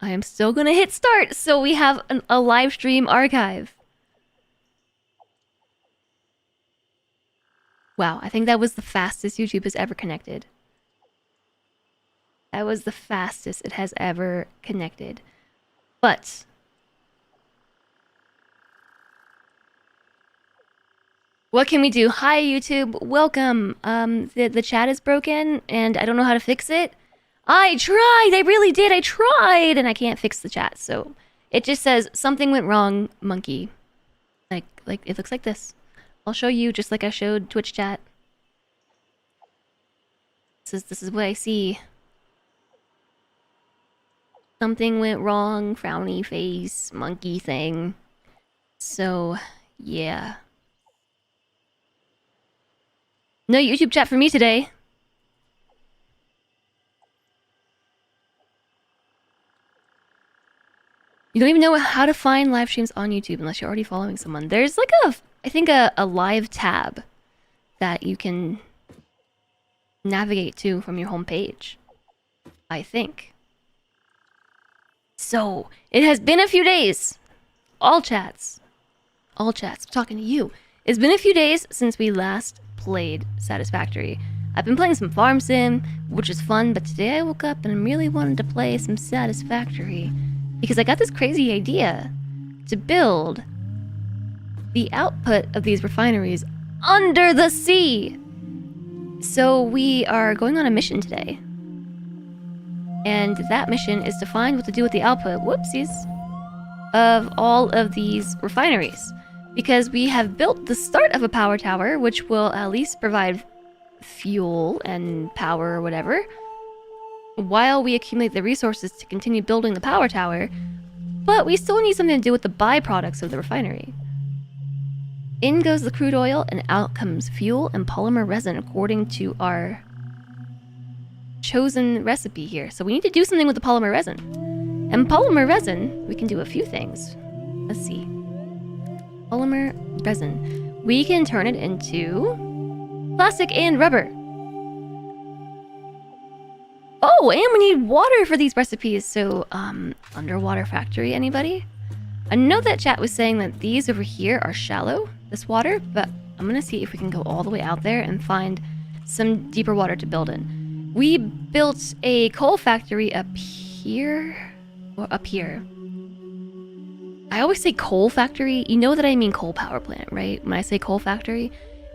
I am still gonna hit start, so we have a live stream archive. Wow, I think that was the fastest YouTube has ever connected. That was the fastest it has ever connected. But what can we do? Hi YouTube, welcome. The chat is broken and I don't know how to fix it. I tried, I really did, I tried, and I can't fix the chat. So it just says something went wrong, monkey. Like it looks like this. I'll show you just like I showed Twitch chat. This is what I see. Something went wrong, frowny face, monkey thing. So, yeah. No YouTube chat for me today. You don't even know how to find live streams on YouTube unless you're already following someone. There's like I think a live tab that you can navigate to from your homepage. I think. So, it has been a few days. All chats, I'm talking to you. It's been a few days since we last played Satisfactory. I've been playing some Farm Sim, which is fun, but today I woke up and I really wanted to play some Satisfactory because I got this crazy idea to build the output of these refineries under the sea. So we are going on a mission today. And that mission is to find what to do with the output, whoopsies, of all of these refineries. Because we have built the start of a power tower, which will at least provide fuel and power or whatever, while we accumulate the resources to continue building the power tower. But we still need something to do with the byproducts of the refinery. In goes the crude oil, and out comes fuel and polymer resin according to our chosen recipe here. So we need to do something with the polymer resin. And polymer resin, we can do a few things. Let's see. Polymer resin. We can turn it into plastic and rubber. Oh, and we need water for these recipes. So, underwater factory, anybody? I know that chat was saying that these over here are shallow, this water, but I'm gonna see if we can go all the way out there and find some deeper water to build in. We built a coal factory up here, or up here. I always say coal factory. You know that I mean coal power plant, right? When I say coal factory.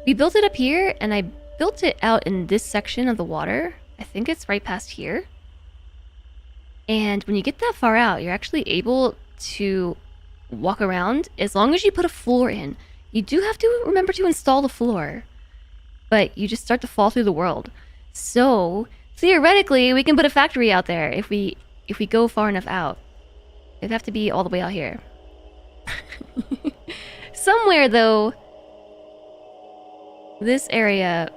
We built it up here, and I built it out in this section of the water. I think it's right past here. And when you get that far out, you're actually able to walk around as long as you put a floor in. You do have to remember to install the floor, but you just start to fall through the world. So theoretically, we can put a factory out there if we go far enough out. It'd have to be all the way out here. Somewhere though, this area,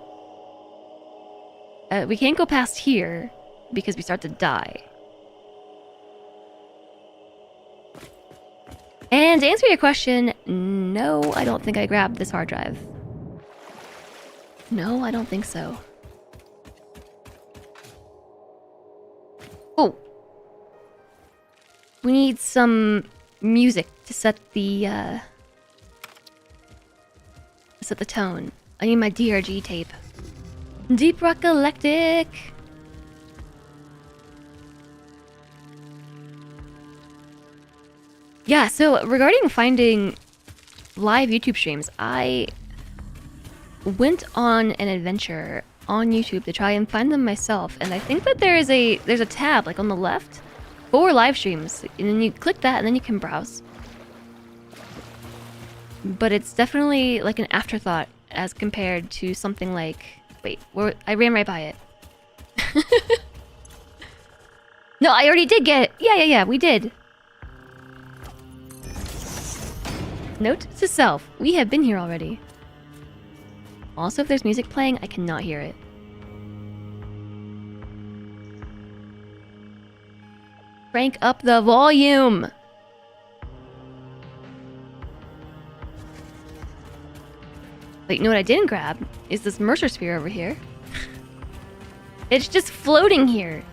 we can't go past here because we start to die. And to answer your question, no, I don't think I grabbed this hard drive. No, I don't think so. Oh. We need some music to set the tone. I need my DRG tape. Deep Rock Galactic. Yeah, so regarding finding live YouTube streams, I went on an adventure on YouTube to try and find them myself, and I think that there's a tab like on the left for live streams, and then you click that and then you can browse. But it's definitely like an afterthought as compared to something like, wait, I ran right by it. No, I already did get it. Yeah, we did. Note to self, we have been here already. Also, if there's music playing, I cannot hear it. Crank up the volume! But you know what I didn't grab? Is this Mercer Sphere over here. It's just floating here.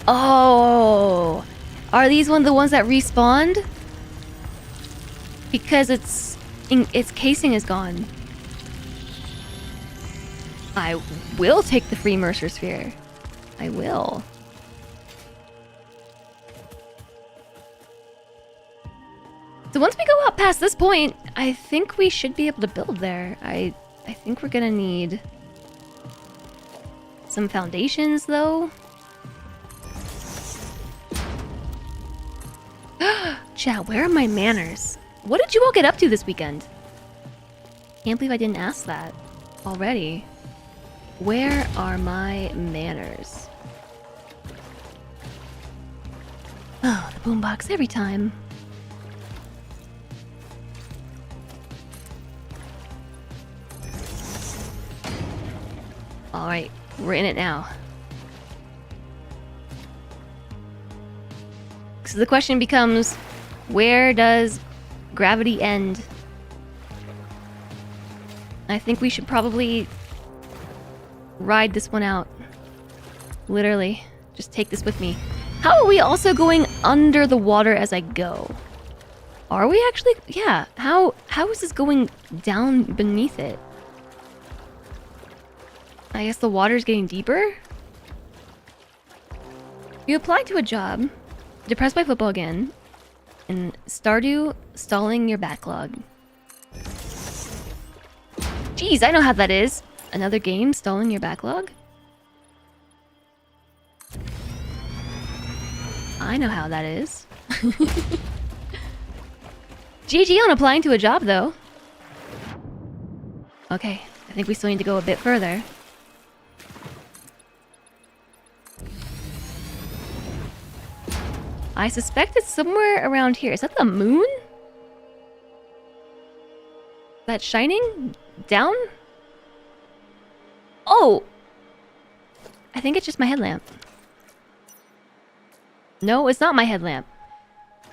Oh! Are these one of the ones that respawned? Because its casing is gone. I will take the free Mercer Sphere. I will. So once we go out past this point, I think we should be able to build there. I think we're gonna need some foundations though. Chat, where are my manners? What did you all get up to this weekend? Can't believe I didn't ask that already. Where are my manners? Oh, the boombox every time. Alright, we're in it now. So the question becomes, where does gravity end? I think we should probably ride this one out. Literally. Just take this with me. How are we also going under the water as I go? Are we actually? Yeah. How is this going down beneath it? I guess the water's getting deeper? You applied to a job. Depressed by football again. And Stardew stalling your backlog. Jeez, I know how that is. Another game stalling your backlog? I know how that is. GG on applying to a job, though. Okay, I think we still need to go a bit further. I suspect it's somewhere around here. Is that the moon? That's shining? Down? Oh! I think it's just my headlamp. No, it's not my headlamp.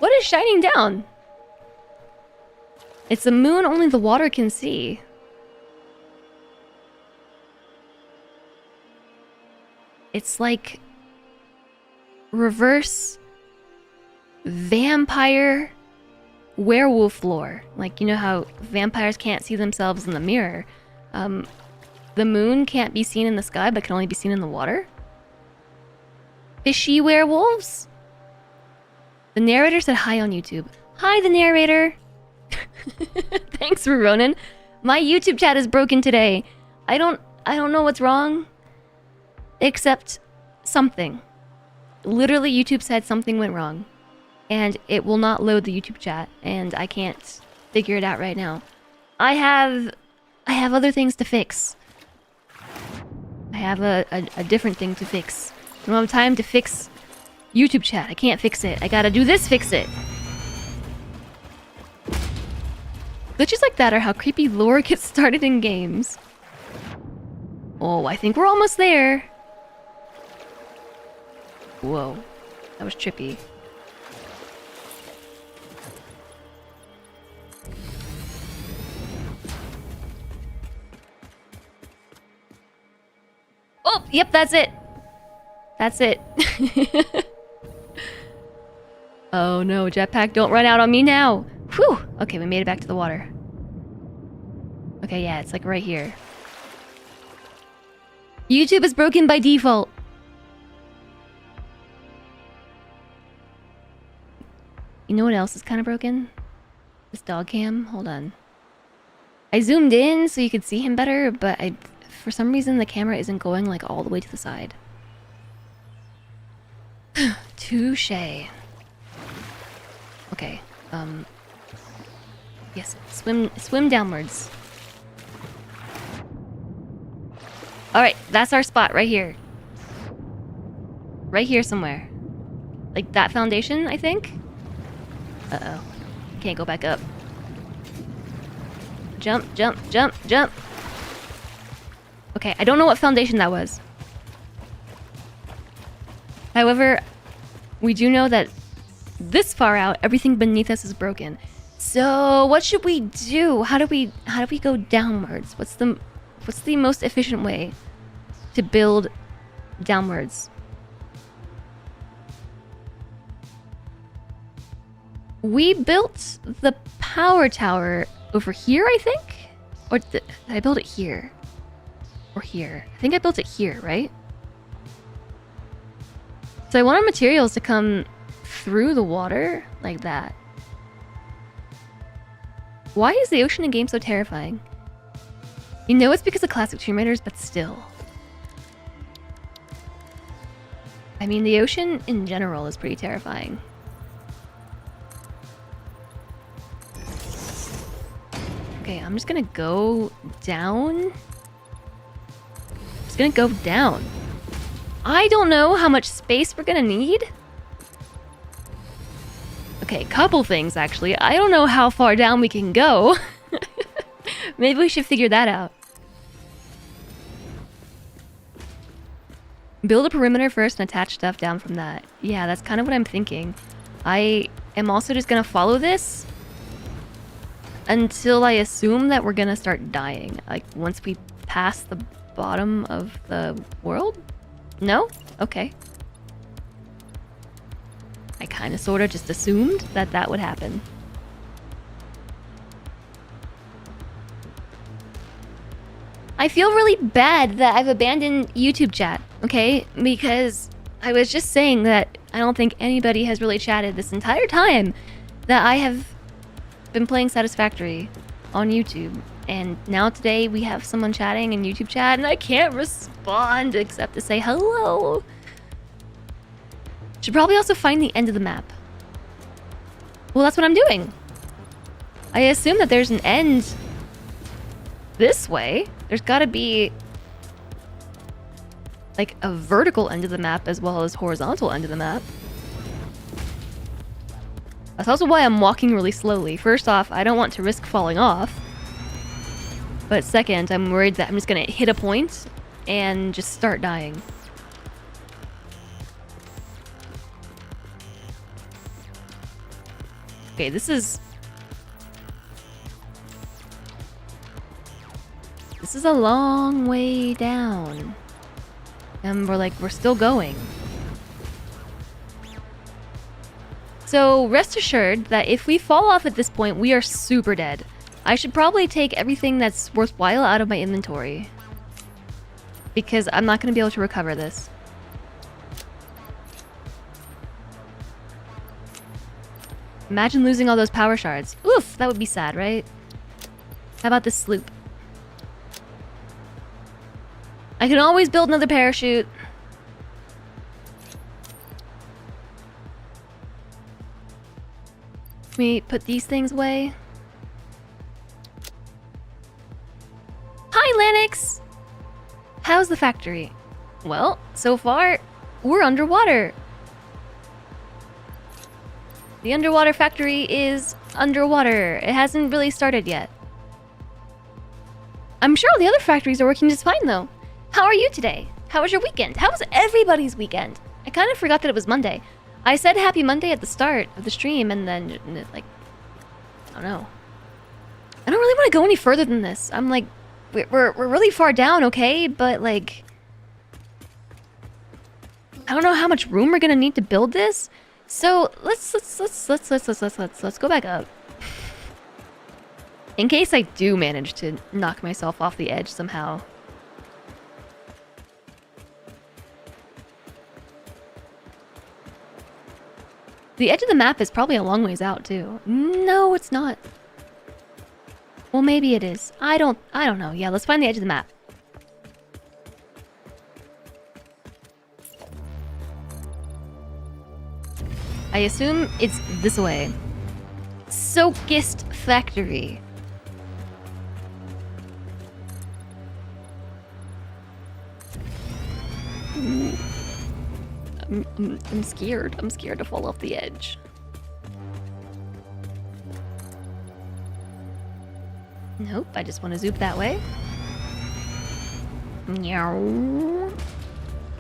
What is shining down? It's the moon only the water can see. It's like reverse vampire werewolf lore. Like, you know how vampires can't see themselves in the mirror. The moon can't be seen in the sky but can only be seen in the water. Fishy werewolves? The narrator said hi on YouTube. Hi, the narrator! Thanks, Ronan. My YouTube chat is broken today. I don't know what's wrong. Except something. Literally, YouTube said something went wrong. And it will not load the YouTube chat. And I can't figure it out right now. I have other things to fix. I have a different thing to fix. I don't have time to fix YouTube chat. I can't fix it. I gotta do this, fix it. Glitches like that are how creepy lore gets started in games. Oh, I think we're almost there. Whoa. That was trippy. Oh, yep, that's it. That's it. Oh no, jetpack, don't run out on me now. Whew. Okay, we made it back to the water. Okay, yeah, it's like right here. YouTube is broken by default. You know what else is kind of broken? This dog cam. Hold on. I zoomed in so you could see him better, but for some reason the camera isn't going like all the way to the side. Touche. Okay. Yes, swim downwards. Alright, that's our spot right here. Right here somewhere. Like that foundation, I think? Uh-oh. Can't go back up. Jump, jump, jump, jump. Okay, I don't know what foundation that was. However, we do know that this far out, everything beneath us is broken. So, what should we do? How do we go downwards? What's the most efficient way to build downwards? We built the power tower over here, I think? Or did I build it here? Or here? I think I built it here, right? So I want our materials to come through the water like that. Why is the ocean in game so terrifying? You know it's because of classic Tomb Raiders, but still. I mean, the ocean in general is pretty terrifying. Okay, I'm just gonna go down. Just gonna go down. I don't know how much space we're gonna need. Okay, couple things actually. I don't know how far down we can go. Maybe we should figure that out. Build a perimeter first and attach stuff down from that. Yeah, that's kind of what I'm thinking. I am also just gonna follow this until I assume that we're gonna start dying. Like, once we pass the bottom of the world? No? Okay. I kind of sort of just assumed that that would happen. I feel really bad that I've abandoned YouTube chat, okay? Because I was just saying that I don't think anybody has really chatted this entire time that I have been playing Satisfactory on YouTube. And now today we have someone chatting in YouTube chat and I can't respond except to say hello. Should probably also find the end of the map. Well, that's what I'm doing. I assume that there's an end this way. There's gotta be like a vertical end of the map as well as horizontal end of the map. That's also why I'm walking really slowly. First off, I don't want to risk falling off. But second, I'm worried that I'm just gonna hit a point and just start dying. Okay, this is a long way down. And we're still going. So rest assured that if we fall off at this point, we are super dead. I should probably take everything that's worthwhile out of my inventory, because I'm not going to be able to recover this. Imagine losing all those power shards. Oof, that would be sad, right? How about this sloop? I can always build another parachute. Let me put these things away. Hi, Lanix! How's the factory? Well, so far, we're underwater. The underwater factory is underwater. It hasn't really started yet. I'm sure all the other factories are working just fine, though. How are you today? How was your weekend? How was everybody's weekend? I kind of forgot that it was Monday. I said happy Monday at the start of the stream, and then, like, I don't know. I don't really want to go any further than this. I'm like, we're really far down, okay? But, like, I don't know how much room we're gonna need to build this. So let's go back up. In case I do manage to knock myself off the edge somehow. The edge of the map is probably a long ways out too. No, it's not. Well, maybe it is. I don't know. Yeah, let's find the edge of the map. I assume it's this way. Satisfactory. I'm scared. I'm scared to fall off the edge. Nope, I just want to zoop that way. Meow.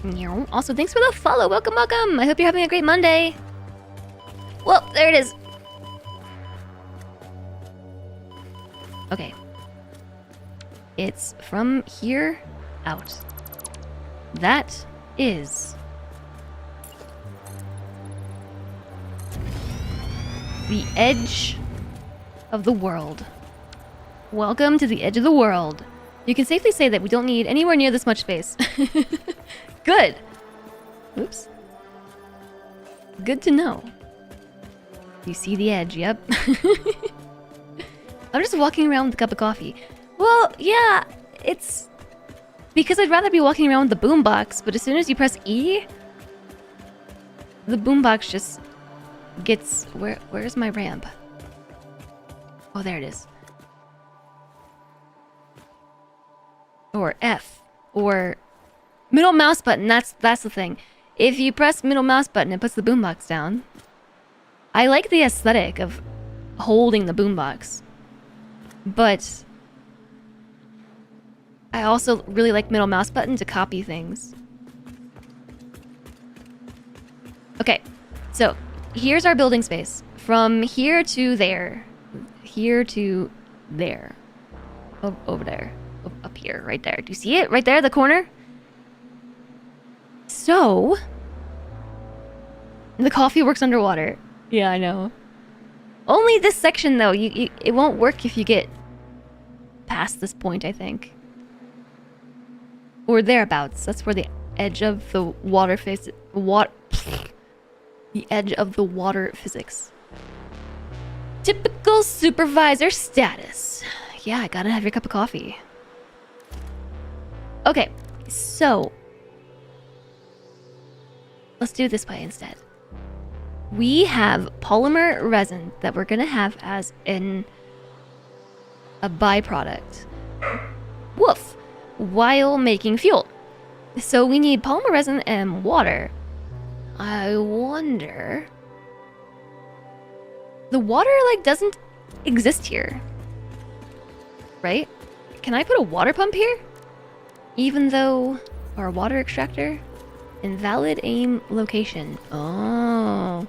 Meow. Also, thanks for the follow. Welcome, welcome. I hope you're having a great Monday. Well, there it is. Okay. It's from here out. That is The edge of the world. Welcome to the edge of the world. You can safely say that we don't need anywhere near this much space. Good. Oops. Good to know. You see the edge, yep. I'm just walking around with a cup of coffee. Well, yeah, it's... because I'd rather be walking around with the boombox, but as soon as you press E, the boombox just gets... Where's my ramp? Oh, there it is. Or F. Or middle mouse button, that's the thing. If you press middle mouse button, it puts the boombox down. I like the aesthetic of holding the boombox. But I also really like middle mouse button to copy things. Okay, so here's our building space. From here to there. Here to there. Over there. Up here, right there. Do you see it? Right there, the corner? So... the coffee works underwater. Yeah, I know. Only this section, though. It won't work if you get past this point, I think. Or thereabouts. That's where the edge of the water the edge of the water physics. Typical supervisor status. Yeah, I gotta have your cup of coffee. Okay, so... let's do it this way instead. We have polymer resin that we're gonna have as a byproduct. Woof! While making fuel. So we need polymer resin and water. I wonder... the water, like, doesn't exist here. Right? Can I put a water pump here? Even though... or a water extractor? Invalid aim location. Oh.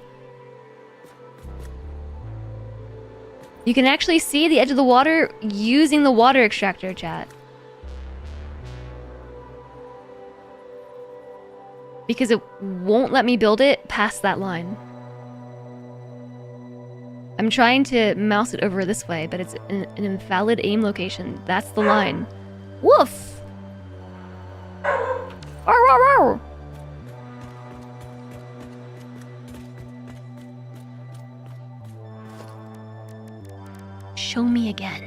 You can actually see the edge of the water using the water extractor, chat. Because it won't let me build it past that line. I'm trying to mouse it over this way, but it's an invalid aim location. That's the line. Woof! Arr, arr, arr. Show me again.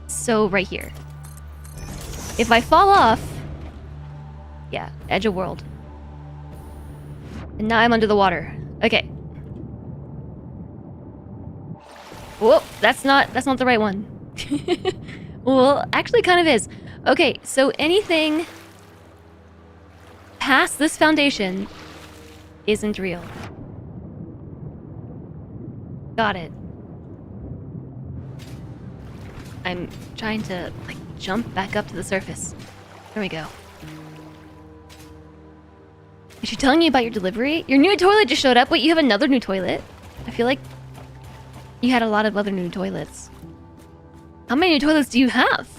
So, right here. If I fall off... yeah, edge of world. And now I'm under the water. Okay. Whoa, that's not the right one. Well, actually kind of is. Okay, so anything past this foundation isn't real. Got it. I'm trying to, like, jump back up to the surface. There we go. Is she telling you about your delivery? Your new toilet just showed up. Wait, you have another new toilet? I feel like you had a lot of other new toilets. How many new toilets do you have?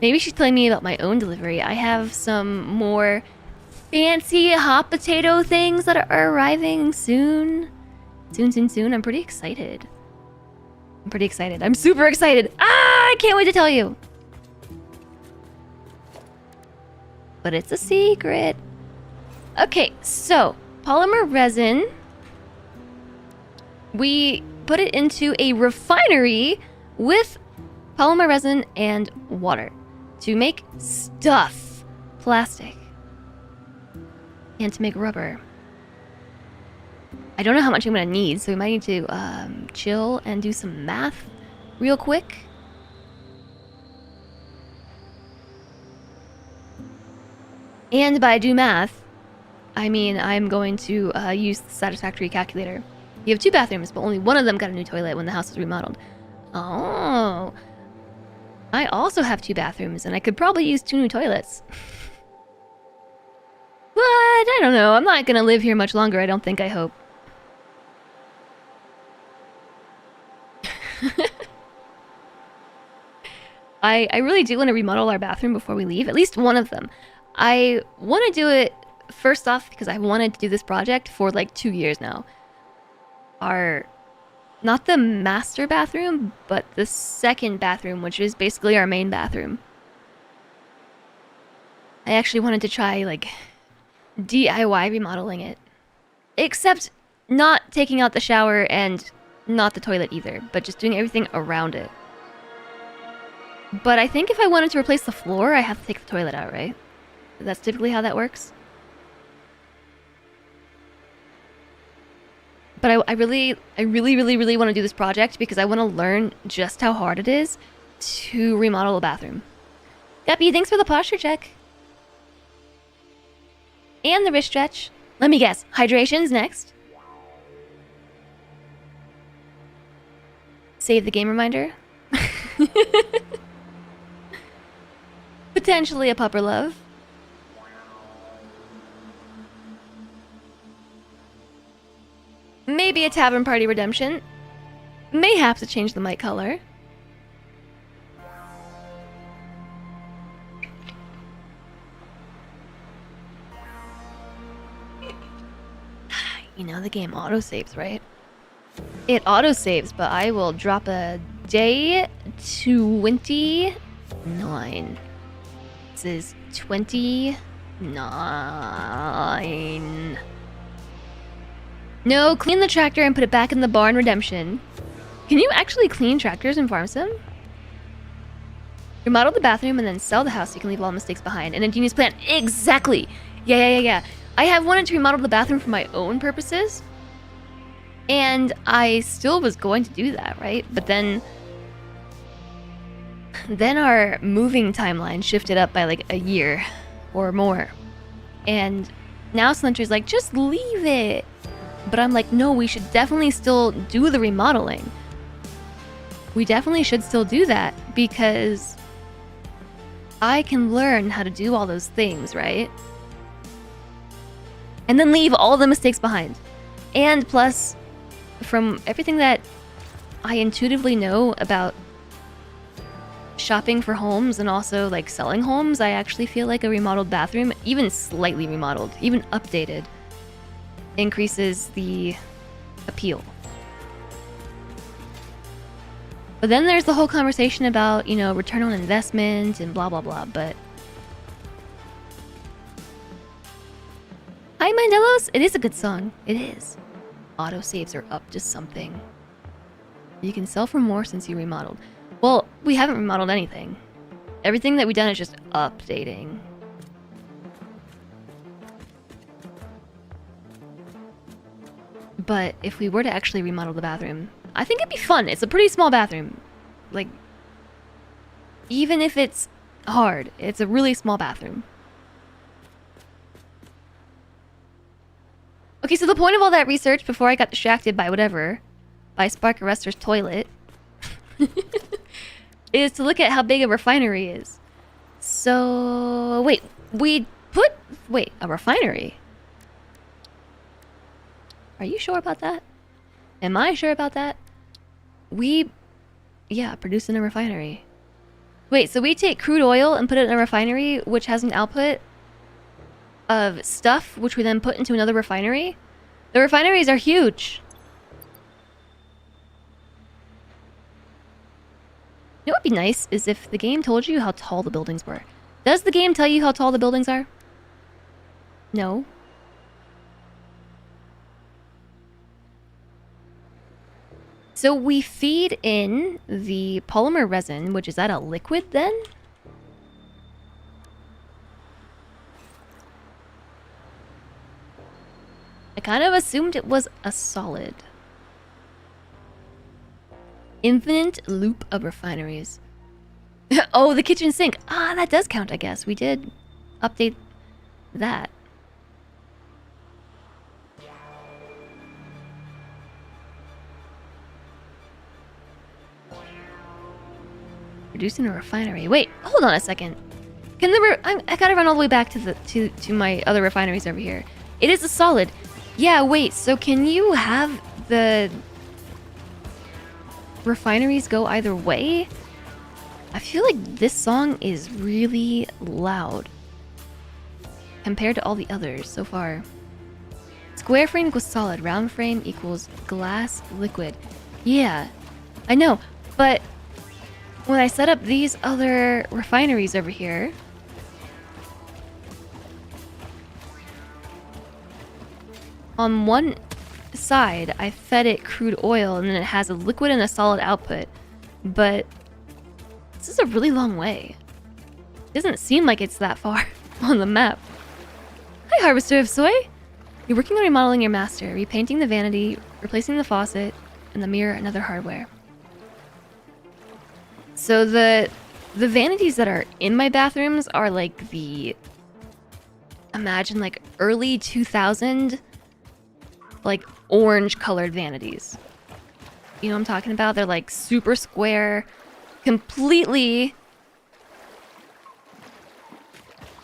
Maybe she's telling me about my own delivery. I have some more fancy hot potato things that are arriving soon. Soon. I'm pretty excited. I'm super excited. Ah, I can't wait to tell you. But it's a secret. Okay, so polymer resin. We put it into a refinery with polymer resin and water to make stuff. Plastic. And to make rubber. I don't know how much I'm gonna need, so we might need to chill and do some math real quick. And by do math, I mean I'm going to use the Satisfactory calculator. You have 2 bathrooms, but only one of them got a new toilet when the house was remodeled. Oh. I also have 2 bathrooms, and I could probably use 2 new toilets. But I don't know, I'm not gonna live here much longer, I don't think, I hope. I really do want to remodel our bathroom before we leave. At least one of them. I want to do it first off because I wanted to do this project for like 2 years now. Not the master bathroom, but the second bathroom, which is basically our main bathroom. I actually wanted to try like DIY remodeling it. Except not taking out the shower and not the toilet either, but just doing everything around it. But I think if I wanted to replace the floor, I have to take the toilet out, right? That's typically how that works. But I really want to do this project because I want to learn just how hard it is to remodel a bathroom. Guppy, thanks for the posture check. And the wrist stretch. Let me guess, hydration's next. Save the game reminder. Potentially a pupper love. Maybe a tavern party redemption. Mayhaps to change the mic color. You know the game autosaves, right? It autosaves, but I will drop a day 29. This is 29. No, clean the tractor and put it back in the barn redemption. Can you actually clean tractors in Farm Sim? Remodel the bathroom and then sell the house so you can leave all mistakes behind. An ingenious plan. Exactly! Yeah. I have wanted to remodel the bathroom for my own purposes. And I still was going to do that, right? But then our moving timeline shifted up by like a year or more. And now Slenter's like, just leave it. But I'm like, no, we should definitely still do the remodeling. We definitely should still do that because I can learn how to do all those things, right? And then leave all the mistakes behind. And plus, from everything that I intuitively know about shopping for homes and also like selling homes, I actually feel like a remodeled bathroom, even slightly remodeled, even updated, increases the appeal. But then there's the whole conversation about, you know, return on investment and blah blah blah, but Hi Mandelos, it is a good song. It is. Autosaves are up to something. You can sell for more since you remodeled. Well, we haven't remodeled anything. Everything that we've done is just updating. But if we were to actually remodel the bathroom, I think it'd be fun. It's a pretty small bathroom. Like, even if it's hard, it's a really small bathroom. Okay, so the point of all that research before I got distracted by whatever, by Spark Arrester's toilet, is to look at how big a refinery is. So, wait, a refinery? Are you sure about that? Am I sure about that? Produce in a refinery. Wait, so we take crude oil and put it in a refinery, which has an output of stuff, which we then put into another refinery? The refineries are huge. You know what would be nice is if the game told you how tall the buildings were. Does the game tell you how tall the buildings are? No. So we feed in the polymer resin, which is that a liquid then? I kind of assumed it was a solid. Infinite loop of refineries. Oh, the kitchen sink. Ah, that does count, I guess. We did update that. Reducing a refinery. Wait, hold on a second. Can I gotta run all the way back to my other refineries over here. It is a solid. Yeah, wait, so can you have the refineries go either way? I feel like this song is really loud. compared to all the others so far. Square frame equals solid, round frame equals glass liquid. Yeah, I know, but when I set up these other refineries over here, on one side, I fed it crude oil and then it has a liquid and a solid output, but this is a really long way. It doesn't seem like it's that far on the map. Hi, Harvester of Soy! You're working on remodeling your master, repainting the vanity, replacing the faucet, and the mirror and other hardware. So the vanities that are in my bathrooms are like the... Imagine like early 2000... like orange colored vanities. You know what I'm talking about? They're like super square, completely...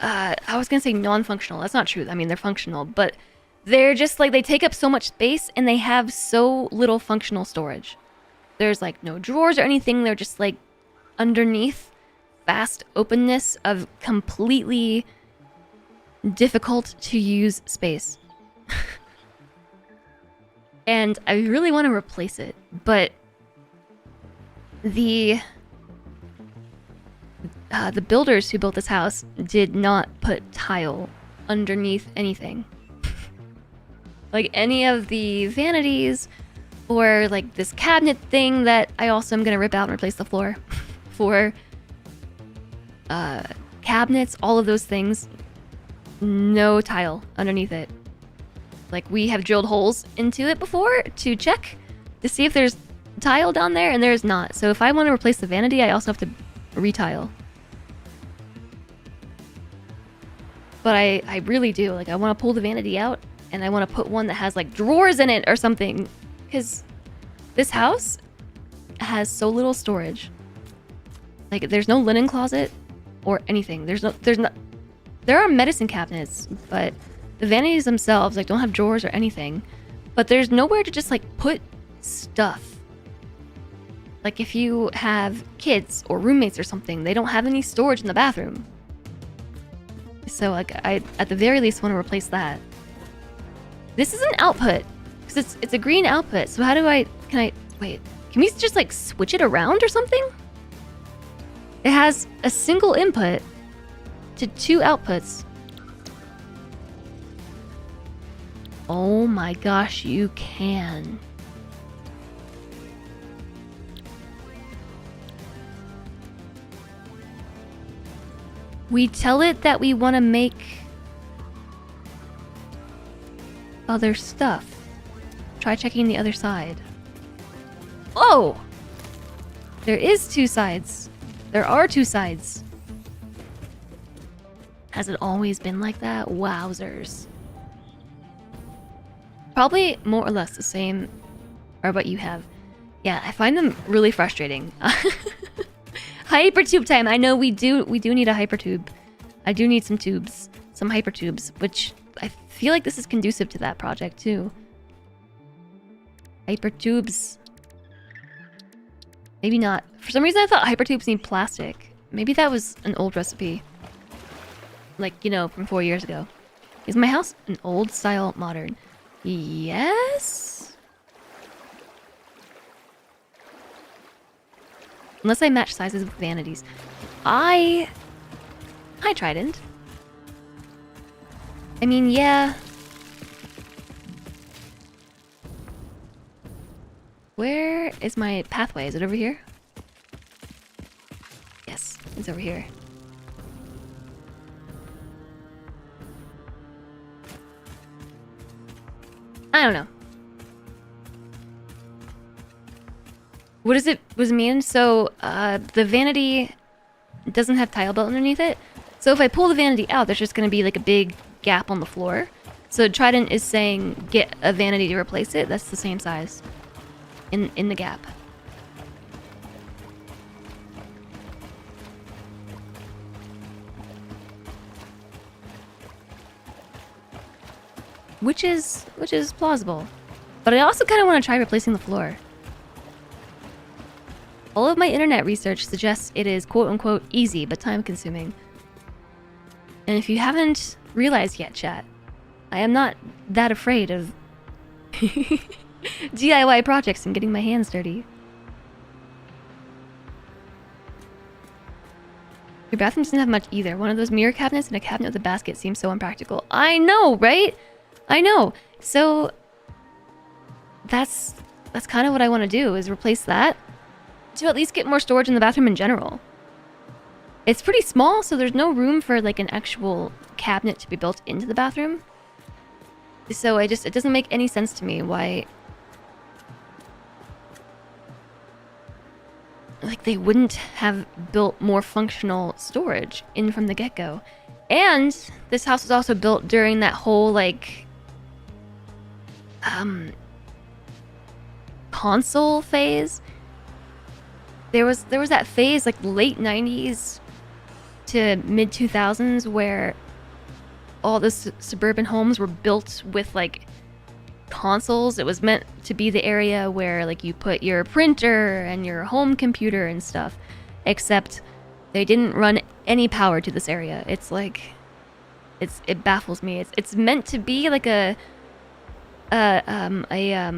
I was gonna say non-functional. That's not true. I mean, they're functional, but they're just like, they take up so much space and they have so little functional storage. There's like no drawers or anything. They're just like underneath vast openness of completely difficult to use space. And I really want to replace it, but the builders who built this house did not put tile underneath anything. Like any of the vanities or like this cabinet thing that I also am going to rip out and replace the floor for cabinets, all of those things, no tile underneath it. Like, we have drilled holes into it before to check to see if there's tile down there, and there's not. So if I want to replace the vanity, I also have to retile. But I really do. Like, I want to pull the vanity out, and I want to put one that has, like, drawers in it or something. Because this house has so little storage. Like, there's no linen closet or anything. There are medicine cabinets, but... the vanities themselves, like, don't have drawers or anything. But there's nowhere to just, like, put stuff. Like, if you have kids or roommates or something, they don't have any storage in the bathroom. So, like, I, at the very least, want to replace that. This is an output. Because it's a green output. So how do I... wait. Can we just, like, switch it around or something? It has a single input to 2 outputs. Oh my gosh, you can. We tell it that we want to make other stuff. Try checking the other side. Oh! There is 2 sides. There are 2 sides. Has it always been like that? Wowzers. Probably more or less the same are what you have. Yeah, I find them really frustrating. Hypertube time. I know we do need a hypertube. I do need some tubes, some hypertubes, which I feel like this is conducive to that project too. Hypertubes. Maybe not. For some reason I thought hypertubes need plastic. Maybe that was an old recipe. Like, you know, from 4 years ago. Is my house an old style modern? Yes? Unless I match sizes with vanities. Hi, Trident. I mean, yeah. Where is my pathway? Is it over here? Yes, it's over here. I don't know. What does it mean? So, the vanity doesn't have tile belt underneath it. So if I pull the vanity out, there's just going to be like a big gap on the floor. So Trident is saying get a vanity to replace it. That's the same size in the gap. Which is plausible. But I also kind of want to try replacing the floor. All of my internet research suggests it is quote-unquote easy, but time-consuming. And if you haven't realized yet, chat, I am not that afraid of DIY projects and getting my hands dirty. Your bathroom doesn't have much either. One of those mirror cabinets and a cabinet with a basket seems so impractical. I know, right? I know. So that's kind of what I want to do, is replace that to at least get more storage in the bathroom in general. It's pretty small, so there's no room for like an actual cabinet to be built into the bathroom. So it doesn't make any sense to me why like they wouldn't have built more functional storage in from the get-go. And this house was also built during that whole like console phase. There was that phase like late 90s to mid 2000s where all the suburban homes were built with like consoles. It was meant to be the area where like you put your printer and your home computer and stuff, except they didn't run any power to this area. It's like it baffles me. It's meant to be like a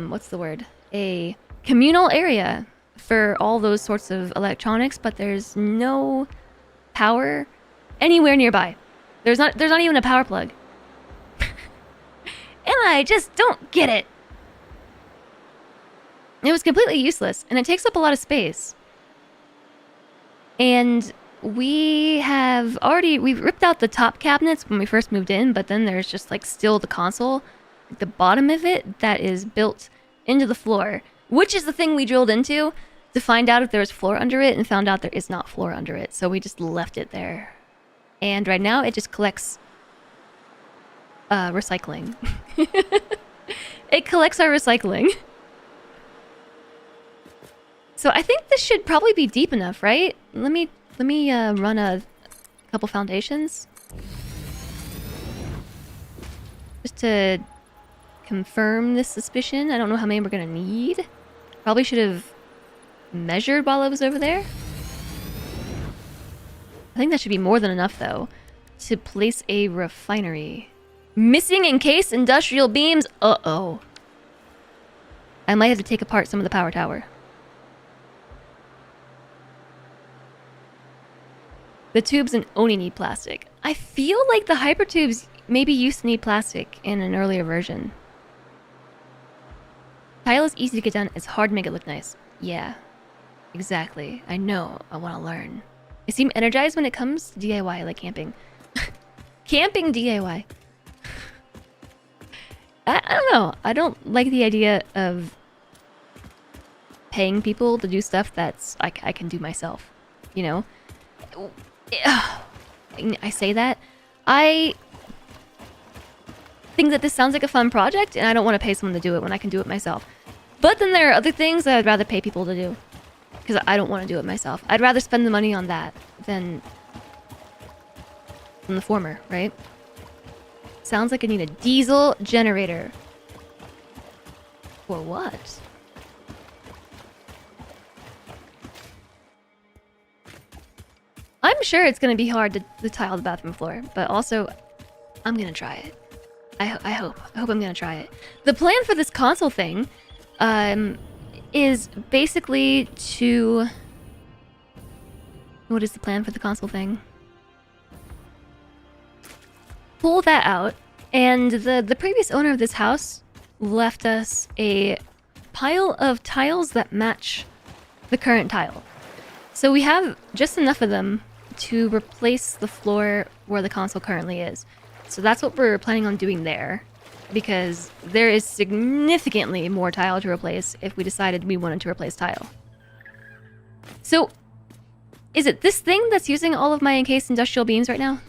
what's the word? A communal area for all those sorts of electronics, but there's no power anywhere nearby. There's not even a power plug. And I just don't get it. It was completely useless, and it takes up a lot of space. And we've ripped out the top cabinets when we first moved in, but then there's just like still the console, the bottom of it that is built into the floor, which is the thing we drilled into to find out if there was floor under it, and found out there is not floor under it. So we just left it there. And right now it just collects recycling. It collects our recycling. So I think this should probably be deep enough, right? Let me run a couple foundations just to confirm this suspicion. I don't know how many we're gonna need. Probably should have measured while I was over there. I think that should be more than enough, though, to place a refinery. Missing encased industrial beams? Uh-oh. I might have to take apart some of the power tower. The tubes and only need plastic. I feel like the hypertubes maybe used to need plastic in an earlier version. Tile is easy to get done. It's hard to make it look nice. Yeah, exactly. I know. I want to learn. I seem energized when it comes to DIY, like camping. Camping DIY. I don't know. I don't like the idea of paying people to do stuff that's I can do myself. You know? I say that. I think that this sounds like a fun project, and I don't want to pay someone to do it when I can do it myself. But then there are other things that I'd rather pay people to do, because I don't want to do it myself. I'd rather spend the money on that than the former, right? Sounds like I need a diesel generator. For what? I'm sure it's going to be hard to tile the bathroom floor, but also, I'm going to try it. I hope I'm going to try it. The plan for this console thing is basically to... What is the plan for the console thing? Pull that out, and the previous owner of this house left us a pile of tiles that match the current tile. So we have just enough of them to replace the floor where the console currently is. So that's what we're planning on doing there, because there is significantly more tile to replace if we decided we wanted to replace tile. So, is it this thing that's using all of my encased industrial beams right now?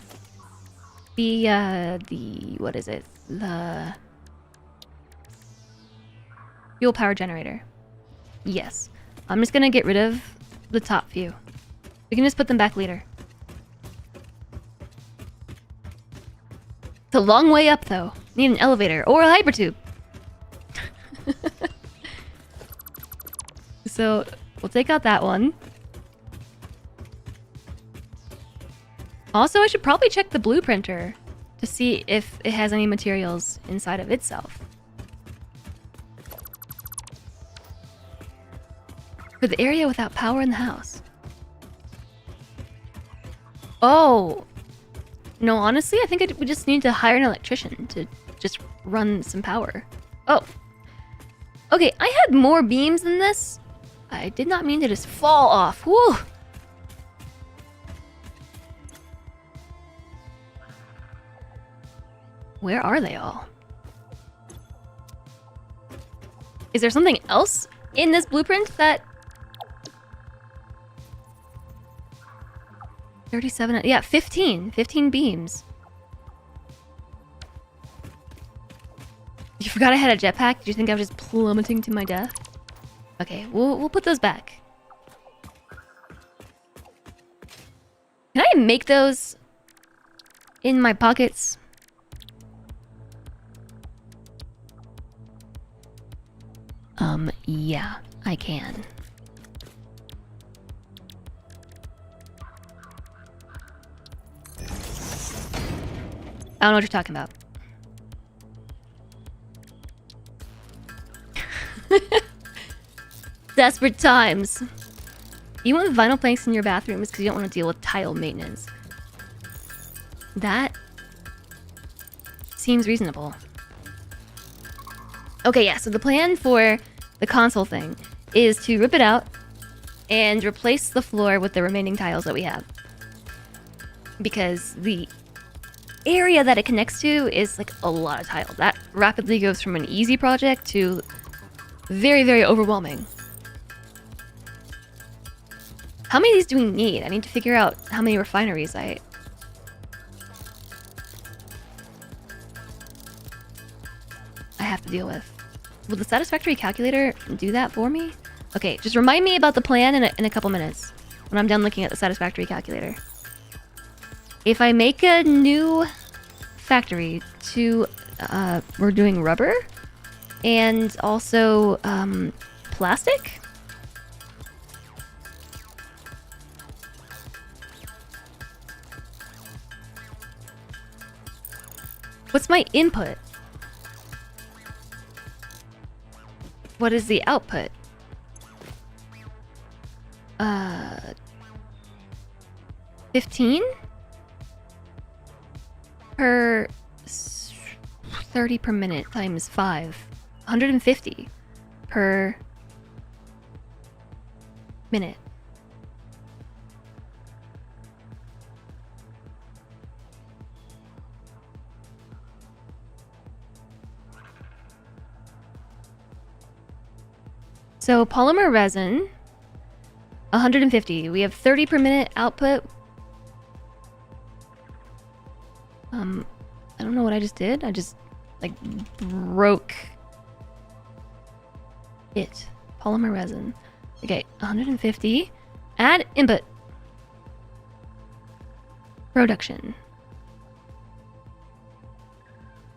What is it? The fuel power generator. Yes. I'm just gonna get rid of the top few. We can just put them back later. It's a long way up, though. Need an elevator or a hypertube. So, we'll take out that one. Also, I should probably check the blueprinter to see if it has any materials inside of itself. For the area without power in the house. Oh! No, honestly, I think we just need to hire an electrician to just run some power. Oh. Okay, I had more beams than this. I did not mean to just fall off. Woo! Where are they all? Is there something else in this blueprint that... 37... Yeah, 15. 15 beams. You forgot I had a jetpack? Did you think I was just plummeting to my death? Okay, we'll put those back. Can I make those in my pockets? Yeah, I can. I don't know what you're talking about. Desperate times. You want vinyl planks in your bathrooms because you don't want to deal with tile maintenance. That seems reasonable. Okay, yeah, so the plan for the console thing is to rip it out and replace the floor with the remaining tiles that we have. Because the area that it connects to is like a lot of tile. That rapidly goes from an easy project to very, very overwhelming. How many of these do we need? I need to figure out how many refineries I have to deal with. Will the Satisfactory calculator do that for me? Okay, just remind me about the plan in a couple minutes when I'm done looking at the Satisfactory calculator. If I make a new factory to, we're doing rubber and also, plastic? What's my input? What is the output? 15? Per 30 per minute times 5. 150 per minute. So polymer resin, 150. We have 30 per minute output. I don't know what I just did. I just like broke it. Polymer resin. Okay, 150. Add input. Production.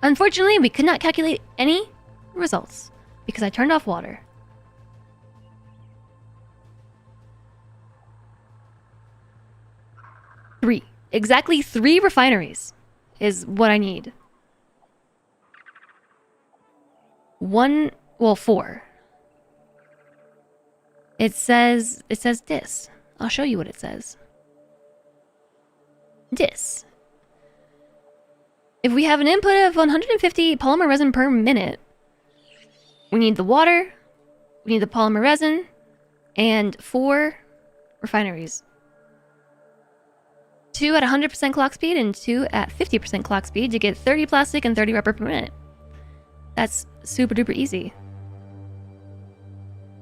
Unfortunately, we could not calculate any results because I turned off water. Exactly 3 refineries is what I need. 4. It says dis. I'll show you what it says. Dis. If we have an input of 150 polymer resin per minute, we need the water, we need the polymer resin, and 4 refineries. 2 at 100% clock speed and 2 at 50% clock speed to get 30 plastic and 30 rubber per minute. That's super duper easy.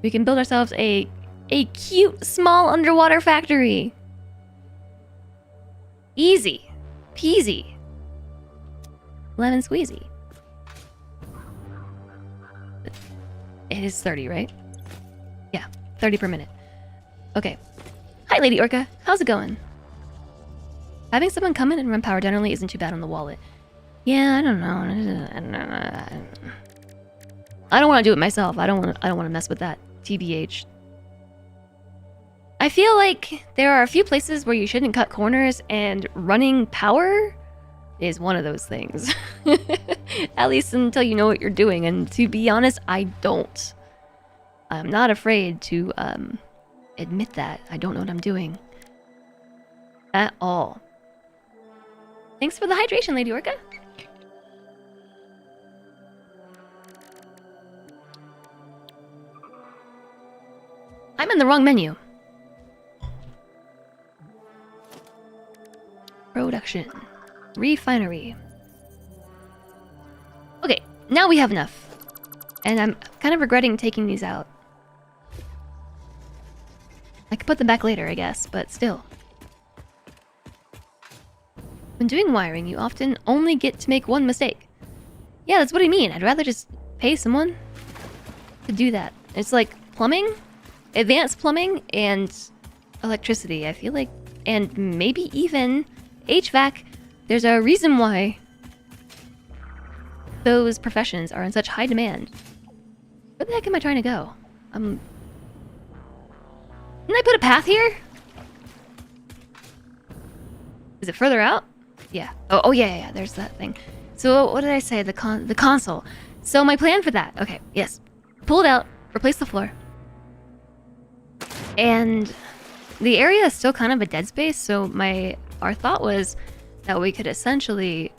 We can build ourselves a cute small underwater factory. Easy peasy. Lemon squeezy. It is 30, right? Yeah, 30 per minute. Okay. Hi, Lady Orca. How's it going? Having someone come in and run power generally isn't too bad on the wallet. Yeah, I don't know. I don't want to do it myself. I don't want to mess with that. TBH. I feel like there are a few places where you shouldn't cut corners, and running power is one of those things. At least until you know what you're doing, and to be honest, I don't. I'm not afraid to admit that. I don't know what I'm doing. At all. Thanks for the hydration, Lady Orca. I'm in the wrong menu. Production. Refinery. Okay, now we have enough. And I'm kind of regretting taking these out. I could put them back later, I guess, but still. When doing wiring, you often only get to make one mistake. Yeah, that's what I mean. I'd rather just pay someone to do that. It's like plumbing, advanced plumbing, and electricity, I feel like. And maybe even HVAC. There's a reason why those professions are in such high demand. Where the heck am I trying to go? Didn't I put a path here? Is it further out? Yeah. Oh yeah. There's that thing. So what did I say? The console. So my plan for that. Okay. Yes. Pull it out. Replace the floor. And the area is still kind of a dead space. So our thought was that we could essentially,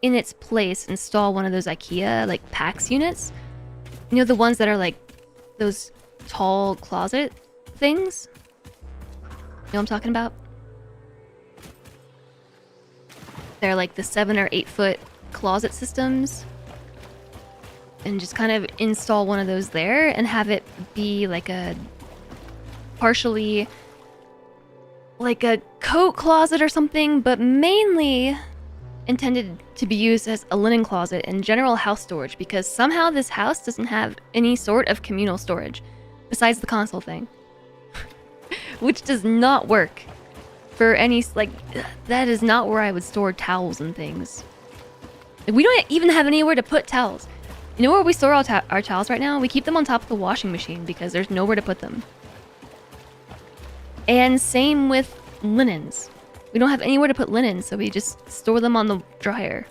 in its place, install one of those IKEA like PAX units. You know, the ones that are like those tall closet things? You know what I'm talking about? They're like the 7 or 8 foot closet systems. And just kind of install one of those there and have it be like a partially like a coat closet or something, but mainly intended to be used as a linen closet and general house storage, because somehow this house doesn't have any sort of communal storage besides the console thing. Which does not work for any, like, that is not where I would store towels and things. We don't even have anywhere to put towels. You know where we store our towels right now? We keep them on top of the washing machine because there's nowhere to put them. And same with linens. We don't have anywhere to put linens, so we just store them on the dryer.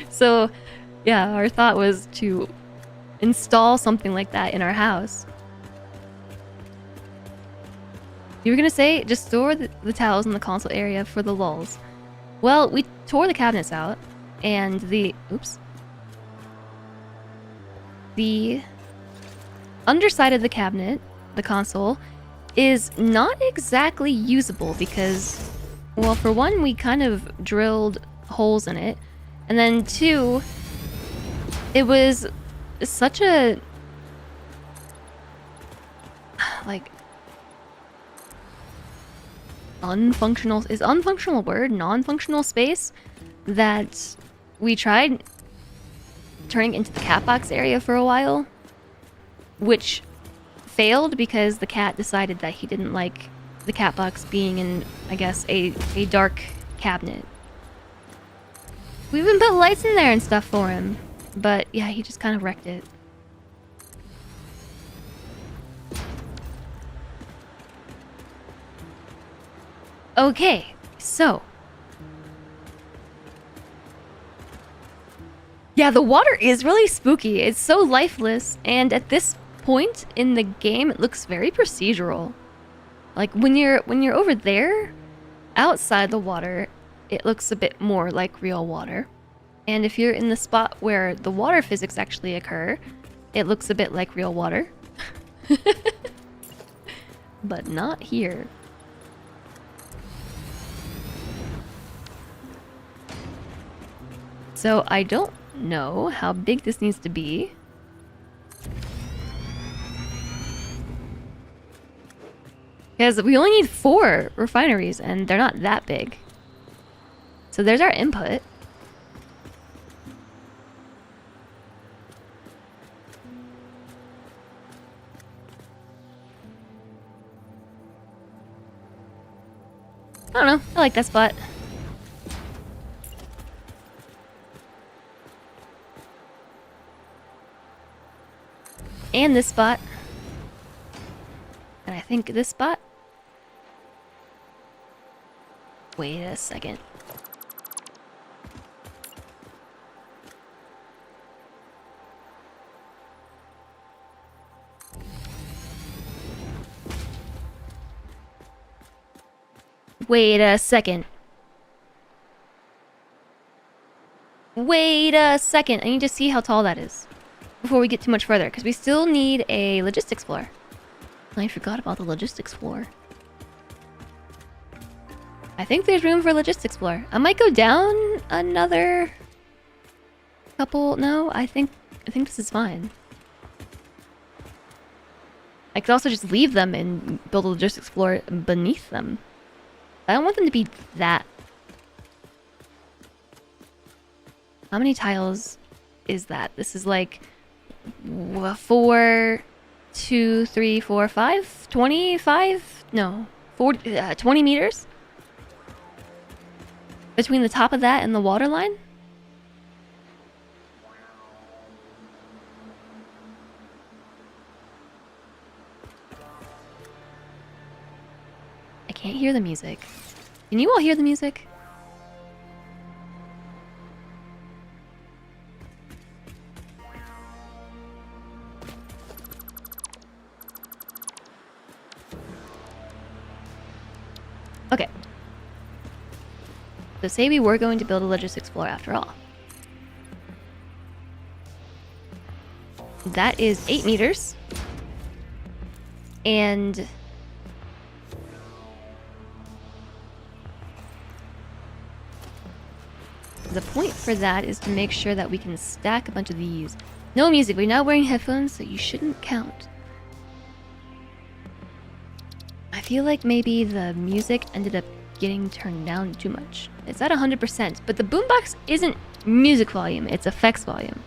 So, yeah, our thought was to install something like that in our house. You were gonna say, just store the towels in the console area for the lulz. Well, we tore the cabinets out, and the underside of the cabinet, the console, is not exactly usable because, well, for one, we kind of drilled holes in it, and then two, it was such a, like, unfunctional word? Non-functional space that we tried turning into the cat box area for a while, which failed because the cat decided that he didn't like the cat box being in, I guess, a dark cabinet. We even put lights in there and stuff for him, but yeah, he just kind of wrecked it. Okay, so yeah, the water is really spooky. It's so lifeless, and at this point in the game, it looks very procedural. Like when you're over there, outside the water, it looks a bit more like real water. And if you're in the spot where the water physics actually occur, it looks a bit like real water. But not here. So I don't know how big this needs to be. Because we only need 4 refineries, and they're not that big. So there's our input. I don't know. I like that spot. And this spot. And think this spot. Wait a second. Wait a second. Wait a second. I need to see how tall that is before we get too much further, because we still need a logistics floor. I forgot about the logistics floor. I think there's room for a logistics floor. I might go down another couple. No, I think this is fine. I could also just leave them and build a logistics floor beneath them. I don't want them to be that. How many tiles is that? This is like 4, 2, 3, 4, 5, 25? No, 40, 20 meters? Between the top of that and the water line? I can't hear the music. Can you all hear the music? Okay. So say we were going to build a logistics floor after all. That is 8 meters. And the point for that is to make sure that we can stack a bunch of these. No music. We're not wearing headphones, so you shouldn't count. I feel like maybe the music ended up getting turned down too much. It's at 100%, but the boombox isn't music volume, it's effects volume.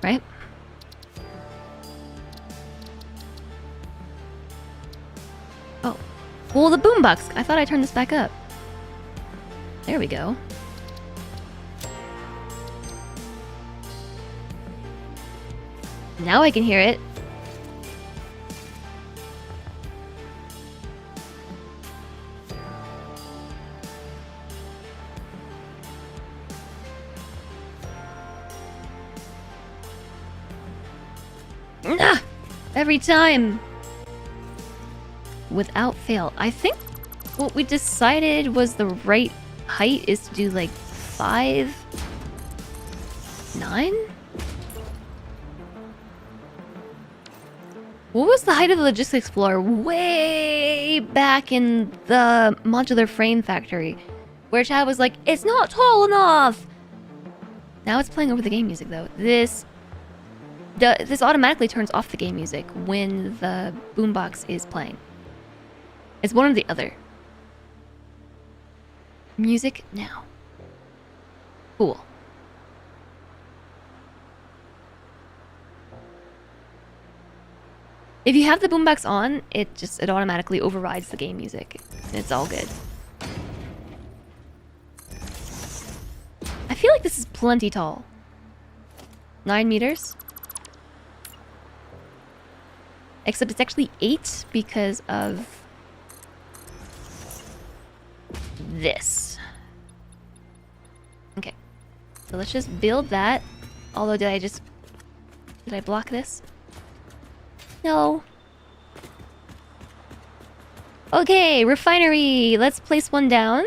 Right? Oh. Well, the boombox. I thought I turned this back up. There we go. Now I can hear it. Ah! Every time. Without fail. I think what we decided was the right height is to do like 5, 9? What was the height of the logistics floor way back in the modular frame factory? Where Chad was like, it's not tall enough! Now it's playing over the game music though. This automatically turns off the game music when the boombox is playing. It's one or the other. Music now. Cool. If you have the boombox on, it automatically overrides the game music. It's all good. I feel like this is plenty tall. 9 meters. Except it's actually 8 because of this. Okay. So let's just build that. Although did I block this? No. Okay, refinery. Let's place one down.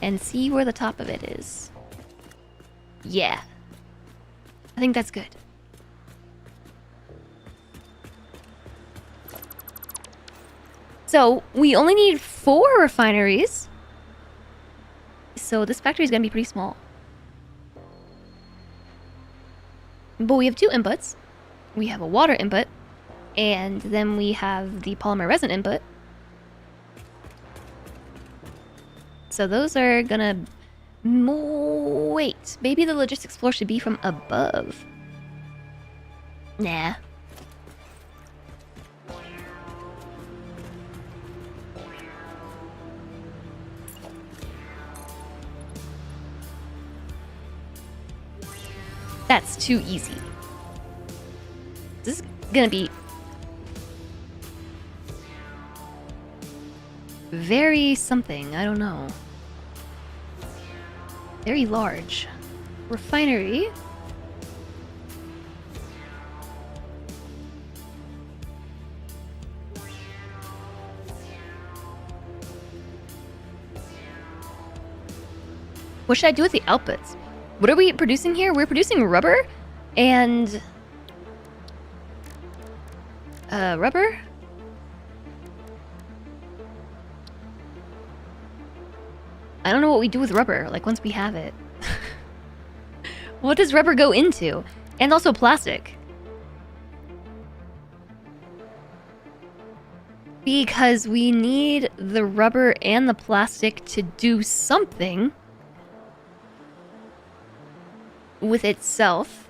And see where the top of it is. Yeah. I think that's good. So, we only need 4 refineries. So this factory is going to be pretty small. But we have 2 inputs. We have a water input. And then we have the polymer resin input. So those are gonna... Wait. Maybe the logistics floor should be from above. Nah. That's too easy. gonna be very something. I don't know. Very large. Refinery. What should I do with the outputs? What are we producing here? We're producing rubber and... rubber? I don't know what we do with rubber, like, once we have it. What does rubber go into? And also plastic. Because we need the rubber and the plastic to do something with itself.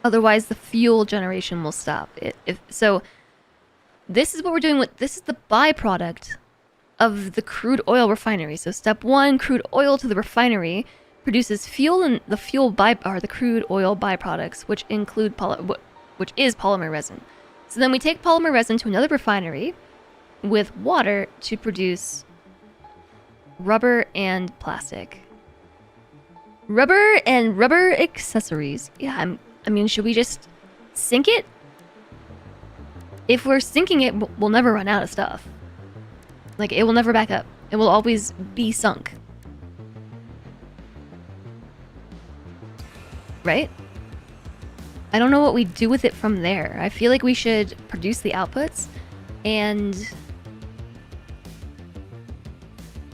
Otherwise, the fuel generation will stop. So, this is what we're doing with... This is the byproduct of the crude oil refinery. So step 1, crude oil to the refinery produces fuel, and the fuel are the crude oil byproducts, which include which is polymer resin. So then we take polymer resin to another refinery with water to produce rubber and plastic. Rubber and rubber accessories. Yeah, I mean, should we just sink it? If we're sinking it, we'll never run out of stuff. Like, it will never back up. It will always be sunk. Right? I don't know what we do with it from there. I feel like we should produce the outputs, and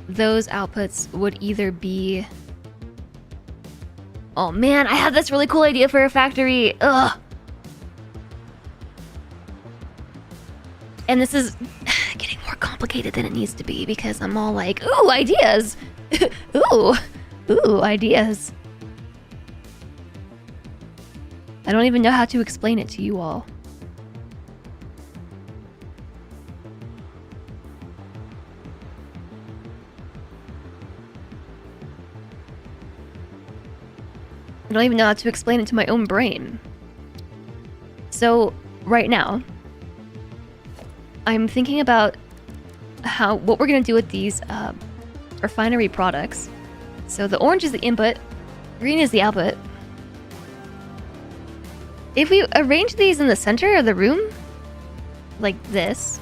those outputs would either be... Oh man, I have this really cool idea for a factory! Ugh! And this is getting more complicated than it needs to be because I'm all like, ooh, ideas! Ooh, ideas. I don't even know how to explain it to you all. I don't even know how to explain it to my own brain. So, right now, I'm thinking about what we're gonna do with these refinery products. So the orange is the input, green is the output. If we arrange these in the center of the room, like this,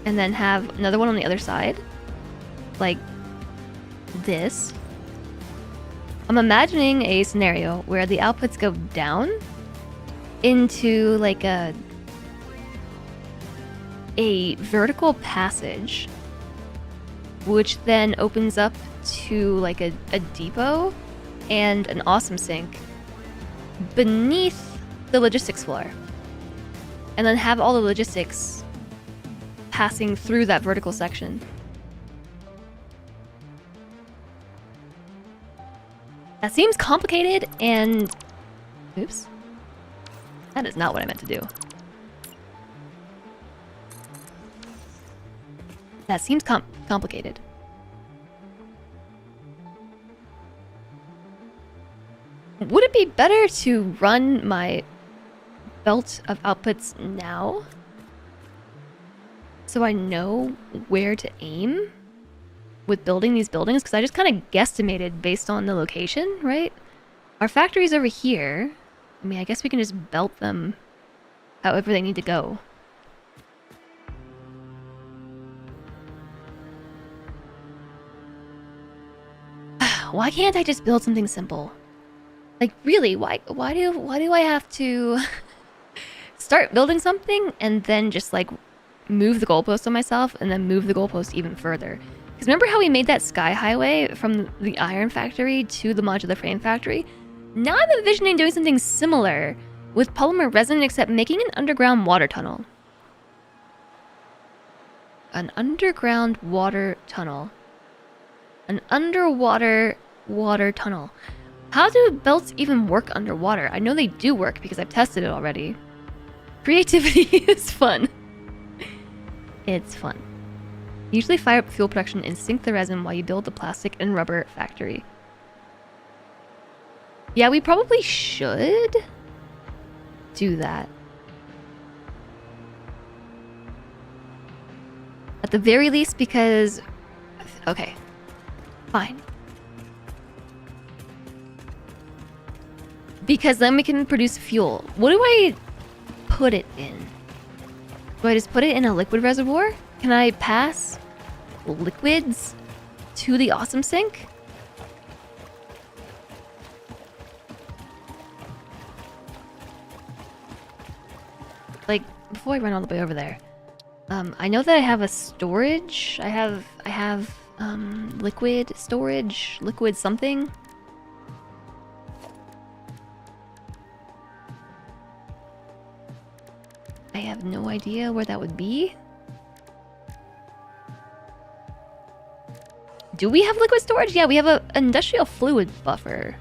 and then have another one on the other side, like this, I'm imagining a scenario where the outputs go down into like a vertical passage, which then opens up to like a depot and an awesome sink beneath the logistics floor, and then have all the logistics passing through that vertical section. That seems complicated, and oops, that is not what I meant to do. That seems complicated. Would it be better to run my belt of outputs now, so I know where to aim with building these buildings? Because I just kind of guesstimated based on the location, right? Our factory's over here. I mean, I guess we can just belt them however they need to go. Why can't I just build something simple? Like, really, why do I have to start building something and then just like move the goalpost on myself and then move the goalpost even further? Because remember how we made that sky highway from the iron factory to the modular frame factory? Now I'm envisioning doing something similar with polymer resin, except making an underground water tunnel. An underground water tunnel. An underwater water tunnel. How do belts even work underwater? I know they do work because I've tested it already. Creativity is fun. It's fun. Usually fire up fuel production and sink the resin while you build the plastic and rubber factory. Yeah, we probably should do that. At the very least, because... Okay. Fine. Because then we can produce fuel. What do I put it in? Do I just put it in a liquid reservoir? Can I pass liquids to the awesome sink? Like, before I run all the way over there, I know that I have a storage. I have liquid storage, liquid something. I have no idea where that would be. Do we have liquid storage? Yeah, we have an industrial fluid buffer.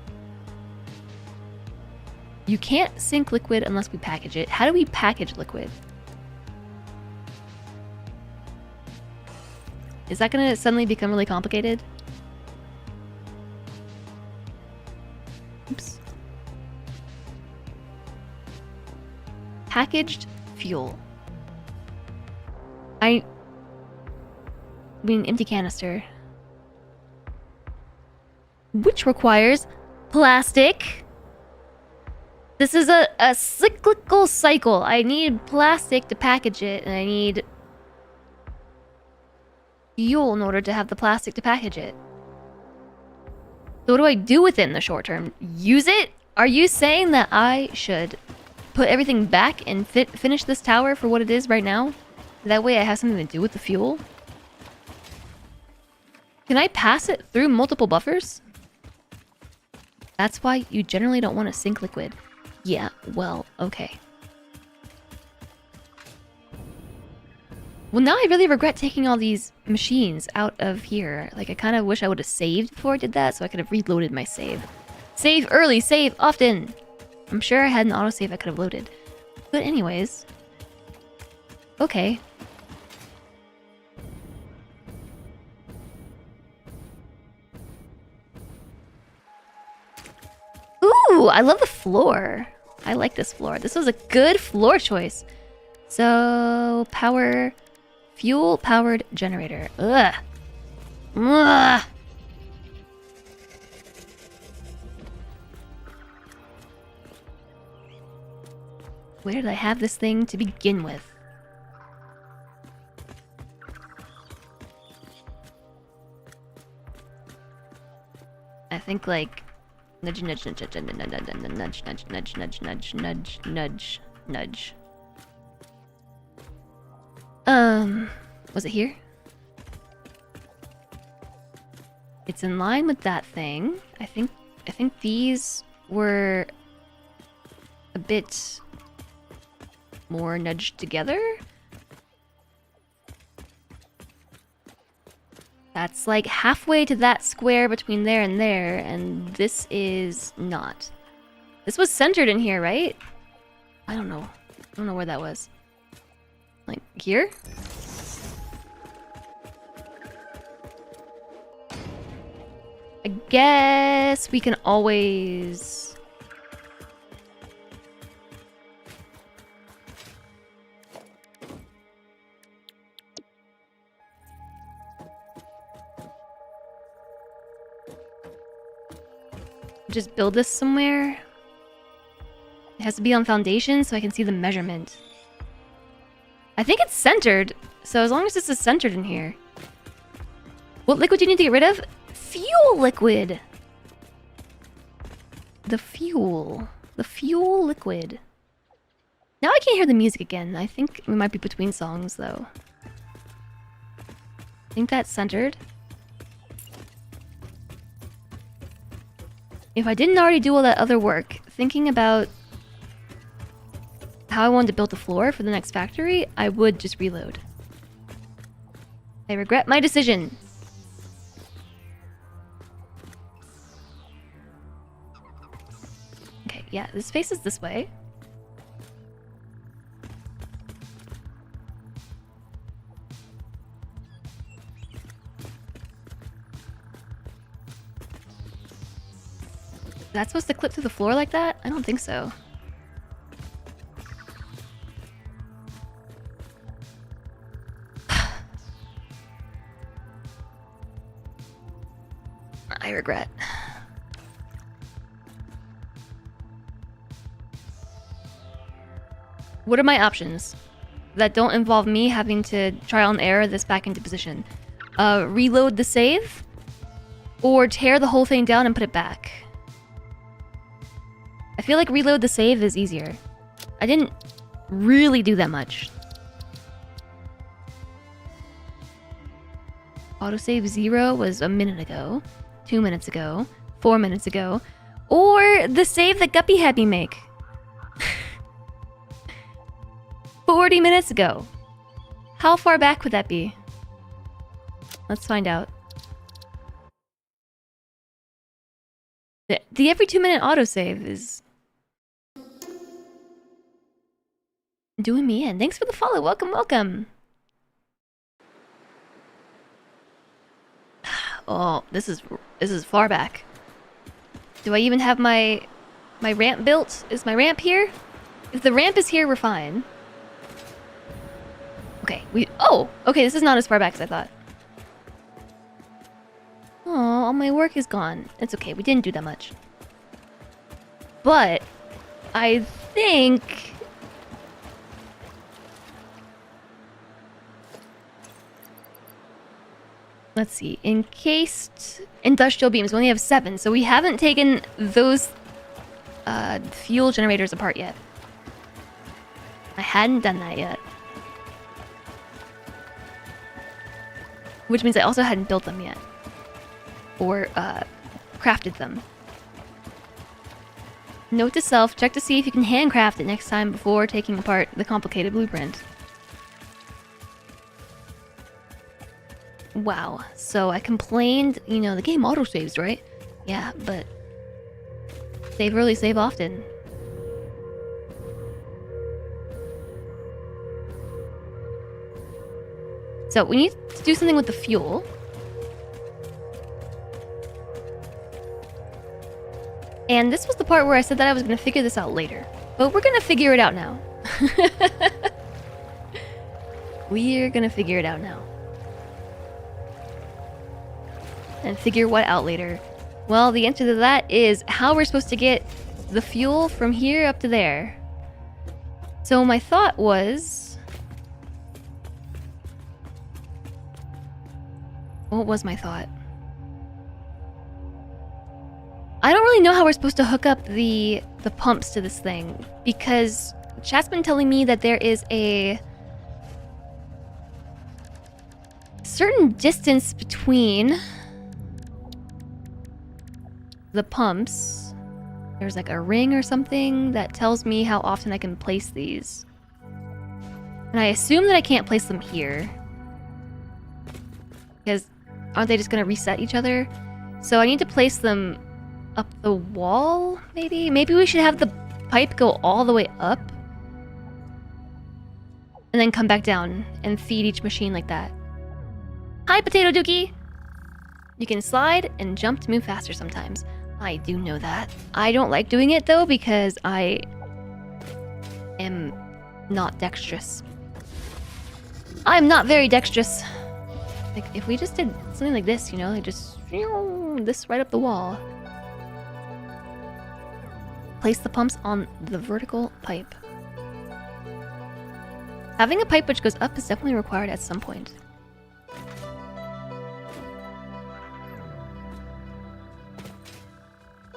You can't sink liquid unless we package it. How do we package liquid? Is that gonna suddenly become really complicated? Oops. Packaged fuel. I mean, empty canister. Which requires plastic. This is a cyclical cycle. I need plastic to package it, and I need fuel in order to have the plastic to package it. So what do I do with it in the short term? Use it? Are you saying that I should put everything back and finish this tower for what it is right now? That way I have something to do with the fuel? Can I pass it through multiple buffers? That's why you generally don't want to sink liquid. Yeah, well, okay. Well, now I really regret taking all these machines out of here. Like, I kind of wish I would have saved before I did that, so I could have reloaded my save. Save early, save often! I'm sure I had an autosave I could have loaded. But anyways... Okay. Ooh, I love the floor. I like this floor. This was a good floor choice. So, power... Fuel-powered generator. Ugh. Ugh. Where did I have this thing to begin with? I think like nudge nudge nudge nudge nudge nudge nudge nudge nudge nudge nudge nudge nudge. Was it here? It's in line with that thing. I think these were a bit more nudged together. That's like halfway to that square between there, and this is not. This was centered in here, right? I don't know. I don't know where that was. Like, here? I guess we can always... just build this somewhere. It has to be on foundation so I can see the measurement. I think it's centered, so as long as this is centered in here. What liquid do you need to get rid of? Fuel liquid! The fuel liquid. Now I can't hear the music again. I think we might be between songs, though. I think that's centered. If I didn't already do all that other work, thinking about how I wanted to build the floor for the next factory, I would just reload. I regret my decision. Okay, yeah, this faces this way. Is that supposed to clip through the floor like that? I don't think so. I regret. What are my options that don't involve me having to trial and error this back into position? Reload the save? Or tear the whole thing down and put it back? I feel like reload the save is easier. I didn't really do that much. Autosave 0 was a minute ago, 2 minutes ago, 4 minutes ago, or the save that Guppy had me make 40 minutes ago. How far back would that be? Let's find out. The every 2-minute autosave is doing me in. Thanks for the follow. Welcome, welcome. Oh, this is far back. Do I even have my ramp built? Is my ramp here? If the ramp is here, we're fine. Okay, okay, this is not as far back as I thought. Oh, all my work is gone. It's okay, we didn't do that much. But I think let's see, encased industrial beams. We only have 7, so we haven't taken those fuel generators apart yet. I hadn't done that yet. Which means I also hadn't built them yet. Or crafted them. Note to self, check to see if you can handcraft it next time before taking apart the complicated blueprint. Wow, so I complained, you know, the game autosaves, right? Yeah, but save early, save often. So we need to do something with the fuel. And this was the part where I said that I was going to figure this out later. But we're going to figure it out now. We're going to figure it out now. And figure what out later? Well, the answer to that is how we're supposed to get the fuel from here up to there. So my thought was... What was my thought? I don't really know how we're supposed to hook up the pumps to this thing, because chat's been telling me that there is a certain distance between the pumps. There's like a ring or something that tells me how often I can place these. And I assume that I can't place them here, because aren't they just gonna reset each other? So I need to place them up the wall, maybe? Maybe we should have the pipe go all the way up and then come back down and feed each machine like that. Hi, Potato Dookie! You can slide and jump to move faster sometimes. I do know that. I don't like doing it though because I am not dexterous. I'm not very dexterous. Like, if we just did something like this, you know, like just this right up the wall. Place the pumps on the vertical pipe. Having a pipe which goes up is definitely required at some point.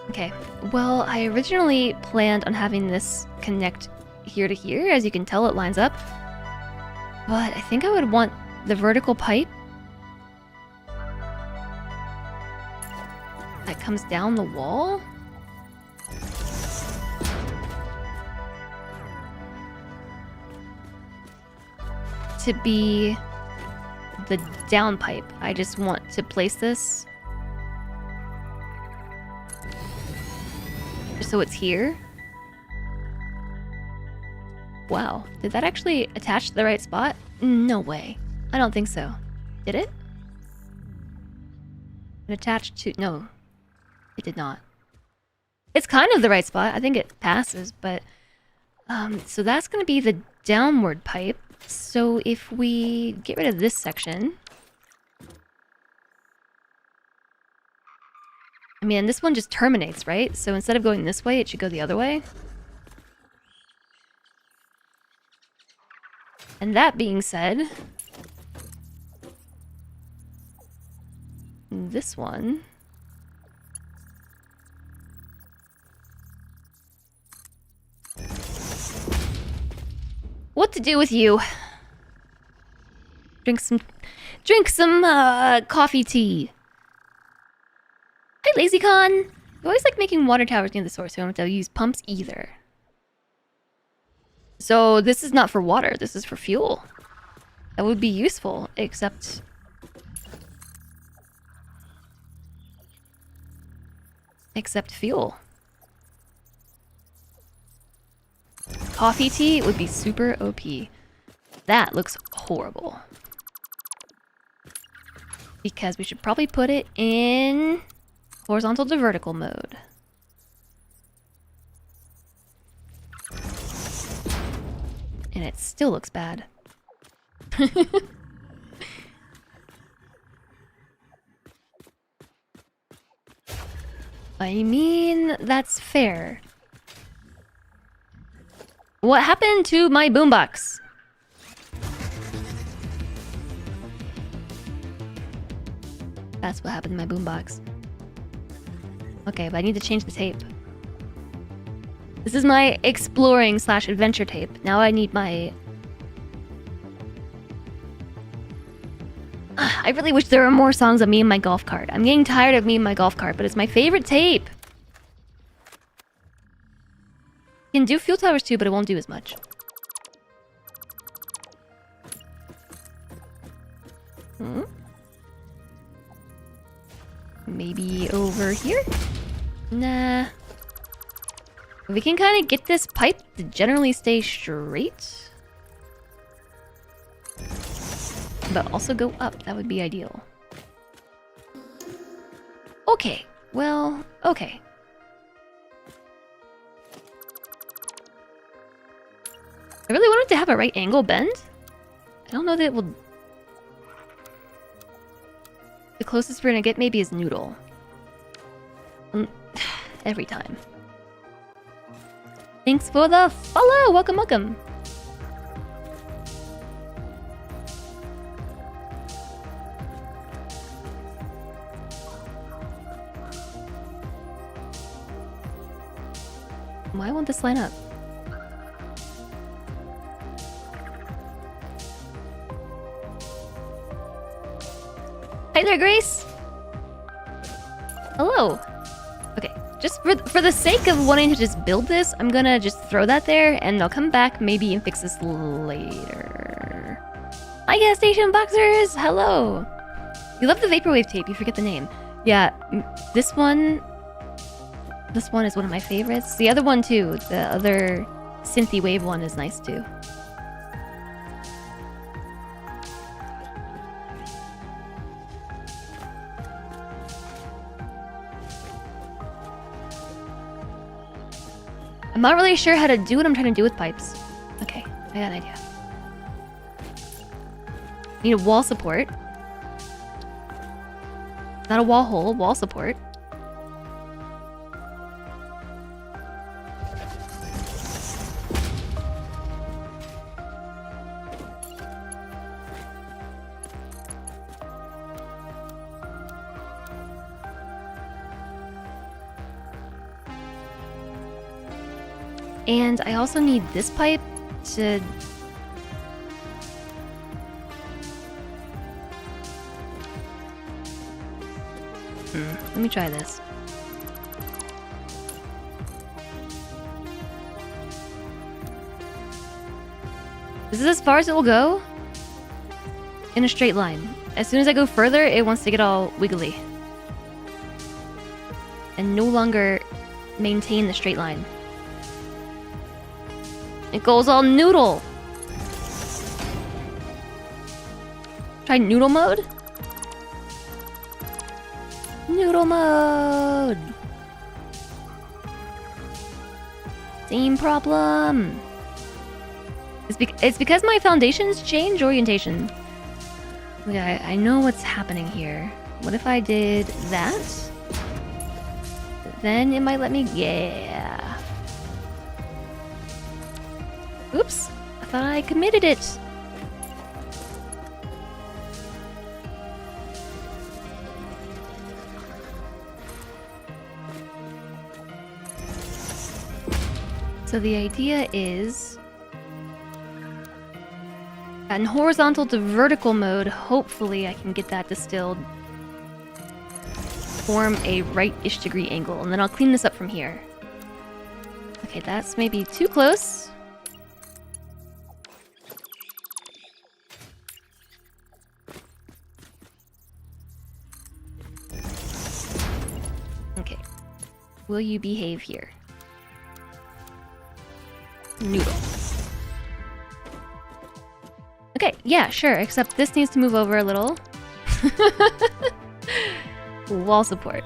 Okay, well, I originally planned on having this connect here to here. As you can tell, it lines up. But I think I would want the vertical pipe that comes down the wall. To be the down pipe. I just want to place this just so it's here. Wow, did that actually attach to the right spot? No way. I don't think so. Did it? It attached to... No, it did not. It's kind of the right spot. I think it passes, but... so that's going to be the downward pipe. So if we get rid of this section... I mean, this one just terminates, right? So instead of going this way, it should go the other way. And that being said, this one... What to do with you? Drink some coffee tea. Hi, LazyCon. You always like making water towers near the source, so I don't have to use pumps either. So this is not for water, this is for fuel. That would be useful, except... fuel. Coffee tea would be super OP. That looks horrible. Because we should probably put it in horizontal to vertical mode. And it still looks bad. I mean, that's fair. What happened to my boombox? That's what happened to my boombox. Okay, but I need to change the tape. This is my exploring / adventure tape. Now I need my... I really wish there were more songs of me and my golf cart. I'm getting tired of me and my golf cart, but it's my favorite tape. You can do fuel towers too, but it won't do as much. Maybe over here? Nah. We can kind of get this pipe to generally stay straight. But also go up. That would be ideal. Okay. Well, okay. I really wanted to have a right angle bend. I don't know that it will... The closest we're gonna get maybe is noodle. Every time. Thanks for the follow! Welcome, welcome! Why won't this line up? Hi there, Grace! Hello! Okay, just for the sake of wanting to just build this, I'm gonna just throw that there, and I'll come back maybe and fix this later. Hi, gas station boxers! Hello! You love the vaporwave tape, you forget the name. Yeah, this one is one of my favorites. The other one too, the other synthy wave one is nice too. I'm not really sure how to do what I'm trying to do with pipes. Okay, I got an idea. Need a wall support. Not a wall hole, wall support. And I also need this pipe to... Let me try this. This is as far as it will go in a straight line. As soon as I go further, it wants to get all wiggly and no longer maintain the straight line. It goes all noodle. Try noodle mode? Noodle mode. Same problem. It's because my foundations change orientation. Yeah, I know what's happening here. What if I did that? then it might let me... Yeah. Oops. I thought I committed it. So the idea is... in horizontal to vertical mode, hopefully I can get that distilled. Form a right-ish degree angle, and then I'll clean this up from here. Okay, that's maybe too close. Okay. Will you behave here? Noodle. Okay, yeah, sure, except this needs to move over a little. Wall support.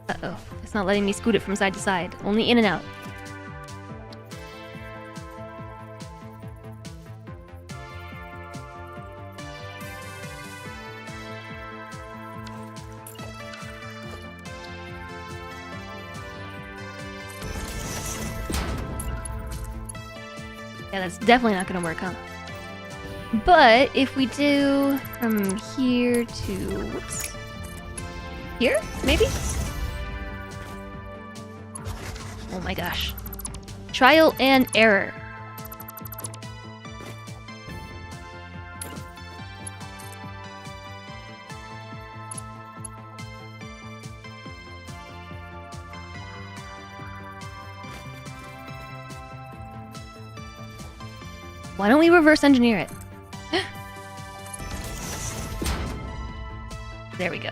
Uh-oh, it's not letting me scoot it from side to side, only in and out. Yeah, that's definitely not gonna work, huh? But if we do from here to... whoops. Here? Maybe? Oh my gosh. Trial and error. Why don't we reverse engineer it? There we go.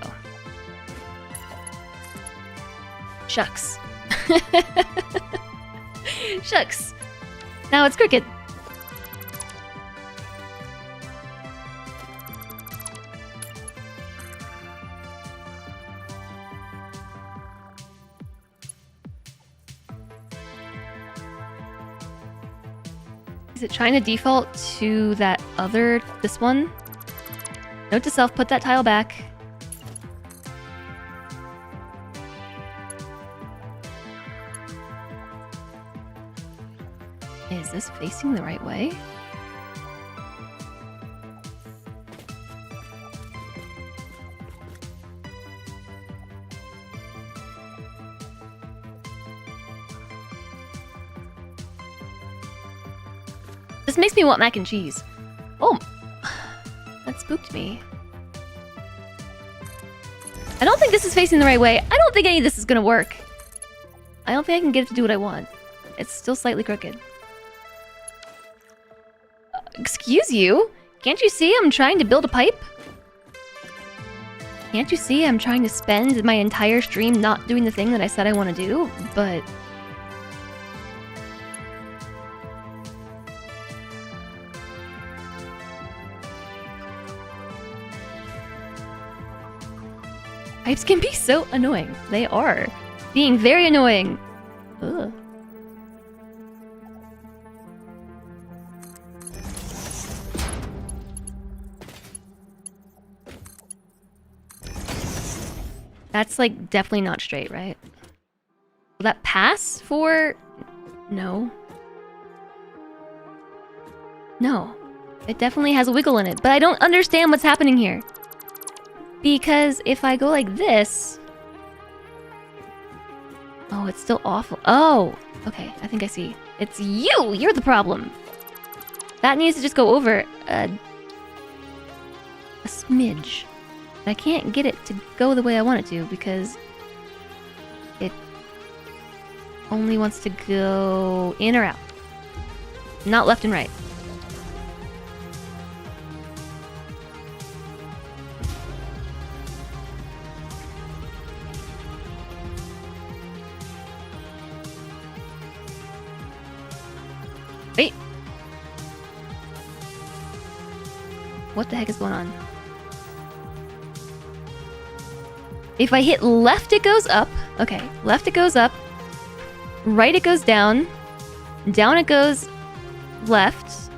Shucks. Shucks. Now it's crooked. Is it trying to default to that other, this one? Note to self, put that tile back. Is this facing the right way? This makes me want mac and cheese. Oh, that spooked me. I don't think this is facing the right way. I don't think any of this is gonna work. I don't think I can get it to do what I want. It's still slightly crooked. Excuse you? Can't you see I'm trying to build a pipe? Can't you see I'm trying to spend my entire stream not doing the thing that I said I want to do? But... pipes can be so annoying. They are. Being very annoying. Ugh. That's like definitely not straight, right? Will that pass for... No. No. It definitely has a wiggle in it, but I don't understand what's happening here. Because if I go like this... Oh, it's still awful. Oh! Okay, I think I see. It's you! You're the problem! That needs to just go over a smidge. I can't get it to go the way I want it to because it only wants to go in or out. Not left and right. Wait. What the heck is going on? If I hit left, it goes up. Okay, left it goes up. Right it goes down. Down it goes left.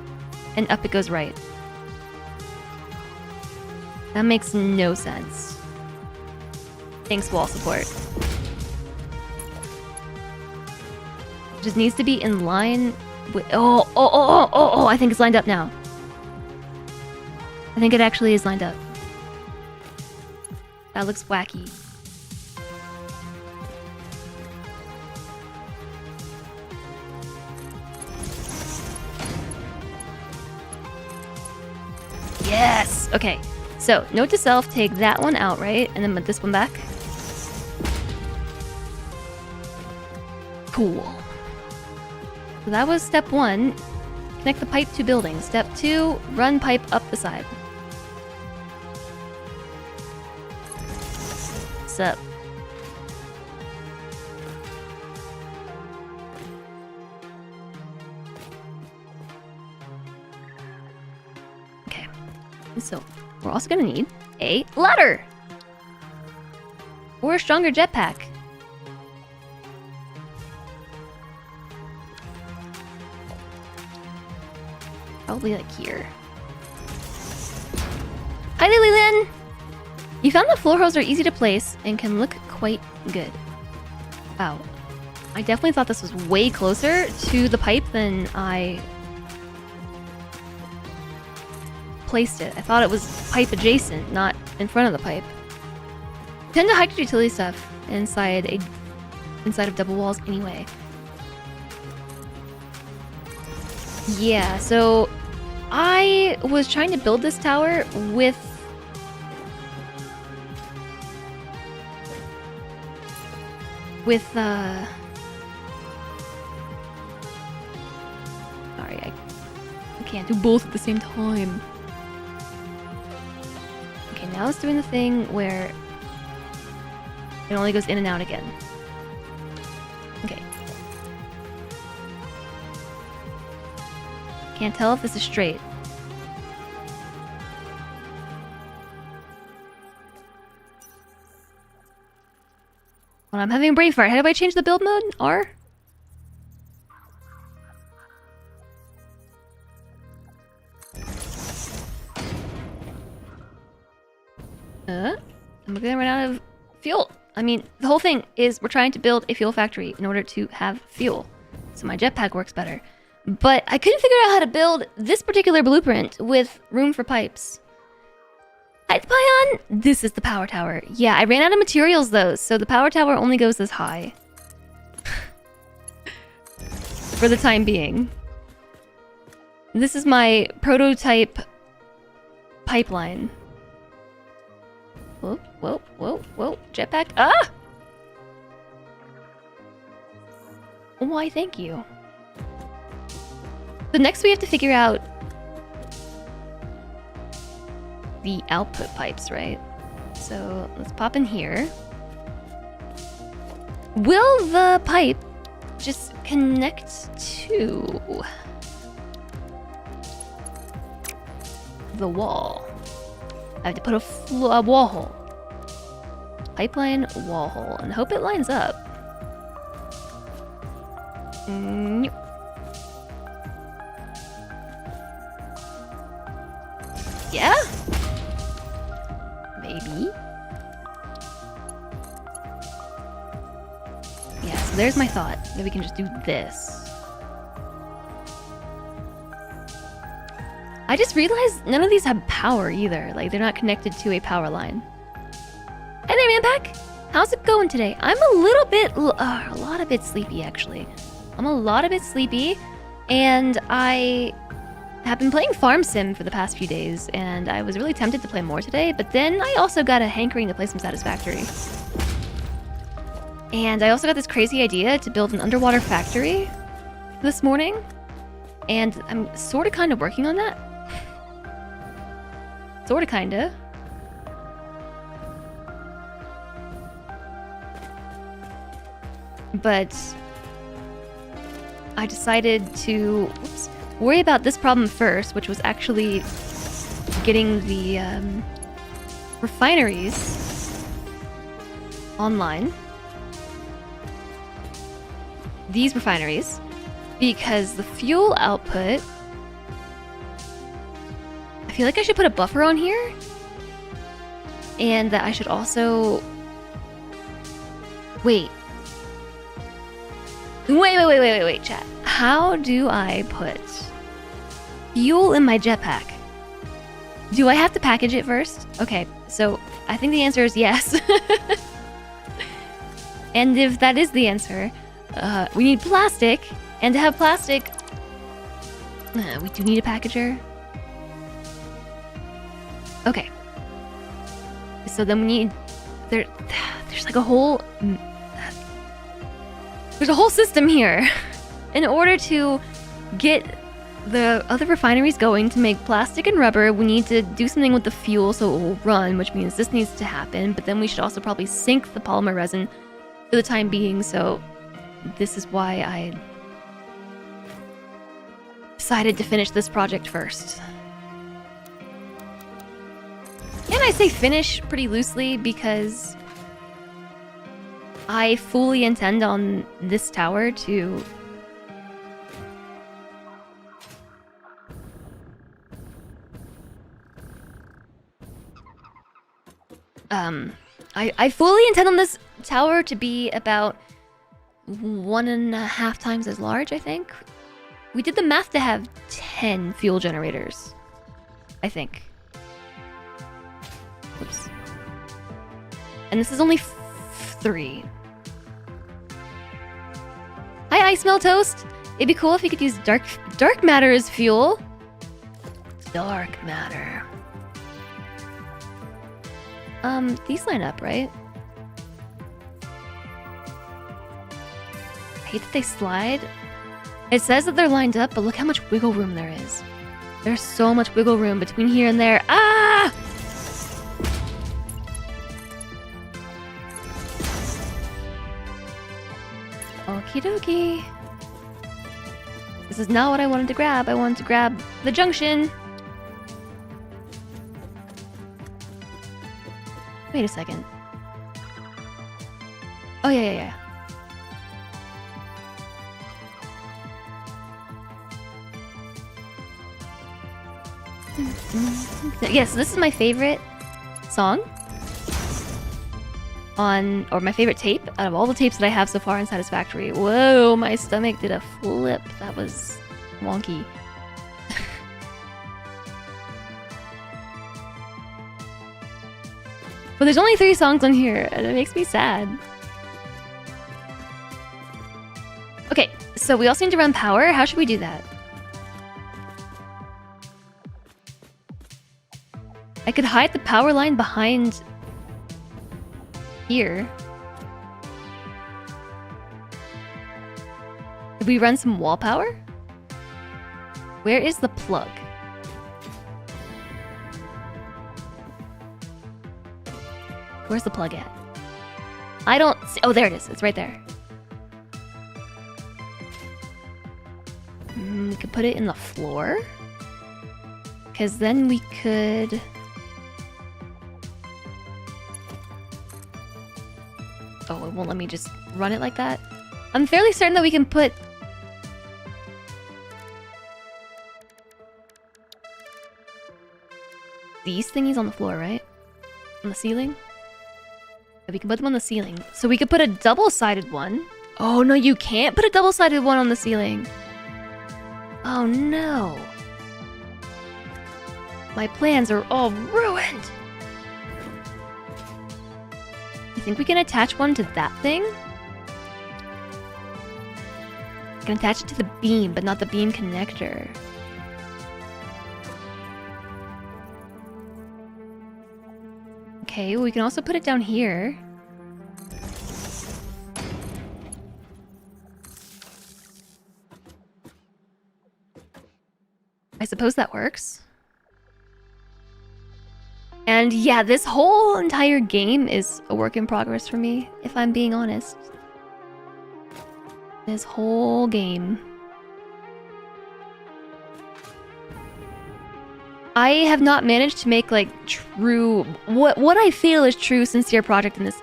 And up it goes right. That makes no sense. Thanks, wall support. Just needs to be in line with... Oh, I think it's lined up now. I think it actually is lined up. That looks wacky. Yes! Okay, so note to self, take that one out, right? And then put this one back. Cool. So that was step 1. Connect the pipe to building. Step 2, run pipe up the side. What's up? Okay. So, we're also gonna need a ladder! Or a stronger jetpack. Probably like here. Hi Lilylin! You found that floor hose are easy to place and can look quite good. Wow. I definitely thought this was way closer to the pipe than I placed it. I thought it was pipe adjacent, not in front of the pipe. Tend to hide utility stuff inside of double walls anyway. Yeah, so I was trying to build this tower with sorry, I can't do both at the same time. Okay, now it's doing the thing where it only goes in and out again. Okay. Can't tell if this is straight. Well, I'm having a brain fart. How do I change the build mode? R? I'm gonna run out of fuel. I mean, the whole thing is we're trying to build a fuel factory in order to have fuel. So my jetpack works better. But I couldn't figure out how to build this particular blueprint with room for pipes. Hi, Pion! This is the power tower. Yeah, I ran out of materials though, so the power tower only goes this high. For the time being. This is my prototype pipeline. Whoa, whoa, whoa, whoa. Jetpack. Ah! Why, thank you. So next we have to figure out the output pipes, right? So let's pop in here. Will the pipe just connect to the wall? I have to put a wall hole. Pipeline wall hole and hope it lines up. Nope. Yeah? Maybe. Yeah, so there's my thought that we can just do this. I just realized none of these have power either. Like, they're not connected to a power line. Hey there, Manpack! How's it going today? I'm a lot bit sleepy, actually. I'm a lot of bit sleepy, and I have been playing Farm Sim for the past few days, and I was really tempted to play more today, but then I also got a hankering to play some Satisfactory. And I also got this crazy idea to build an underwater factory this morning, and I'm sorta kinda working on that. Sorta kinda. But I decided to worry about this problem first, which was actually getting the refineries online. These refineries, because the fuel output, I feel like I should put a buffer on here and that I should also... Wait, chat. How do I put fuel in my jetpack? Do I have to package it first? Okay, so I think the answer is yes. And if that is the answer, we need plastic. And to have plastic, we do need a packager. Okay. So then we need... There's like a whole... There's a whole system here. In order to get the other refineries going to make plastic and rubber, we need to do something with the fuel so it will run, which means this needs to happen. But then we should also probably sink the polymer resin for the time being, so this is why I decided to finish this project first. And I say finish pretty loosely because I fully intend on this tower to... I fully intend on this tower to be about 1.5 times as large, I think. We did the math to have 10 fuel generators, I think. Whoops. And this is only 3. Hi, I smell toast. It'd be cool if you could use dark matter as fuel. Dark matter. These line up, right? I hate that they slide. It says that they're lined up, but look how much wiggle room there is. There's so much wiggle room between here and there. Ah! Okie dokie. This is not what I wanted to grab. I wanted to grab the junction. Wait a second. Oh, yeah. Yes, this is my favorite song on, or my favorite tape out of all the tapes that I have so far in Satisfactory. Whoa, my stomach did a flip. That was wonky. But there's only 3 songs on here, and it makes me sad. Okay, so we also need to run power. How should we do that? I could hide the power line behind here. Did we run some wall power? Where is the plug? Where's the plug at? I don't see. Oh, there it is. It's right there. We could put it in the floor. Because then we could... Oh, it won't let me just run it like that. I'm fairly certain that we can put... these thingies on the floor, right? On the ceiling? We can put them on the ceiling. So we could put a double-sided one. Oh, no, you can't put a double-sided one on the ceiling. Oh, no. My plans are all ruined. You think we can attach one to that thing? I can attach it to the beam, but not the beam connector. Okay, well, we can also put it down here. I suppose that works. And yeah, this whole entire game is a work in progress for me, if I'm being honest. This whole game. I have not managed to make like true what I feel is true sincere project in this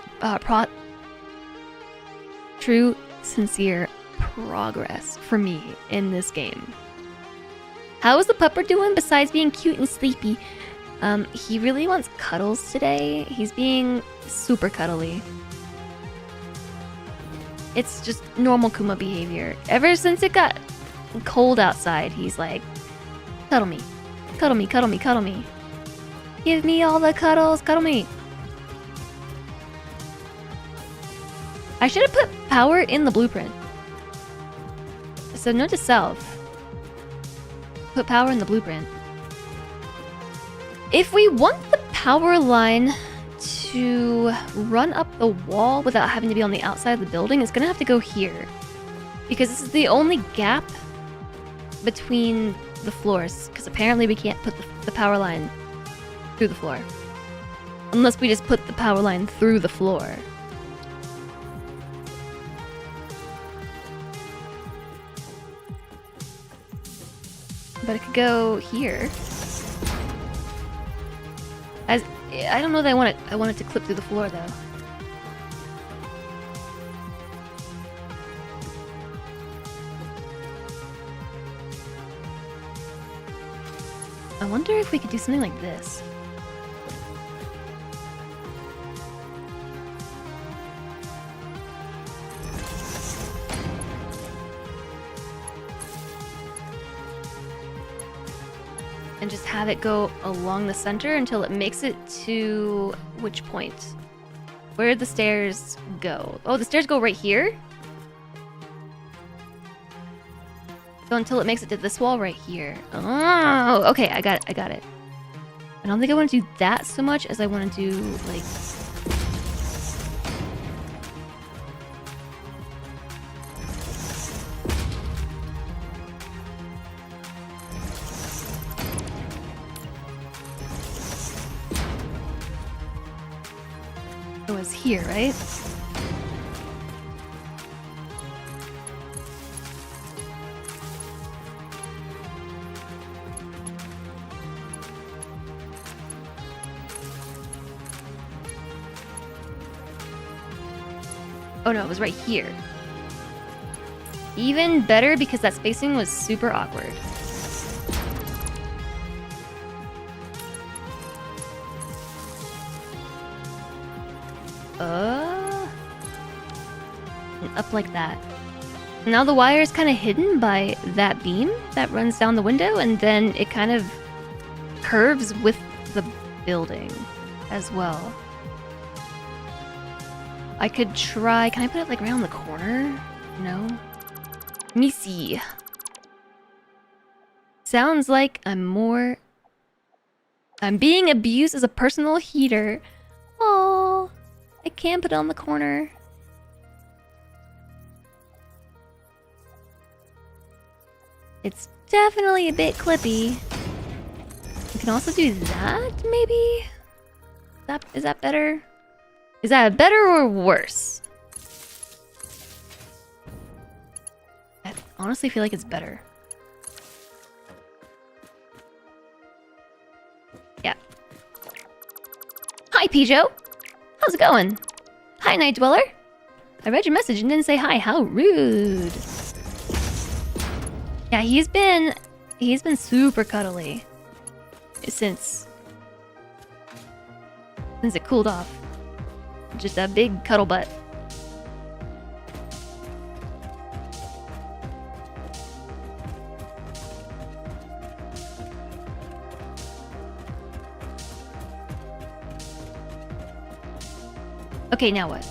true sincere progress for me in this game. How is the pupper doing besides being cute and sleepy? He really wants cuddles today. He's being super cuddly. It's just normal Kuma behavior. Ever since it got cold outside, he's like, cuddle me. Cuddle me, cuddle me, cuddle me. Give me all the cuddles, cuddle me. I should have put power in the blueprint. So note to self. Put power in the blueprint. If we want the power line to run up the wall without having to be on the outside of the building, it's gonna have to go here. Because this is the only gap between the floors. Because apparently we can't put the power line through the floor. Unless we just put the power line through the floor. But it could go here. As I don't know that I want it to clip through the floor though. I wonder if we could do something like this. And just have it go along the center until it makes it to which point? Where did the stairs go? Oh, the stairs go right here? So until it makes it to this wall right here. Oh, okay, I got it. I don't think I want to do that so much as I want to do, like... It was here, right? Oh no, it was right here. Even better because that spacing was super awkward. Up like that. Now the wire is kind of hidden by that beam that runs down the window, and then it kind of curves with the building as well. I could try... Can I put it like around the corner? No? Let me see. Sounds like I'm being abused as a personal heater. Oh, I can't put it on the corner. It's definitely a bit clippy. We can also do that, maybe? Is that better? Is that better or worse? I honestly feel like it's better. Yeah. Hi, Pijo! How's it going? Hi, Night Dweller! I read your message and didn't say hi. How rude! Yeah, he's been super cuddly since it cooled off. Just a big cuddle butt. Okay, now what?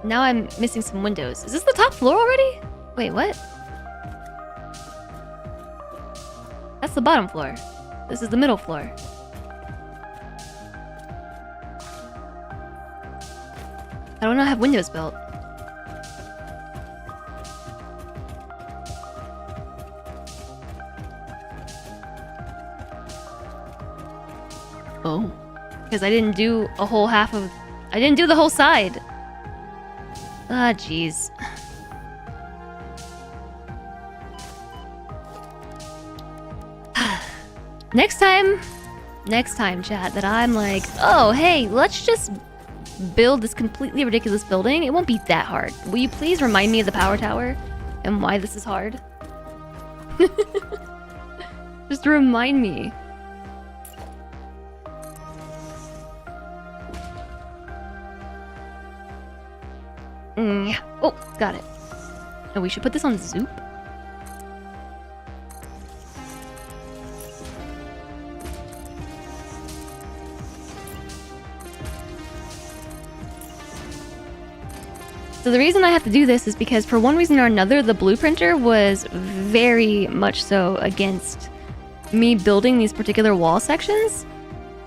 Now I'm missing some windows. Is this the top floor already? Wait, what? That's the bottom floor. This is the middle floor. I don't know, I have windows built. Oh. Because I didn't do a whole half of... I didn't do the whole side. Ah, jeez. Next time, chat, that I'm like, oh, hey, let's just build this completely ridiculous building. It won't be that hard. Will you please remind me of the power tower and why this is hard? Just Just to remind me. Oh, got it. Oh, we should put this on Zoop. So the reason I have to do this is because for one reason or another, the blueprinter was very much so against me building these particular wall sections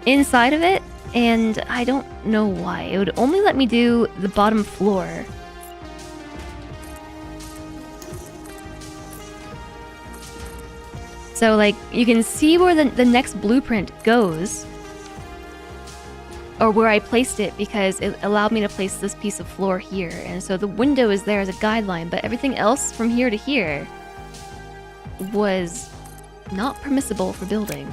inside of it, and I don't know why. It would only let me do the bottom floor. So like, you can see where the next blueprint goes, or where I placed it, because it allowed me to place this piece of floor here. And so the window is there as a guideline, but everything else from here to here was not permissible for building.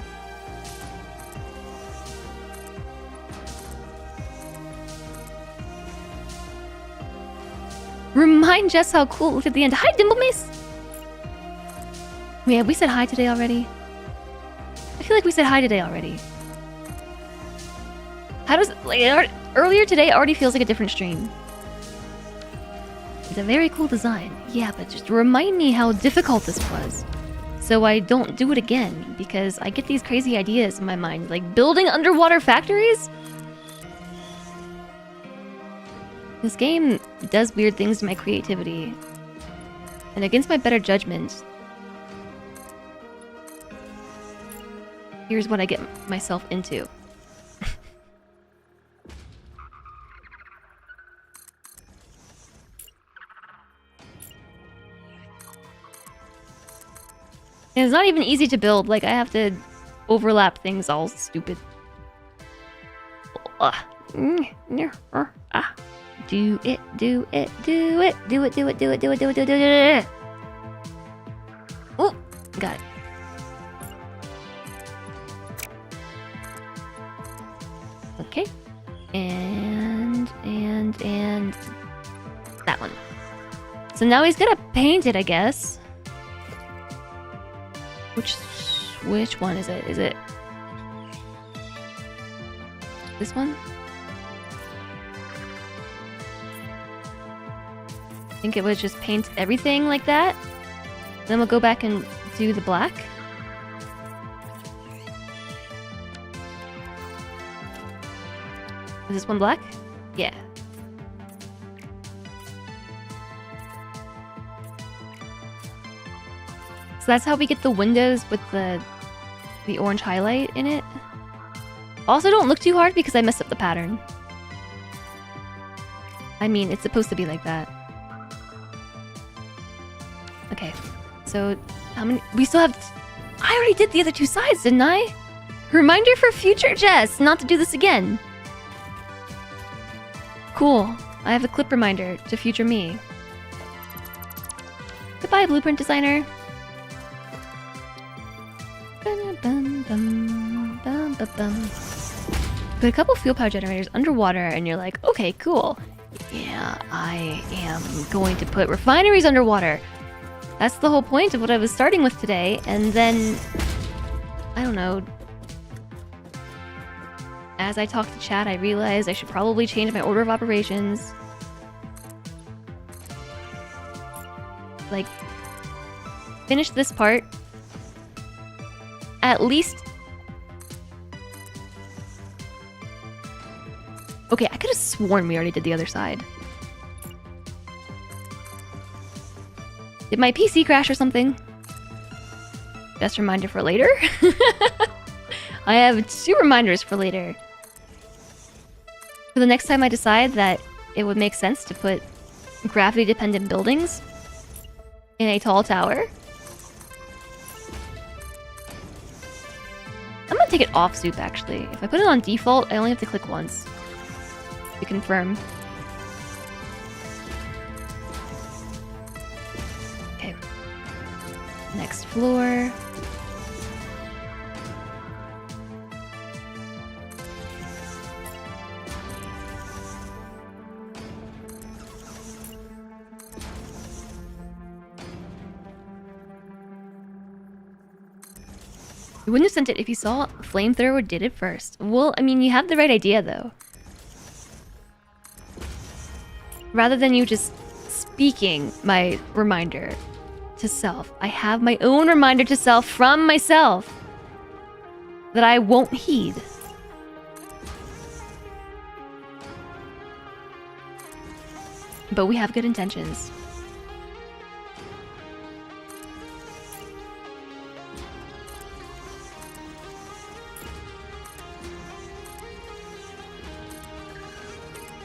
Remind Jess how cool it looked at the end. Hi, Dimblemace! Yeah, we said hi today already. I feel like we said hi today already. How does like earlier today already feels like a different stream? It's a very cool design. Yeah, but just remind me how difficult this was, so I don't do it again, because I get these crazy ideas in my mind, like building underwater factories. This game does weird things to my creativity, and against my better judgment, here's what I get myself into. And it's not even easy to build, like I have to overlap things all stupid. Do it, do it, do it, do it, do it, do it, do it, do it, do it, do it. Oh, got it. Okay. And that one. So now he's gonna paint it, I guess. Which one is it? Is it this one? I think it was just paint everything like that. Then we'll go back and do the black. Is this one black? Yeah. So that's how we get the windows with the orange highlight in it. Also, don't look too hard because I messed up the pattern. I mean, it's supposed to be like that. Okay, so how many? We still have... I already did the other two sides, didn't I? Reminder for future Jess not to do this again. Cool. I have a clip reminder to future me. Goodbye, blueprint designer. Put a couple fuel power generators underwater and you're like, okay, cool. Yeah, I am going to put refineries underwater. That's the whole point of what I was starting with today. And then, I don't know, as I talked to chat, I realized I should probably change my order of operations. Like, finish this part. At least... Okay, I could have sworn we already did the other side. Did my PC crash or something? Just a reminder for later. I have 2 reminders for later. For the next time I decide that it would make sense to put gravity-dependent buildings in a tall tower. I'm gonna take it off Soup, actually. If I put it on default, I only have to click once to confirm. Okay. Next floor. You wouldn't have sent it if you saw Flamethrower did it first. Well, I mean, you have the right idea, though. Rather than you just speaking my reminder to self, I have my own reminder to self from myself that I won't heed. But we have good intentions.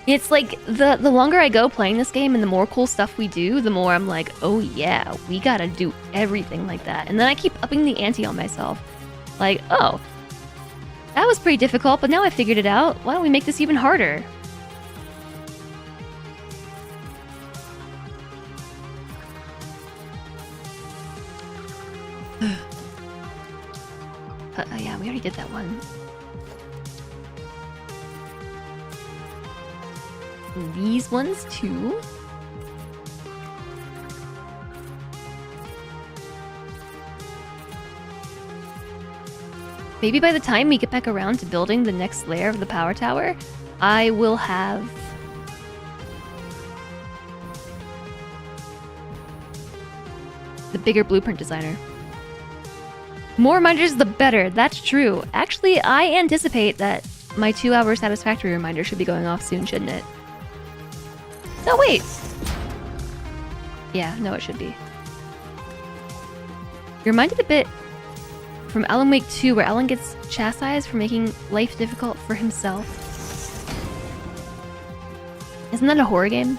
It's like, the longer I go playing this game and the more cool stuff we do, the more I'm like, oh yeah, we gotta do everything like that. And then I keep upping the ante on myself. Like, oh, that was pretty difficult, but now I figured it out. Why don't we make this even harder? Yeah, we already did that one. These ones too. Maybe by the time we get back around to building the next layer of the power tower, I will have the bigger blueprint designer. More reminders, the better. That's true. Actually, I anticipate that my 2-hour Satisfactory reminder should be going off soon, shouldn't it? No, wait. Yeah, no, it should be. You're reminded a bit from Alan Wake 2, where Alan gets chastised for making life difficult for himself. Isn't that a horror game?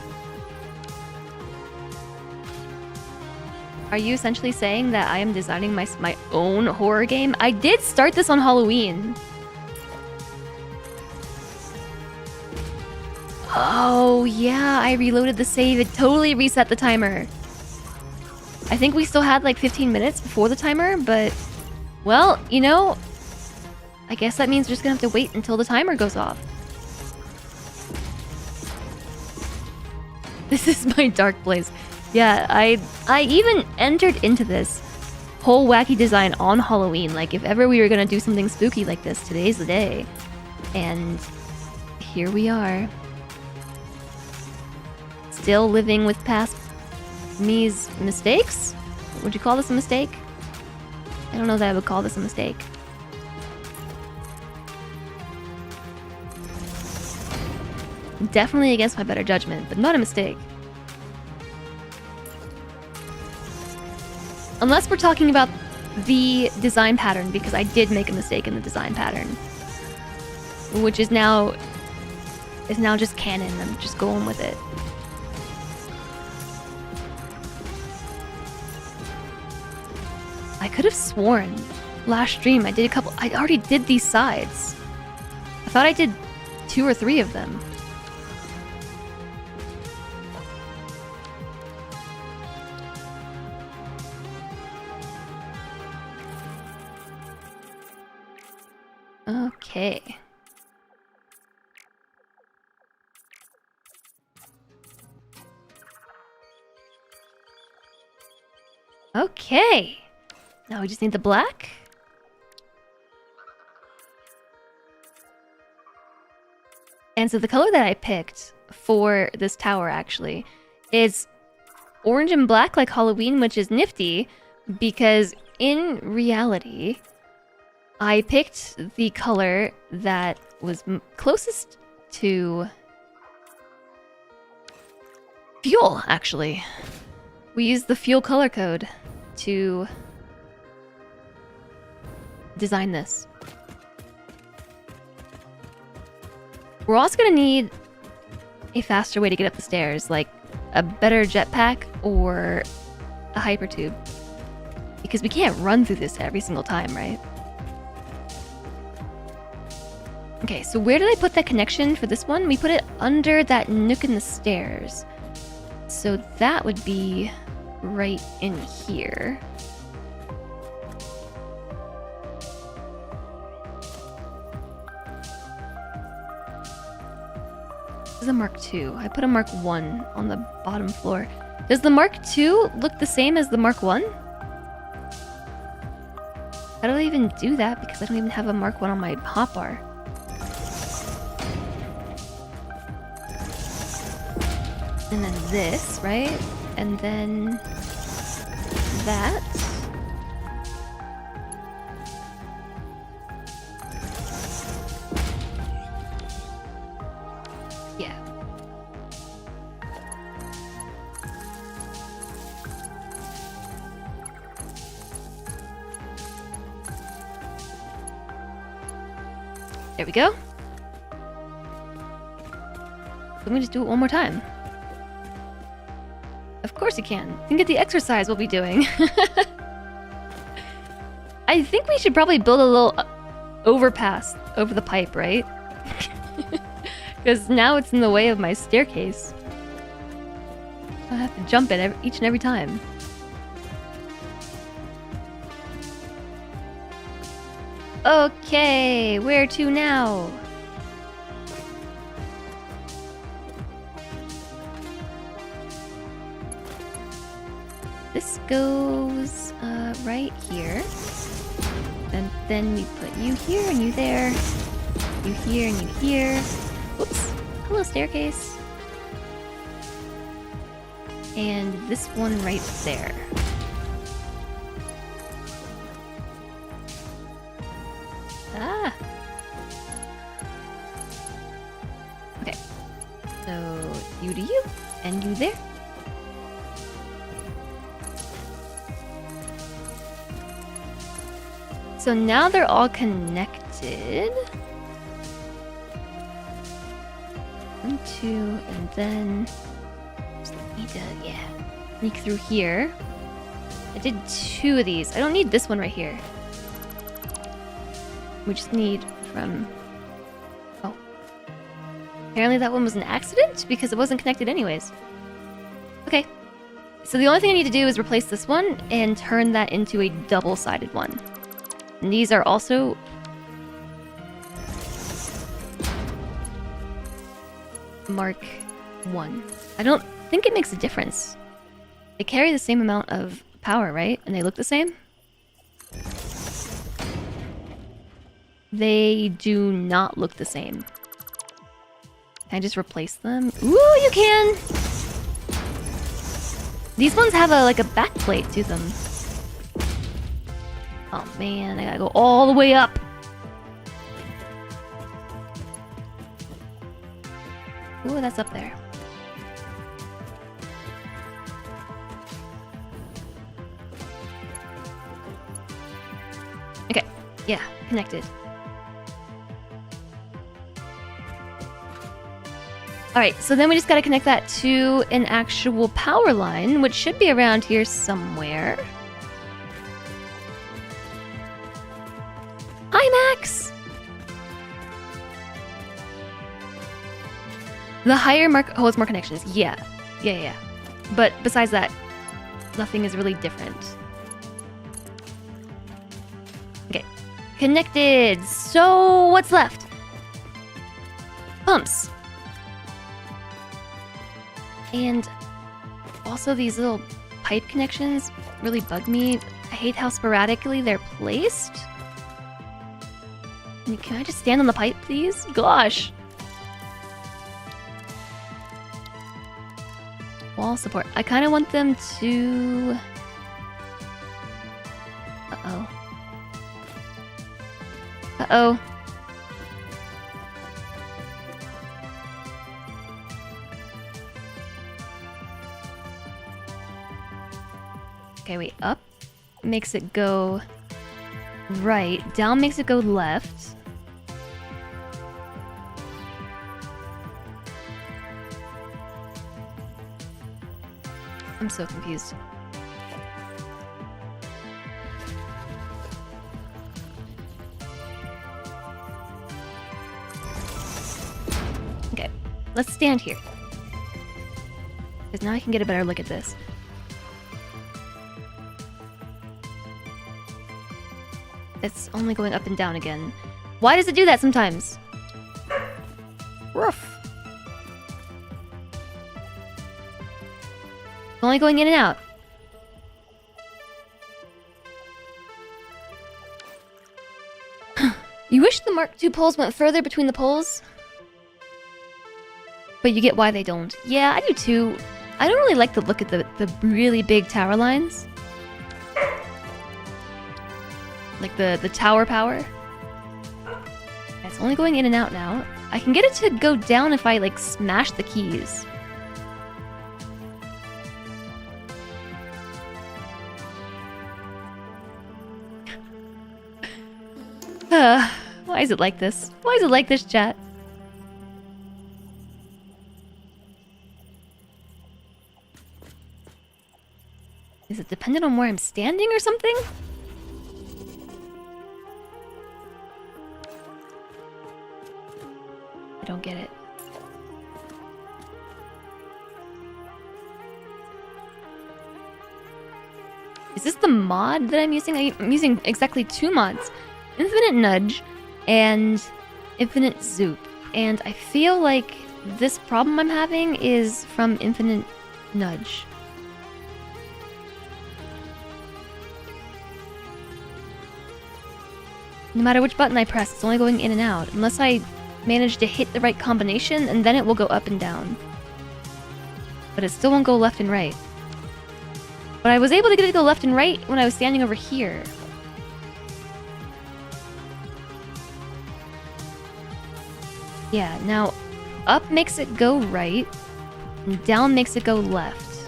Are you essentially saying that I am designing my own horror game? I did start this on Halloween. Oh, yeah, I reloaded the save. It totally reset the timer. I think we still had like 15 minutes before the timer, but... Well, you know... I guess that means we're just gonna have to wait until the timer goes off. This is my dark place. Yeah, I even entered into this whole wacky design on Halloween. Like, if ever we were gonna do something spooky like this, today's the day. And here we are. Still living with past me's mistakes? Would you call this a mistake? I don't know that I would call this a mistake. Definitely against my better judgment, but not a mistake. Unless we're talking about the design pattern, because I did make a mistake in the design pattern. Which is now just canon. I'm just going with it. I could have sworn last stream I already did these sides. I thought I did 2 or 3 of them. Okay. Okay. Now we just need the black. And so the color that I picked for this tower actually is orange and black like Halloween, which is nifty because in reality, I picked the color that was closest to fuel, actually. We used the fuel color code to design this. We're also gonna need a faster way to get up the stairs, like a better jetpack or a hypertube. Because we can't run through this every single time, right? Okay, so where did I put that connection for this one? We put it under that nook in the stairs. So that would be right in here. This is a Mark II. I put a Mark I on the bottom floor. Does the Mark II look the same as the Mark I? How do I even do that? Because I don't even have a Mark 1 on my hotbar. And then this, right? And then that. Yeah. There we go. Let me just do it one more time. Of course you can. You can get the exercise we'll be doing. I think we should probably build a little overpass over the pipe, right? Because now it's in the way of my staircase. I have to jump it each and every time. Okay, where to now? This goes right here. And then we put you here and you there. You here and you here. Whoops. Hello, staircase. And this one right there. Ah! Okay. So, you to you, and you there. So now they're all connected. 1, 2, and then just need to, sneak through here. I did 2 of these. I don't need this one right here. We just need from... Oh. Apparently that one was an accident because it wasn't connected anyways. Okay. So the only thing I need to do is replace this one and turn that into a double-sided one. And these are also... Mark 1. I don't think it makes a difference. They carry the same amount of power, right? And they look the same? They do not look the same. Can I just replace them? Ooh, you can! These ones have like a back plate to them. Oh man, I gotta go all the way up. Ooh, that's up there. Okay, yeah, connected. Alright, so then we just gotta connect that to an actual power line, which should be around here somewhere. Hi, Max! The higher mark holds more connections. Yeah. But besides that, nothing is really different. Okay. Connected! So, what's left? Pumps. And also these little pipe connections really bug me. I hate how sporadically they're placed. Can I just stand on the pipe, please? Gosh! Wall support. I kind of want them to... Uh-oh. Uh-oh. Okay, wait. Up makes it go right. Down makes it go left. I'm so confused. Okay, let's stand here. Because now I can get a better look at this. It's only going up and down again. Why does it do that sometimes? Woof. Only going in and out. You wish the Mark II poles went further between the poles? But you get why they don't. Yeah, I do too. I don't really like the look at the really big tower lines. Like the tower power. It's only going in and out now. I can get it to go down if I like smash the keys. Why is it like this? Why is it like this, chat? Is it dependent on where I'm standing or something? I don't get it. Is this the mod that I'm using? I'm using exactly 2 mods. Infinite Nudge and Infinite Zoop. And I feel like this problem I'm having is from Infinite Nudge. No matter which button I press, it's only going in and out. Unless I manage to hit the right combination, and then it will go up and down. But it still won't go left and right. But I was able to get it to go left and right when I was standing over here. Yeah, now up makes it go right, and down makes it go left.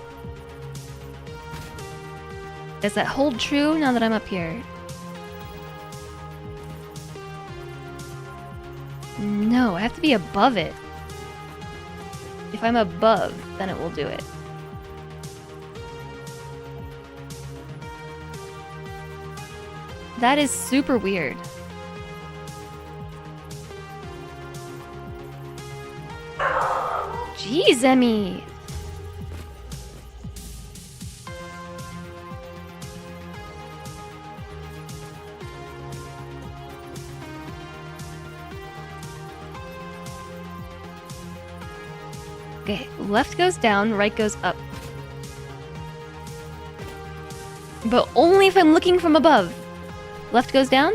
Does that hold true now that I'm up here? No, I have to be above it. If I'm above, then it will do it. That is super weird. Jeez, Emmy! Okay, left goes down, right goes up. But only if I'm looking from above. Left goes down?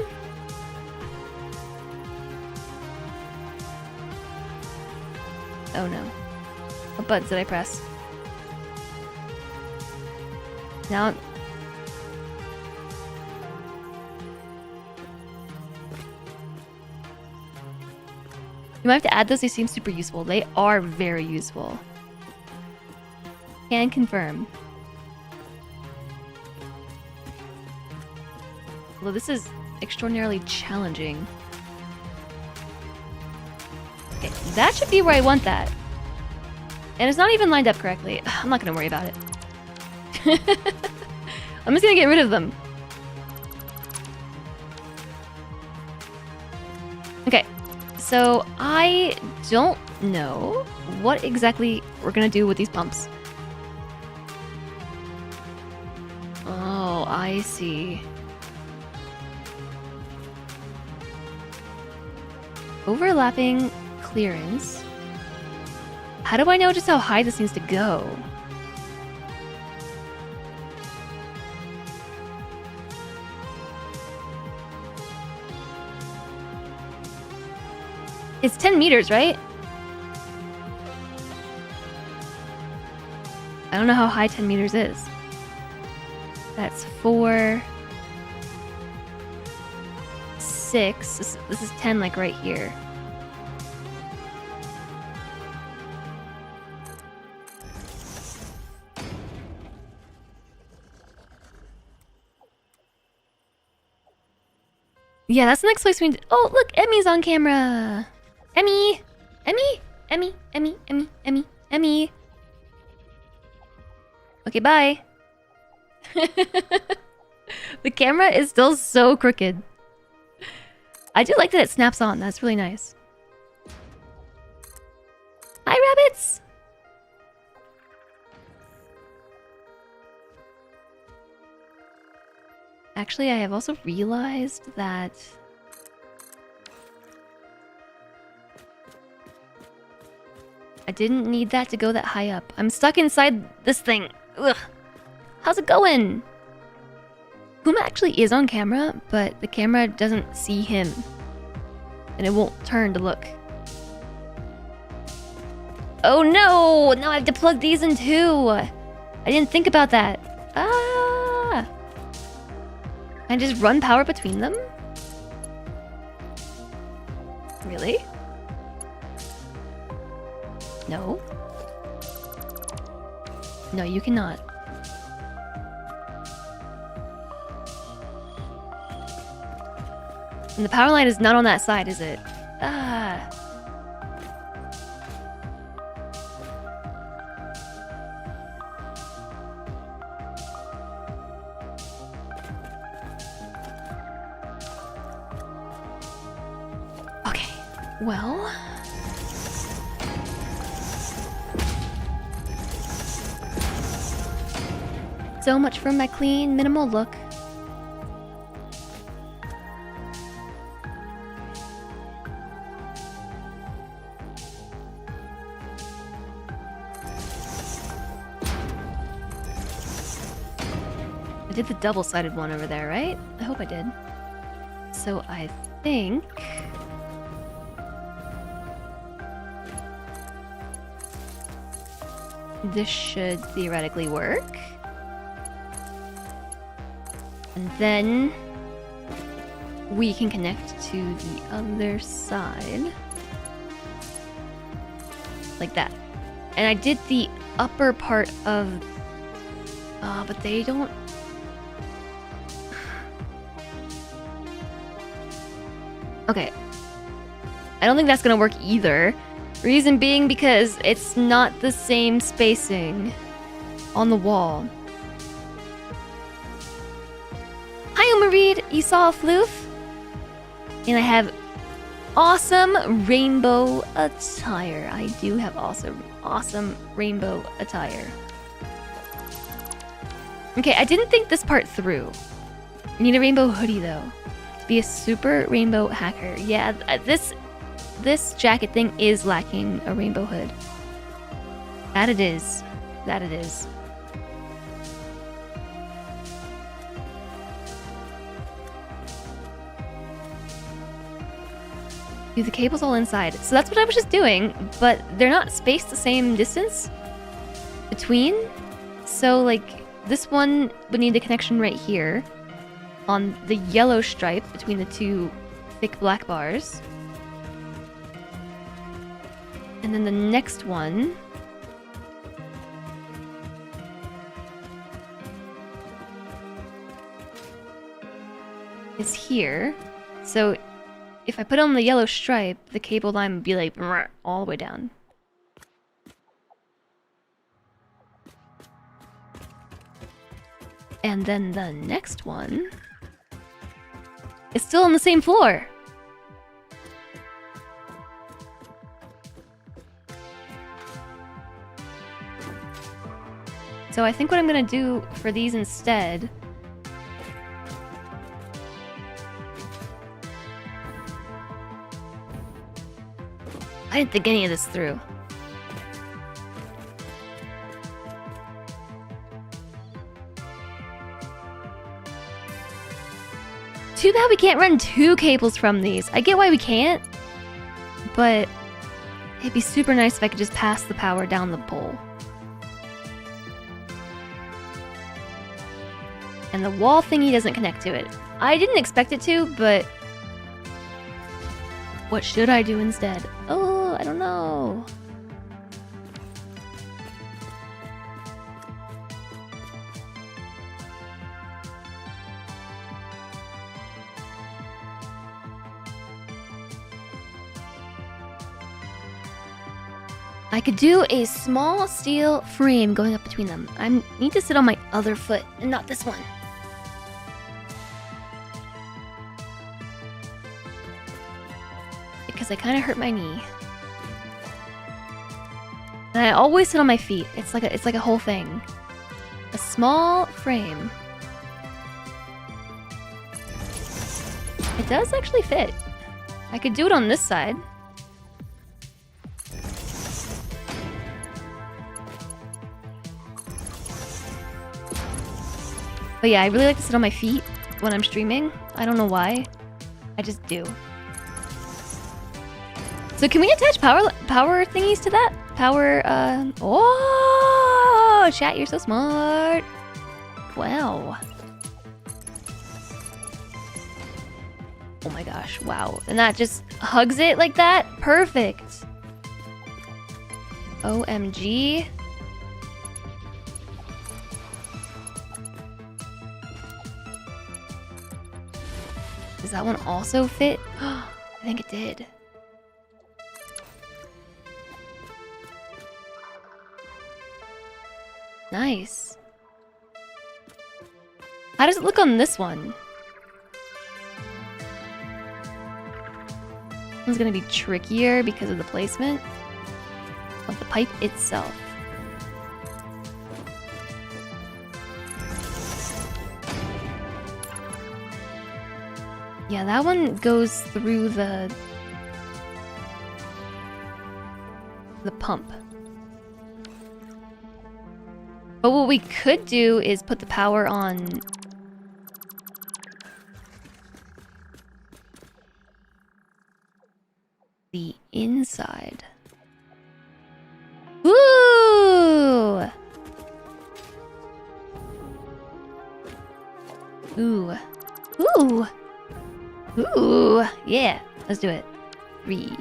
Oh no. What buttons did I press? Now... You might have to add those, they seem super useful. They are very useful. Can confirm. Although this is extraordinarily challenging. Okay, that should be where I want that. And it's not even lined up correctly. I'm not gonna worry about it. I'm just gonna get rid of them. Okay, so I don't know what exactly we're gonna do with these pumps. Oh, I see. Overlapping clearance. How do I know just how high this needs to go? It's 10 meters, right? I don't know how high 10 meters is. That's 4... 6. This is 10, like right here. Yeah, that's the next place we need to... Oh, look, Emmy's on camera. Emmy! Emmy! Emmy! Emmy! Emmy! Emmy! Emmy! Okay, bye. The camera is still so crooked. I do like that it snaps on. That's really nice. Hi, rabbits! Actually, I have also realized that... I didn't need that to go that high up. I'm stuck inside this thing. Ugh. How's it going? Kuma actually is on camera, but the camera doesn't see him. And it won't turn to look. Oh no! Now I have to plug these in too! I didn't think about that. Ah! Can I just run power between them? Really? No. No, you cannot. And the power line is not on that side, is it? Ah. Okay, well... So much for my clean, minimal look. I did the double-sided one over there, right? I hope I did. So I think... this should theoretically work. And then we can connect to the other side. Like that. And I did the upper part of... but they don't... Okay. I don't think that's gonna work either. Reason being because it's not the same spacing on the wall. Hi, Omareed! You saw a floof? And I have awesome rainbow attire. I do have awesome rainbow attire. Okay, I didn't think this part through. You need a rainbow hoodie, though. To be a super rainbow hacker. Yeah, this jacket thing is lacking a rainbow hood. That it is. That it is. The cable's all inside. So that's what I was just doing, but they're not spaced the same distance between. So, like, this one would need a connection right here on the yellow stripe between the two thick black bars. And then the next one is here. So if I put on the yellow stripe, the cable line would be like all the way down. And then the next one is still on the same floor. So I think what I'm gonna do for these instead I didn't think any of this through. Too bad we can't run two cables from these. I get why we can't, but it'd be super nice if I could just pass the power down the pole. And the wall thingy doesn't connect to it. I didn't expect it to, but what should I do instead? Oh, I don't know. I could do a small steel frame going up between them. I need to sit on my other foot and not this one. Because I kind of hurt my knee. And I always sit on my feet. It's like a whole thing. A small frame. It does actually fit. I could do it on this side. But yeah, I really like to sit on my feet when I'm streaming. I don't know why. I just do. So can we attach power thingies to that? Power, oh, chat, you're so smart. Wow. Oh my gosh, wow. And that just hugs it like that? Perfect. OMG. Does that one also fit? I think it did. Nice. How does it look on this one? This one's gonna be trickier because of the placement of the pipe itself. Yeah, that one goes through the pump. But what we could do is put the power on the inside. Ooh! Ooh. Ooh! Ooh! Yeah, let's do it. 3.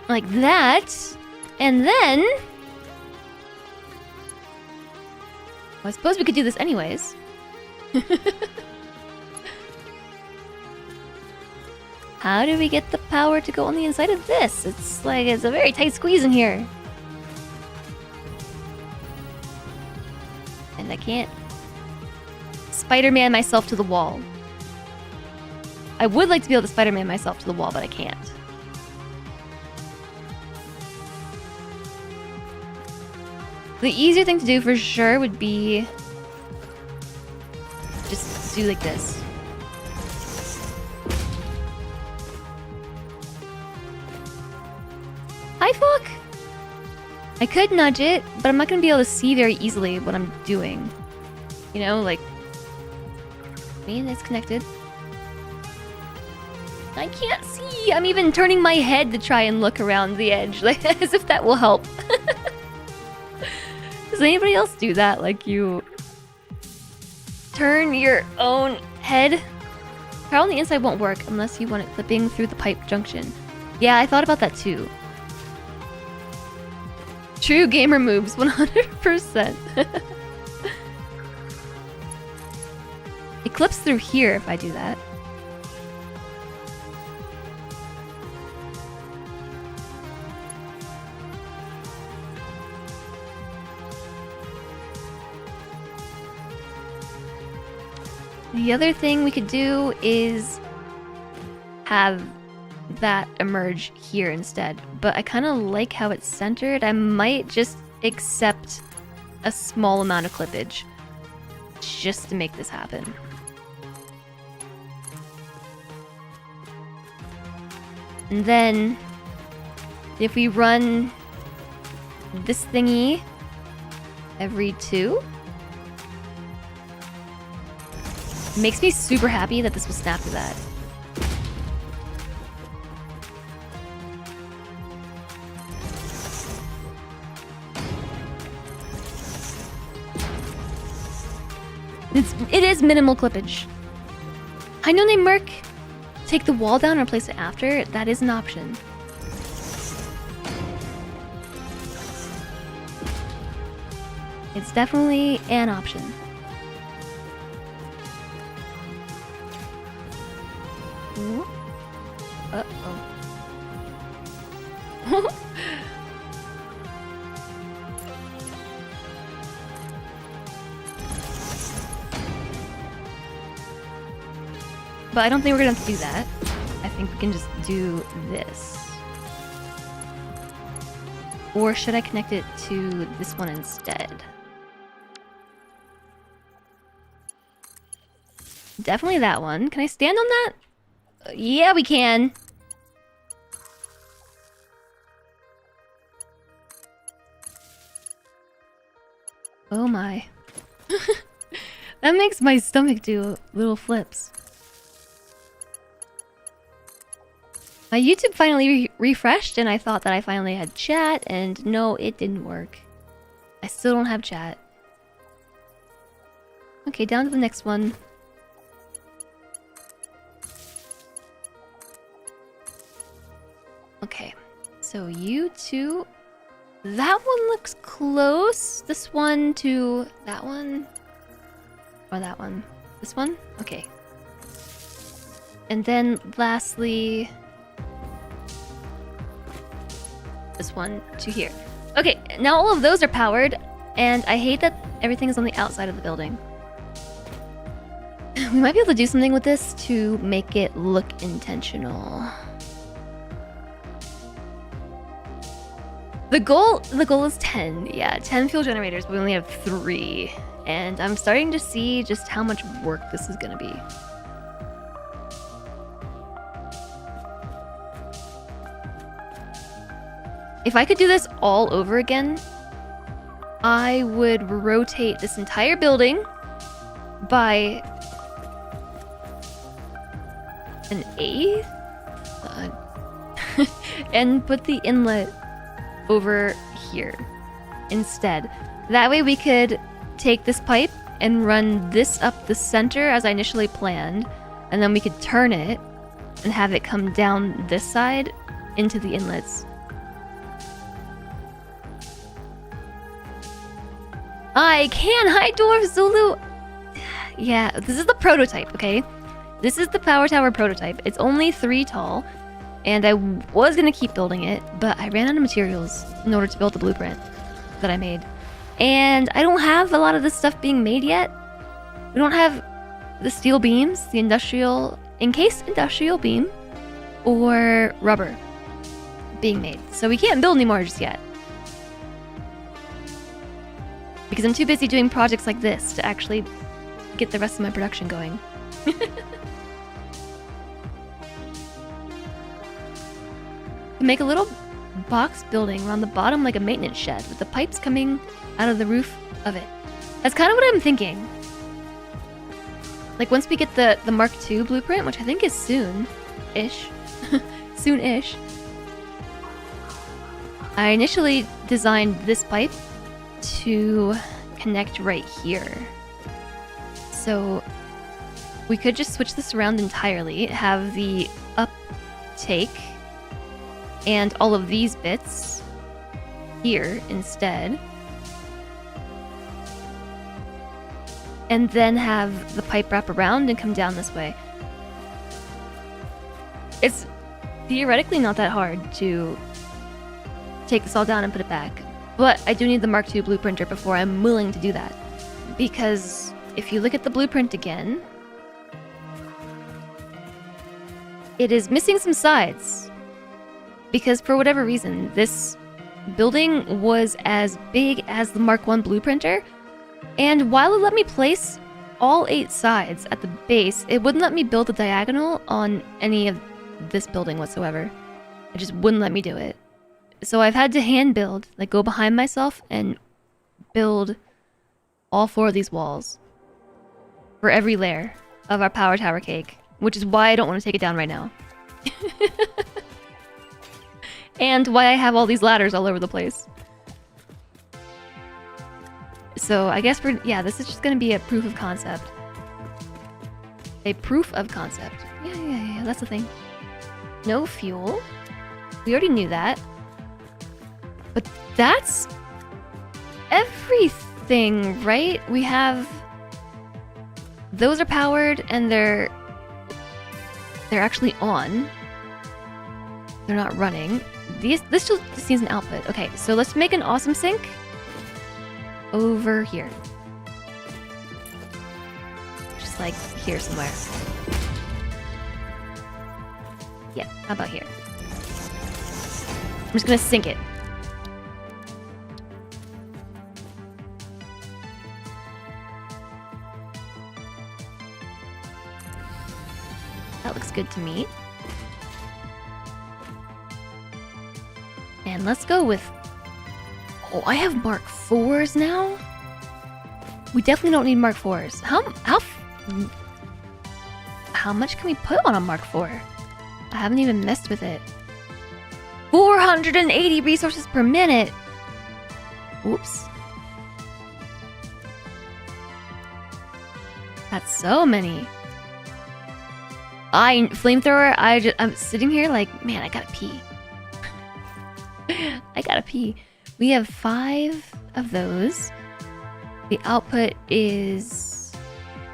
Like that. And then... well, I suppose we could do this anyways. How do we get the power to go on the inside of this? It's like, it's a very tight squeeze in here. And I can't Spider-Man myself to the wall. I would like to be able to Spider-Man myself to the wall, but I can't. The easier thing to do for sure would be just do like this. Hi, fuck! I could nudge it, but I'm not gonna be able to see very easily what I'm doing. You know, like... I mean, it's connected. I can't see! I'm even turning my head to try and look around the edge, like, as if that will help. Does anybody else do that? Like, you... turn your own head? Power on the inside won't work unless you want it clipping through the pipe junction. Yeah, I thought about that too. True gamer moves, 100%. It clips through here if I do that. The other thing we could do is have that emerge here instead, but I kind of like how it's centered. I might just accept a small amount of clippage just to make this happen. And then if we run this thingy every 2, it makes me super happy that this will snap to that. It is minimal clippage. I know they Merc. Take the wall down and replace it after. That is an option. It's definitely an option. Ooh. Uh-oh. But I don't think we're gonna have to do that. I think we can just do this. Or should I connect it to this one instead? Definitely that one. Can I stand on that? Yeah, we can. Oh my. That makes my stomach do little flips. My YouTube finally refreshed and I thought that I finally had chat, and no, it didn't work. I still don't have chat. Okay, down to the next one. Okay, so you two... That one looks close. This one to that one. Or that one. This one? Okay. And then lastly... this one to here. Okay, now all of those are powered, and I hate that everything is on the outside of the building. We might be able to do something with this to make it look intentional. The goal is 10. Yeah, 10 fuel generators, but we only have 3. And I'm starting to see just how much work this is gonna be. If I could do this all over again, I would rotate this entire building by an 1/8 and put the inlet over here instead. That way we could take this pipe and run this up the center as I initially planned, and then we could turn it and have it come down this side into the inlets. I can! Hi, Dwarf Zulu! Yeah, this is the prototype, okay? This is the power tower prototype. It's only 3 tall, and I was gonna keep building it, but I ran out of materials in order to build the blueprint that I made. And I don't have a lot of this stuff being made yet. We don't have the steel beams, the encased industrial beam, or rubber being made. So we can't build anymore just yet. Because I'm too busy doing projects like this to actually get the rest of my production going. Make a little box building around the bottom like a maintenance shed with the pipes coming out of the roof of it. That's kind of what I'm thinking. Like once we get the Mark II blueprint, which I think is soon-ish. Soon-ish. I initially designed this pipe to connect right here. So we could just switch this around entirely, have the uptake and all of these bits here instead. And then have the pipe wrap around and come down this way. It's theoretically not that hard to take this all down and put it back. But I do need the Mark II blueprinter before I'm willing to do that. Because if you look at the blueprint again, it is missing some sides. Because for whatever reason, this building was as big as the Mark I blueprinter, and while it let me place all 8 sides at the base, it wouldn't let me build a diagonal on any of this building whatsoever. It just wouldn't let me do it. So I've had to hand build, like go behind myself and build all 4 of these walls for every layer of our power tower cake, which is why I don't want to take it down right now. And why I have all these ladders all over the place. So I guess this is just gonna be a proof of concept. A proof of concept. Yeah, that's the thing. No fuel. We already knew that. But that's everything, right? We have... Those are powered and they're actually on. They're not running. This just needs an output. Okay, so let's make an awesome sink over here. Just like here somewhere. Yeah, how about here? I'm just gonna sink it. That looks good to me. And let's go with... Oh, I have Mark IVs now? We definitely don't need Mark 4s. How much can we put on a Mark 4? I haven't even messed with it. 480 resources per minute. Oops. That's so many. Flamethrower, I'm sitting here like, man, I gotta pee. I gotta pee. We have 5 of those. The output is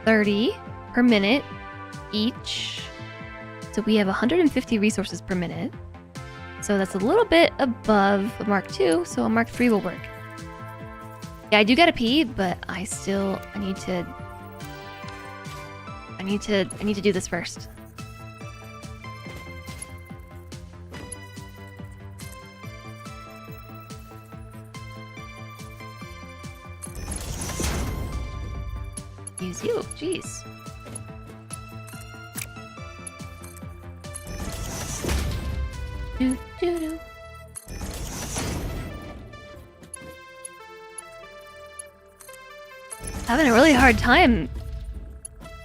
30 per minute each. So we have 150 resources per minute. So that's a little bit above a Mark II, so a Mark III will work. Yeah, I do gotta pee, but I need to do this first. Use you, jeez. Do, do, do. Having a really hard time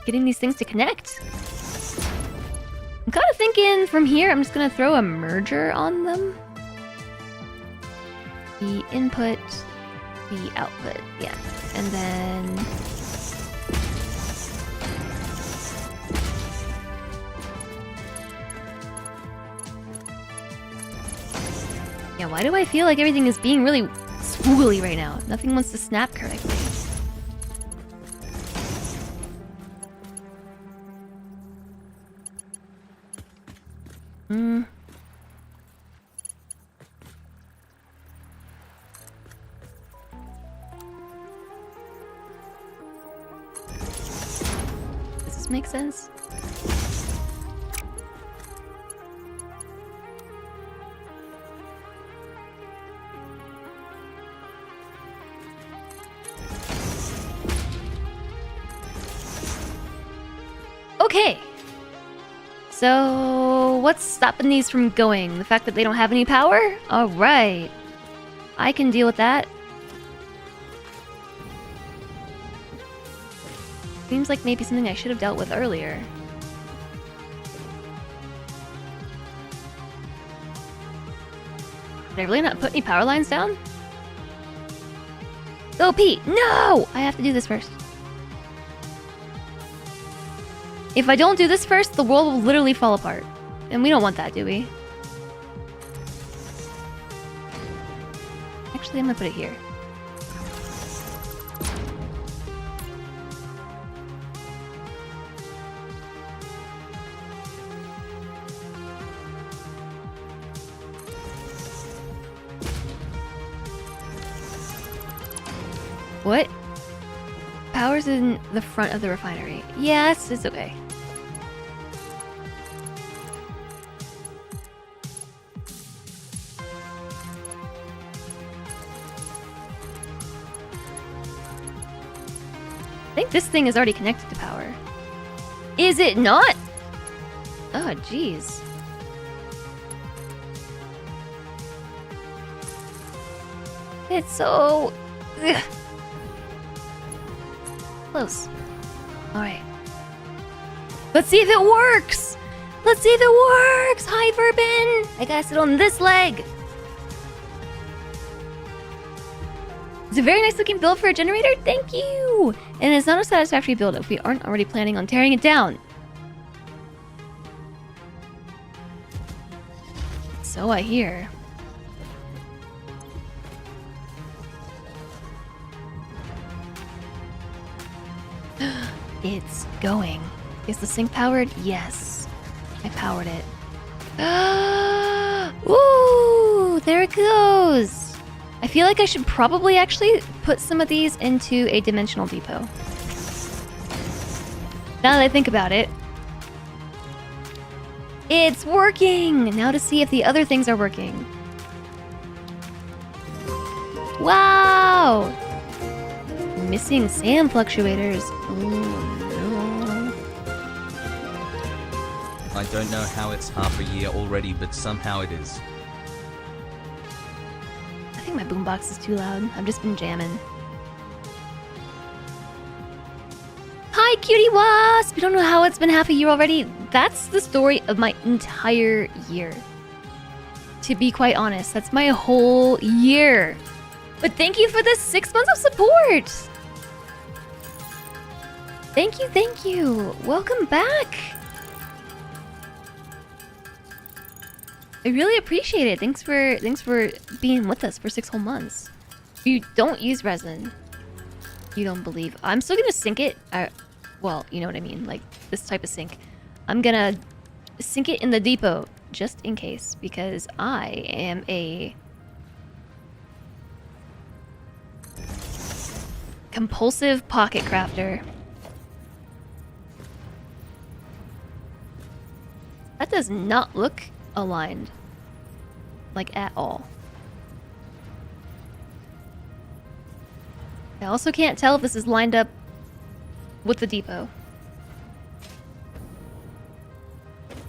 getting these things to connect. I'm kind of thinking from here, I'm just gonna throw a merger on them. The input, the output, yeah. And then... yeah, why do I feel like everything is being really swoogly right now? Nothing wants to snap correctly. Does this make sense? Okay. So, what's stopping these from going? The fact that they don't have any power? Alright. I can deal with that. Seems like maybe something I should have dealt with earlier. Did I really not put any power lines down? Go, Pete! No! I have to do this first. If I don't do this first, the world will literally fall apart. And we don't want that, do we? Actually, I'm gonna put it here. What? Power's in the front of the refinery. Yes, it's okay. I think this thing is already connected to power. Is it not? Oh, jeez. It's so... ugh. Close. Alright. Let's see if it works! Let's see if it works! Hi, Verbin! I gotta sit on this leg! It's a very nice looking build for a generator, thank you! And it's not a satisfactory build if we aren't already planning on tearing it down. So I hear. It's going. Is the sink powered? Yes. I powered it. Ooh, there it goes. I feel like I should probably actually put some of these into a dimensional depot. Now that I think about it. It's working! Now to see if the other things are working. Wow! Missing SAM fluctuators. Oh, no. I don't know how it's half a year already, but somehow it is. I think my boombox is too loud. I've just been jamming. Cutie Wasp! You don't know how it's been half a year already? That's the story of my entire year. To be quite honest, that's my whole year. But thank you for the 6 months of support! Thank you, thank you! Welcome back! I really appreciate it. Thanks for being with us for 6 whole months. If you don't use resin, you don't believe. I'm still gonna sink it. Well, you know what I mean, like this type of sink. I'm gonna sink it in the depot just in case, because I am a compulsive pocket crafter. That does not look aligned, like at all. I also can't tell if this is lined up with the depot.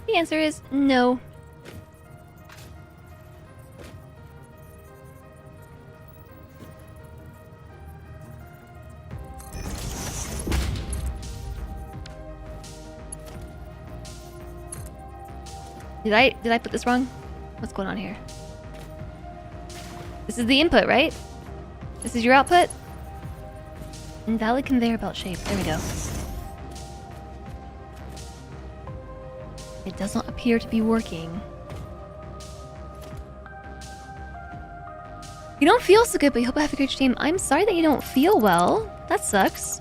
The answer is no. Did I put this wrong? What's going on here? This is the input, right? This is your output? Invalid conveyor belt shape. There we go. It does not appear to be working. You don't feel so good, but you hope I have a good stream. I'm sorry that you don't feel well. That sucks.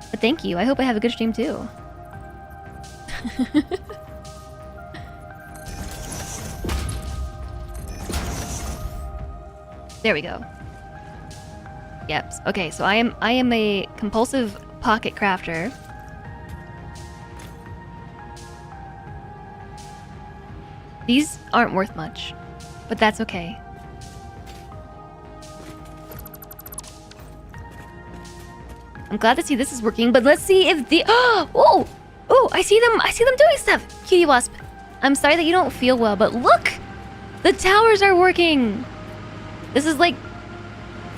But thank you. I hope I have a good stream too. There we go. Yep. Okay, so I am a compulsive pocket crafter. These aren't worth much, but that's okay. I'm glad to see this is working, but let's see if the oh, I see them doing stuff. Cutie Wasp, I'm sorry that you don't feel well, but look! The towers are working! This is like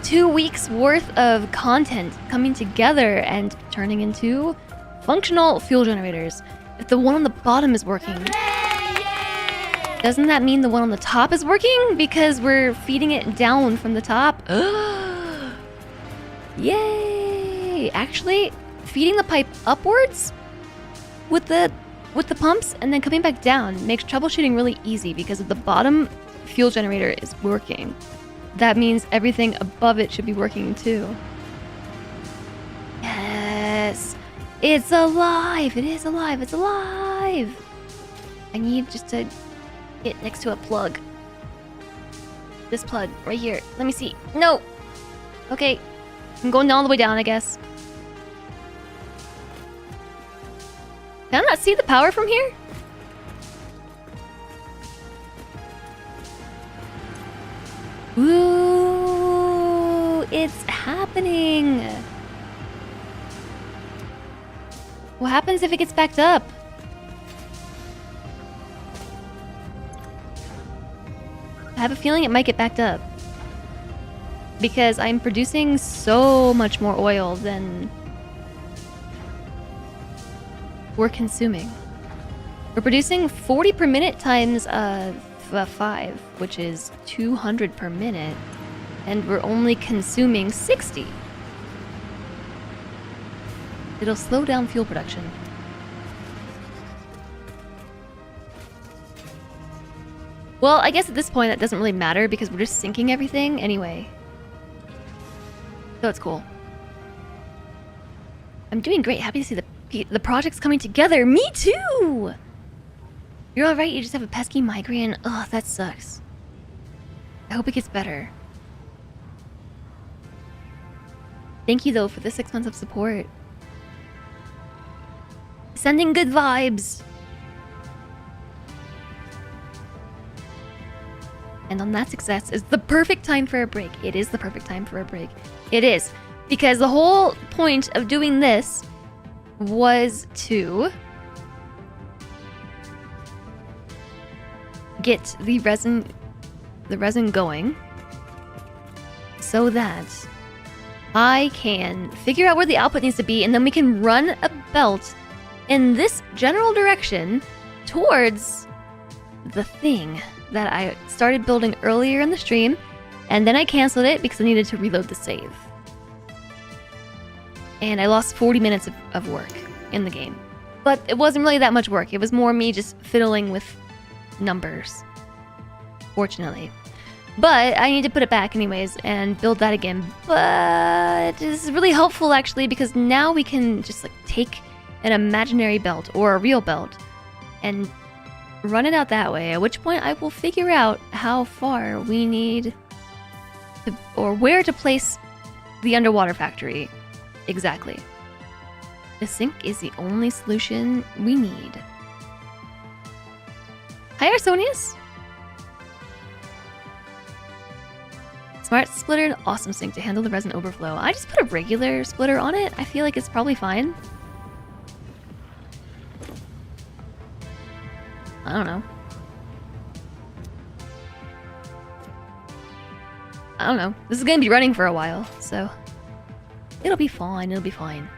2 weeks worth of content coming together and turning into functional fuel generators. If the one on the bottom is working, doesn't that mean the one on the top is working? Because we're feeding it down from the top. Yay! Actually, feeding the pipe upwards with the pumps and then coming back down makes troubleshooting really easy, because if the bottom fuel generator is working, that means everything above it should be working too. Yes! It's alive! It is alive! It's alive! I need just to get next to a plug. This plug, right here. Let me see. No! Okay. I'm going all the way down, I guess. Can I not see the power from here? Ooh, it's happening. What happens if it gets backed up? I have a feeling it might get backed up, because I'm producing so much more oil than we're consuming. We're producing 40 per minute times 5, which is 200 per minute, and we're only consuming 60. It'll slow down fuel production. Well, I guess at this point that doesn't really matter, because we're just sinking everything anyway. So it's cool. I'm doing great. Happy to see the project's coming together. Me too! You're alright, you just have a pesky migraine. Ugh, that sucks. I hope it gets better. Thank you, though, for the 6 months of support. Sending good vibes! And on that success is the perfect time for a break. It is the perfect time for a break. It is. Because the whole point of doing this was to get the resin going so that I can figure out where the output needs to be, and then we can run a belt in this general direction towards the thing that I started building earlier in the stream, and then I canceled it because I needed to reload the save. And I lost 40 minutes of work in the game. But it wasn't really that much work. It was more me just fiddling with numbers, fortunately. But I need to put it back anyways and build that again. But this is really helpful actually, because now we can just like take an imaginary belt or a real belt and run it out that way, at which point I will figure out how far we need to, or where to place the underwater factory exactly. The sink is the only solution we need. Hi Arsonius! Smart splitter and awesome sink to handle the resin overflow. I just put a regular splitter on it. I feel like it's probably fine. I don't know. I don't know. This is gonna be running for a while, so it'll be fine. It'll be fine.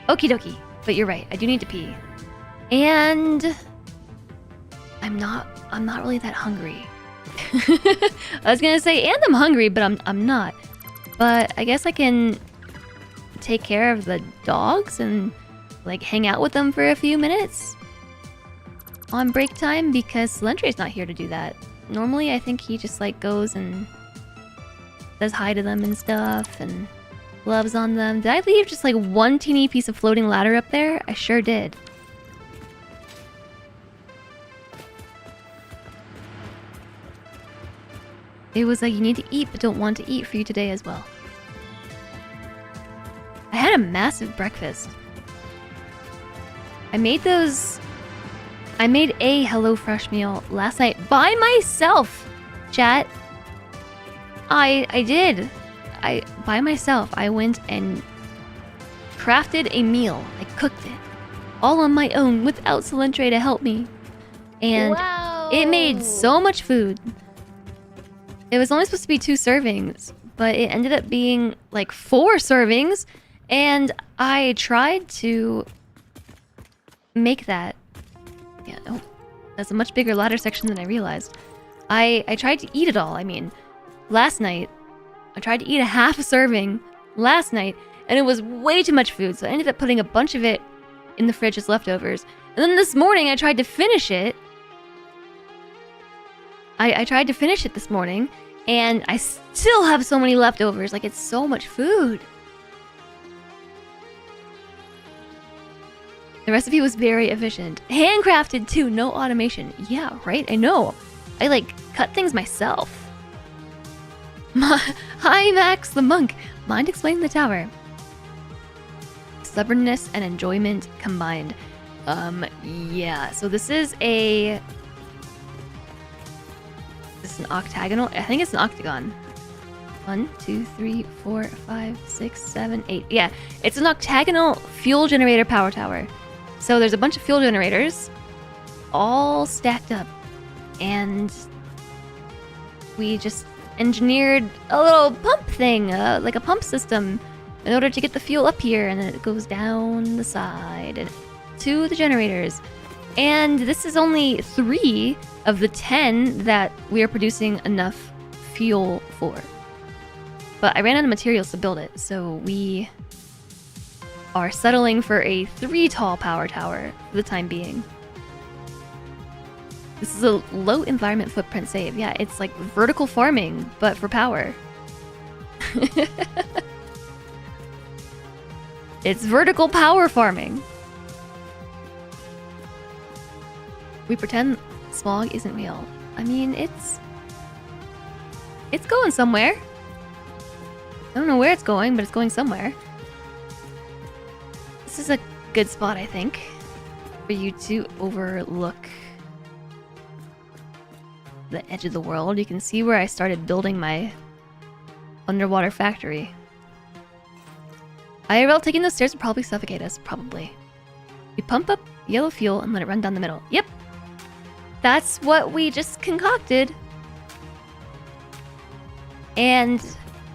Okie dokie. But you're right. I do need to pee, and I'm not really that hungry. I was gonna say, and I'm hungry, but I'm not. But I guess I can take care of the dogs and like hang out with them for a few minutes on break time, because Celentre's not here to do that. Normally I think he just like goes and says hi to them and stuff and loves on them. Did I leave just like one teeny piece of floating ladder up there? I sure did. It was like, you need to eat but don't want to eat for you today as well. I had a massive breakfast. I made a HelloFresh meal last night by myself, chat. I did. By myself, I went and crafted a meal. I cooked it all on my own without Salentre to help me. And wow. It made so much food. It was only supposed to be 2 servings, but it ended up being like 4 servings. And I tried to make that. Yeah, oh, that's a much bigger ladder section than I realized. I tried to eat it all. I mean, last night, I tried to eat a half a serving last night, and it was way too much food, so I ended up putting a bunch of it in the fridge as leftovers. And then this morning, I tried to finish it. I tried to finish it this morning, and I still have so many leftovers. Like, it's so much food. The recipe was very efficient. Handcrafted too, no automation. Yeah, right? I know. I like cut things myself. Hi Max the monk. Mind explaining the tower? Stubbornness and enjoyment combined. Yeah. So this is an octagonal. I think it's an octagon. 1, 2, 3, 4, 5, 6, 7, 8. Yeah, it's an octagonal fuel generator power tower. So there's a bunch of fuel generators all stacked up, and we just engineered a little pump thing, like a pump system, in order to get the fuel up here, and then it goes down the side and to the generators. And this is only 3 of the 10 that we are producing enough fuel for. But I ran out of materials to build it, so we are settling for a 3 tall power tower for the time being. This is a low environment footprint save. Yeah, it's like vertical farming, but for power. It's vertical power farming. We pretend smog isn't real. I mean, it's going somewhere. I don't know where it's going, but it's going somewhere. This is a good spot, I think, for you to overlook the edge of the world. You can see where I started building my underwater factory. IRL, taking those stairs would probably suffocate us. Probably. We pump up yellow fuel and let it run down the middle. Yep. That's what we just concocted. And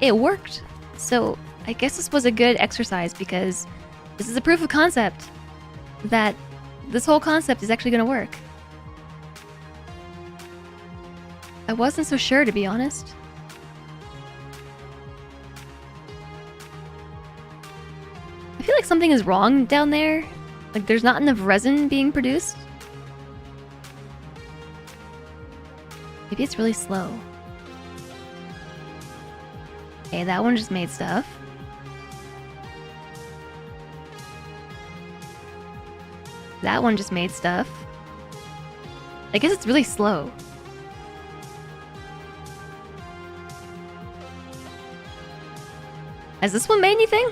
it worked. So I guess this was a good exercise because this is a proof of concept that this whole concept is actually going to work. I wasn't so sure, to be honest. I feel like something is wrong down there. Like there's not enough resin being produced. Maybe it's really slow. Okay, that one just made stuff. That one just made stuff. I guess it's really slow. Has this one made anything?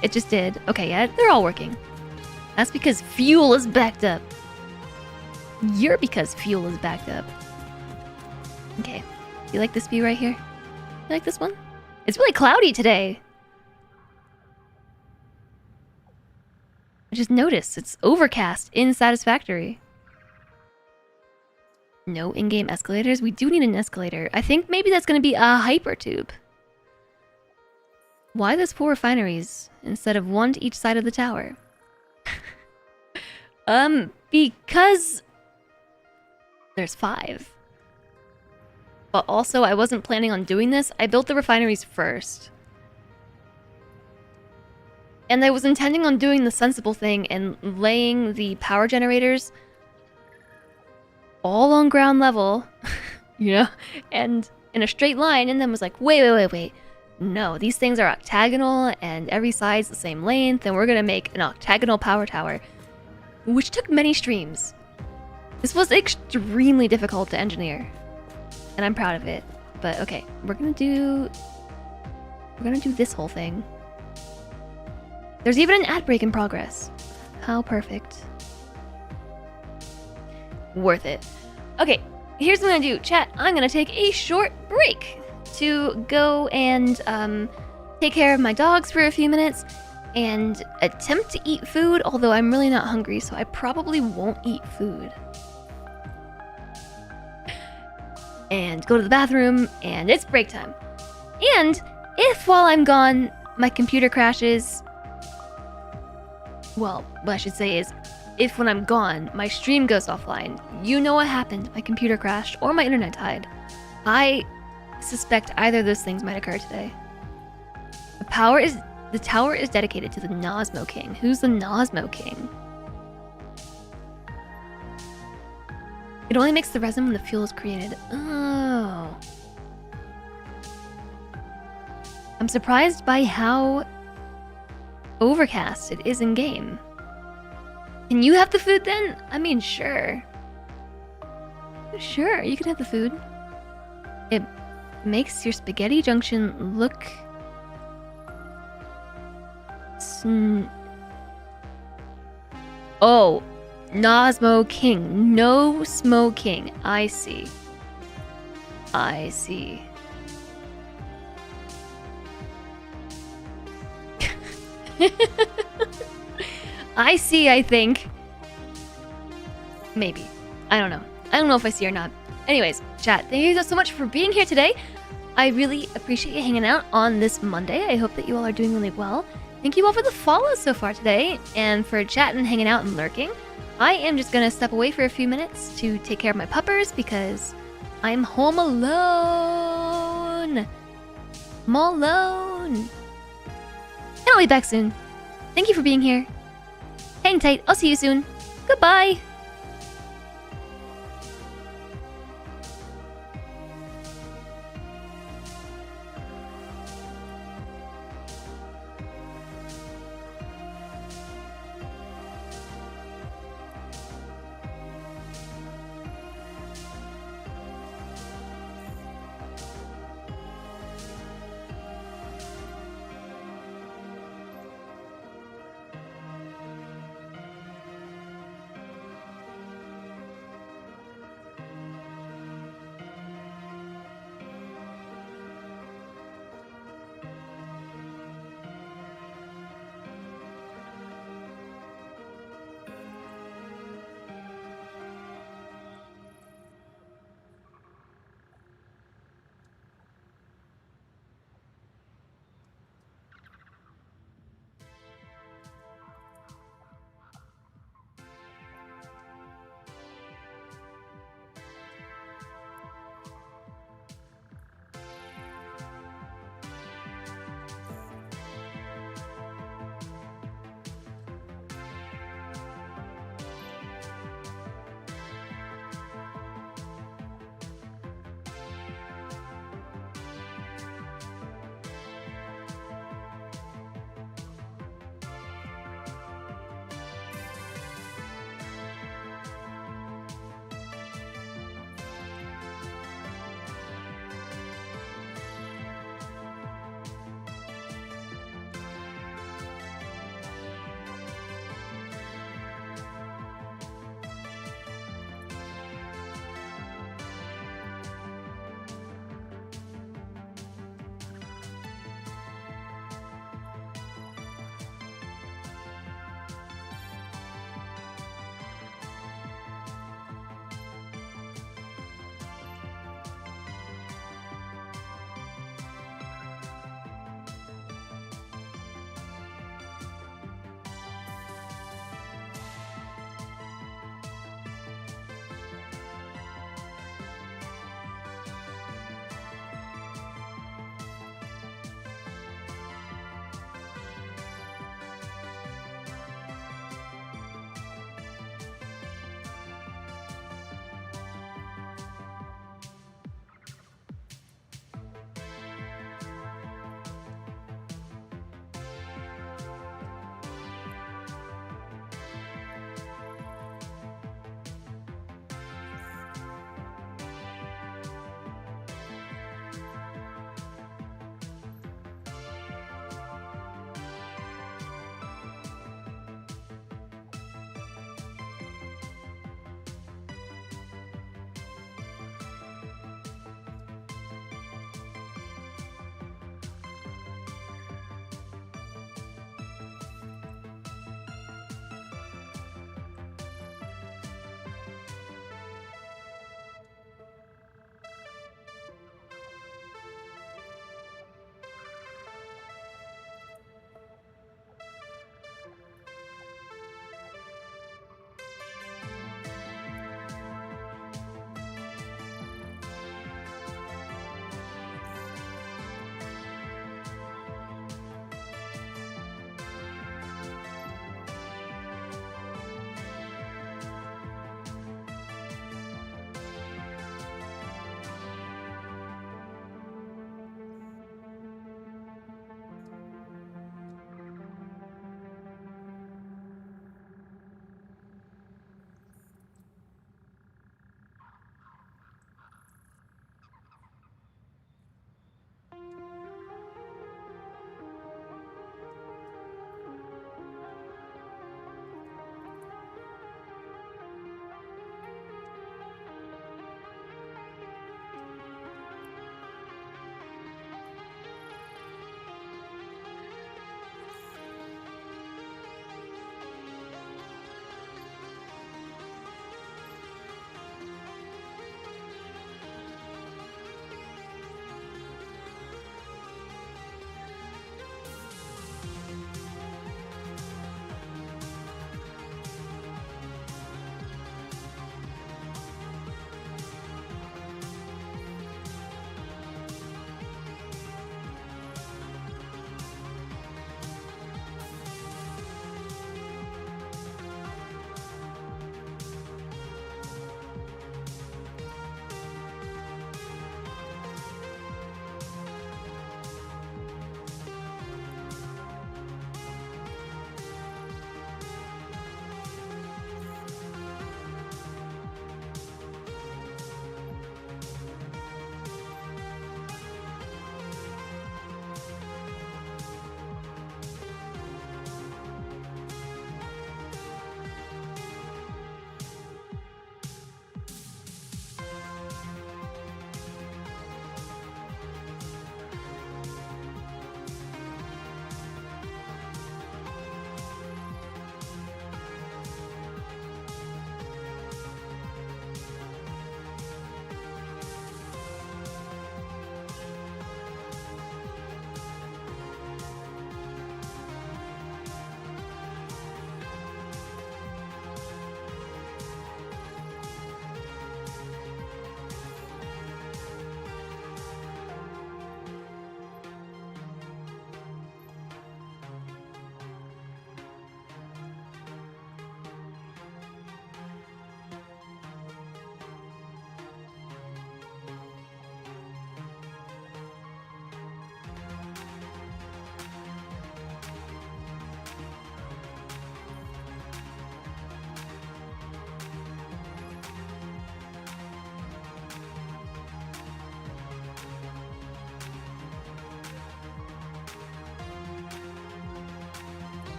It just did. Okay, yeah, they're all working. That's because fuel is backed up. You're because fuel is backed up. Okay. You like this view right here? You like this one? It's really cloudy today. I just noticed it's overcast in Satisfactory. No in-game escalators? We do need an escalator. I think maybe that's going to be a hypertube. Why there's 4 refineries instead of 1 to each side of the tower? Because there's 5. But also, I wasn't planning on doing this. I built the refineries first. And I was intending on doing the sensible thing and laying the power generators all on ground level, you know, and in a straight line, and then was like, wait. No, these things are octagonal and every side's the same length, and we're gonna make an octagonal power tower, which took many streams. This was extremely difficult to engineer, and I'm proud of it. But okay, we're gonna do this whole thing. There's even an ad break in progress. How perfect. Worth it. Okay, here's what I'm gonna do. Chat, I'm gonna take a short break to go and take care of my dogs for a few minutes and attempt to eat food, although I'm really not hungry, so I probably won't eat food. And go to the bathroom, and it's break time. And if while I'm gone, my computer crashes, well, what I should say is, if when I'm gone, my stream goes offline, you know what happened. My computer crashed or my internet died. I suspect either of those things might occur today. The tower is dedicated to the Nosmo King. Who's the Nosmo King? It only makes the resin when the fuel is created. Oh. I'm surprised by how overcast it is in game. Can you have the food then? I mean, sure. Sure, you can have the food. It makes your spaghetti junction look oh, Nosmo King. No smoking. I see. I see. I see, I think. Maybe. I don't know. I don't know if I see or not. Anyways, chat, thank you so much for being here today. I really appreciate you hanging out on this Monday. I hope that you all are doing really well. Thank you all for the follows so far today and for chatting, hanging out, and lurking. I am just gonna step away for a few minutes to take care of my puppers because I'm home alone. I'm all alone. And I'll be back soon. Thank you for being here. Hang tight. I'll see you soon. Goodbye.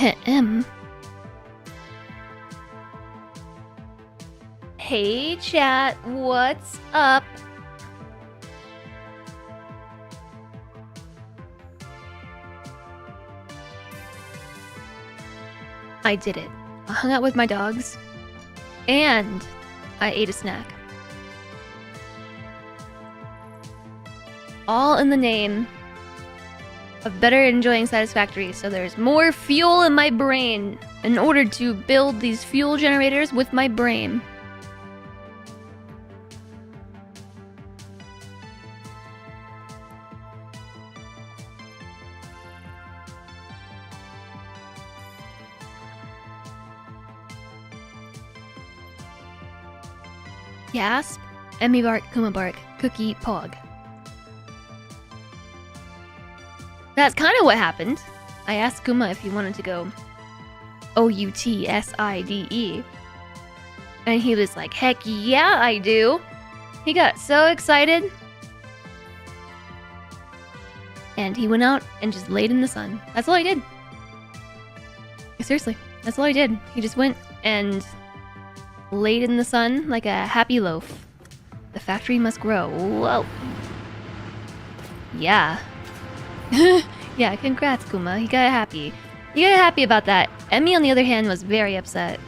M. Hey chat, what's up? I did it. I hung out with my dogs, and I ate a snack. All in the name of better enjoying Satisfactory, so there's more fuel in my brain in order to build these fuel generators with my brain. Gasp, Emmy bark, Kuma bark, cookie pog. That's kind of what happened. I asked Kuma if he wanted to go OUTSIDE. And he was like, heck yeah, I do. He got so excited. And he went out and just laid in the sun. That's all he did. Seriously, that's all he did. He just went and laid in the sun like a happy loaf. The factory must grow. Whoa. Yeah. Yeah, congrats, Kuma. He got happy. He got happy about that. Emmy, on the other hand, was very upset.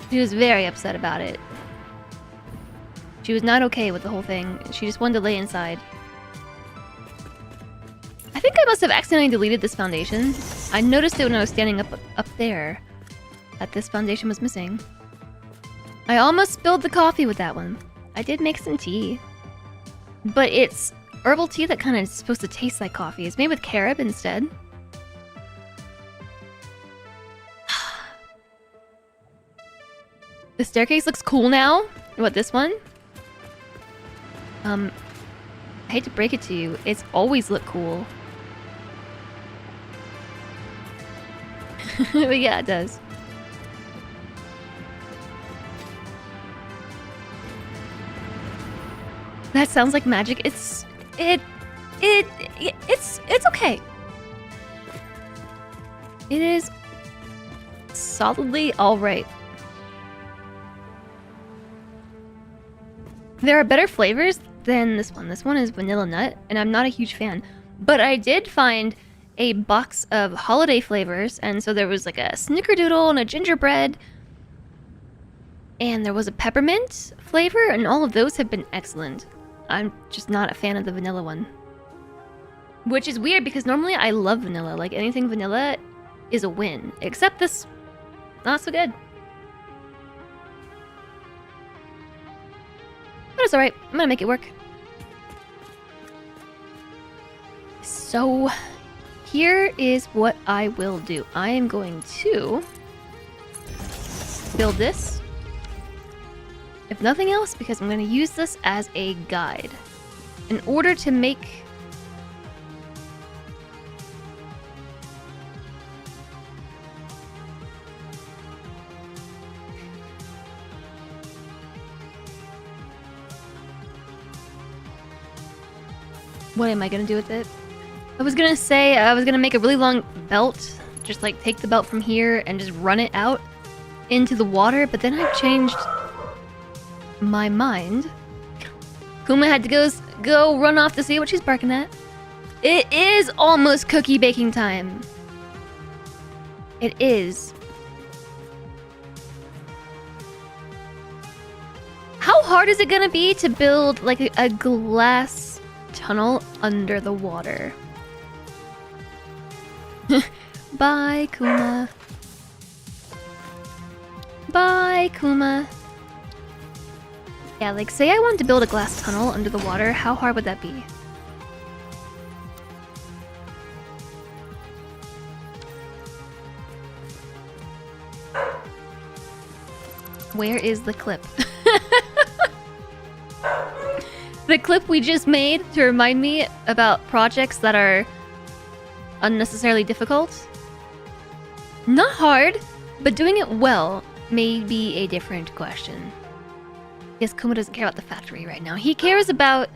She was very upset about it. She was not okay with the whole thing. She just wanted to lay inside. I think I must have accidentally deleted this foundation. I noticed it when I was standing up there, that this foundation was missing. I almost spilled the coffee with that one. I did make some tea. But it's herbal tea that kind of is supposed to taste like coffee. It's made with carob instead. The staircase looks cool now. What, this one? I hate to break it to you, it's always looked cool. But yeah, it does. That sounds like magic. It's okay. It is solidly all right. There are better flavors than this one. This one is vanilla nut, and I'm not a huge fan. But I did find a box of holiday flavors, and so there was like a snickerdoodle and a gingerbread, and there was a peppermint flavor, and all of those have been excellent. I'm just not a fan of the vanilla one. Which is weird because normally I love vanilla. Like anything vanilla is a win. Except this, not so good. But it's alright. I'm gonna make it work. So, here is what I will do. I am going to build this. If nothing else, because I'm going to use this as a guide. In order to make... What am I going to do with it? I was going to say I was going to make a really long belt. Just like take the belt from here and just run it out into the water. But then I changed my mind. Kuma had to go run off to see what she's barking at. It is almost cookie baking time. It is. How hard is it gonna be to build like a glass tunnel under the water? Bye, Kuma. Bye, Kuma. Yeah, like, say I wanted to build a glass tunnel under the water, how hard would that be? Where is the clip? The clip we just made to remind me about projects that are unnecessarily difficult? Not hard, but doing it well may be a different question. Yes, Kuma doesn't care about the factory right now. He cares about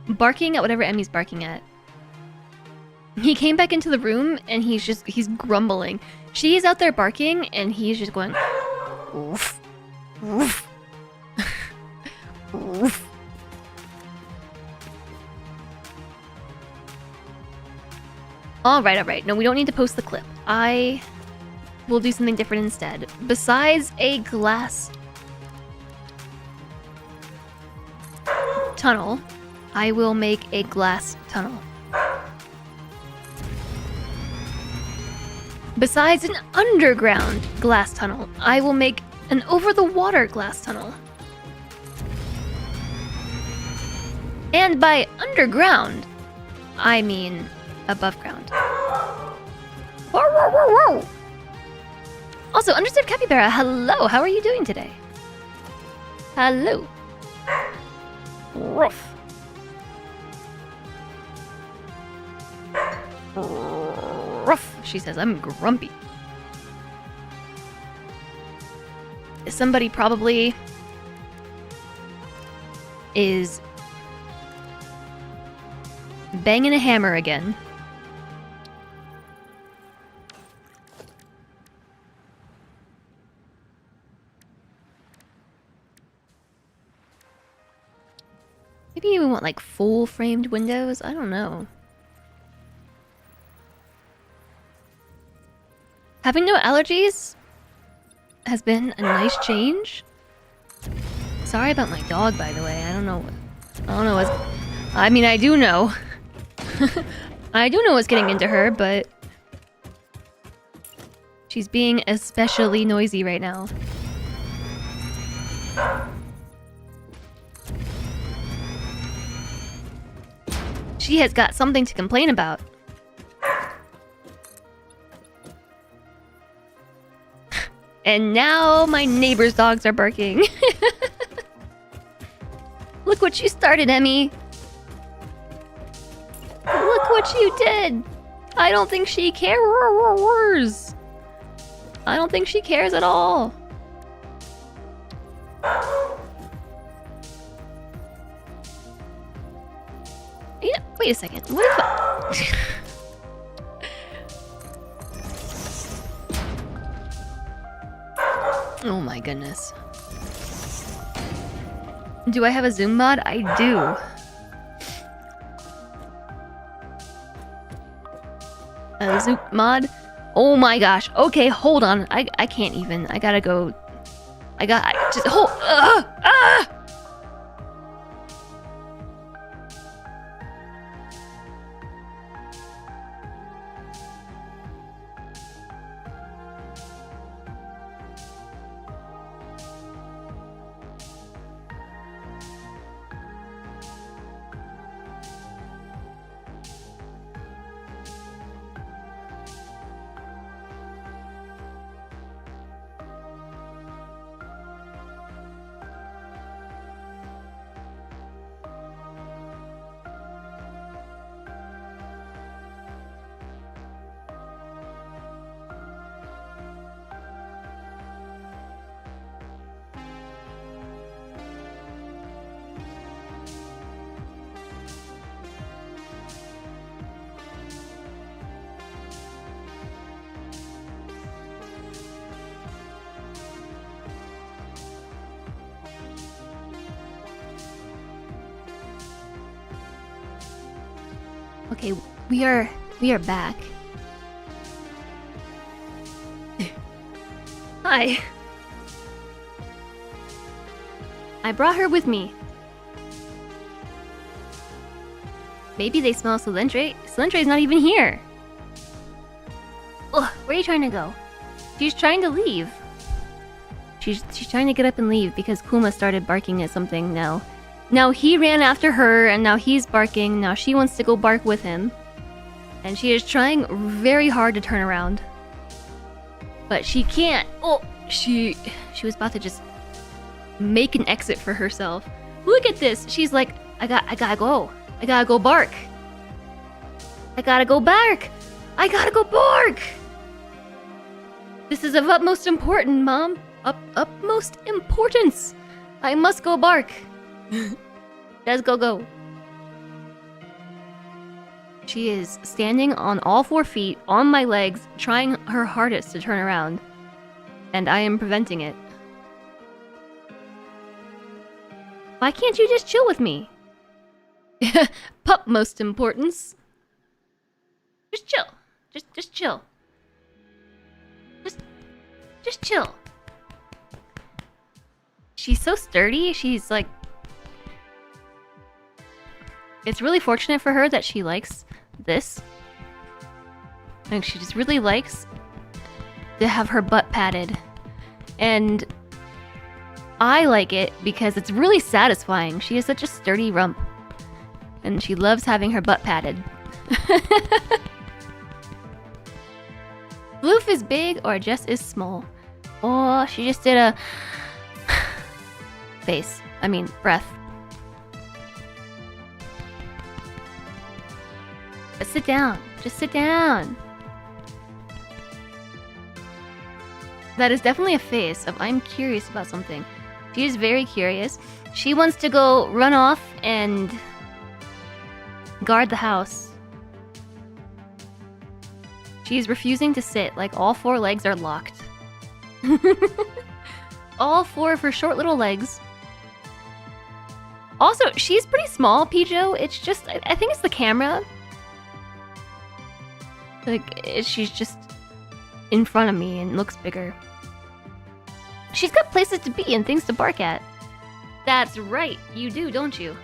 barking at whatever Emmy's barking at. He came back into the room and he's grumbling. She's out there barking and he's just going oof, oof, oof. All right. No, we don't need to post the clip. I will do something different instead. Besides a glass tunnel, I will make a glass tunnel. Besides an underground glass tunnel, I will make an over-the-water glass tunnel. And by underground, I mean above ground. Also, Understood Capybara, hello, how are you doing today? Hello. Ruff. Ruff, she says, I'm grumpy. Somebody probably is banging a hammer again. Maybe we want like full framed windows? I don't know. Having no allergies has been a nice change. Sorry about my dog, by the way. I don't know what's... I mean, I do know. I do know what's getting into her, but... she's being especially noisy right now. She has got something to complain about. And now my neighbor's dogs are barking. Look what you started, Emmy. Look what you did. I don't think she cares. I don't think she cares at all. Yeah, wait a second. What if I... Oh my goodness. Do I have a zoom mod? I do. A zoom mod? Oh my gosh. Okay, hold on. I can't even. I gotta go. Just hold. Okay, we are back. Hi. I brought her with me. Maybe they smell Cilantro. Cilantro's not even here. Ugh, where are you trying to go? She's trying to leave. She's trying to get up and leave because Kuma started barking at something now. Now he ran after her, and now he's barking. Now she wants to go bark with him. And she is trying very hard to turn around. But she can't. Oh, she was about to just make an exit for herself. Look at this. She's like, I gotta go. I gotta go bark. I gotta go bark. I gotta go bark. This is of utmost importance, Mom. Utmost importance. I must go bark. Let's go. She is standing on all 4 feet, on my legs, trying her hardest to turn around. And I am preventing it. Why can't you just chill with me? Pup most importance. Just chill. Just chill. Just chill. She's so sturdy. She's like... It's really fortunate for her that she likes this. Like, she just really likes to have her butt patted. And I like it because it's really satisfying. She has such a sturdy rump. And she loves having her butt patted. Floof is big or Jess is small. Oh, she just did a... face. I mean, breath. But sit down. Just sit down. That is definitely a face of I'm curious about something. She is very curious. She wants to go run off and guard the house. She's refusing to sit, like all 4 legs are locked. All 4 of her short little legs. Also, she's pretty small, Pijo. It's just, I think it's the camera. Like, she's just in front of me and looks bigger. She's got places to be and things to bark at. That's right, you do, don't you?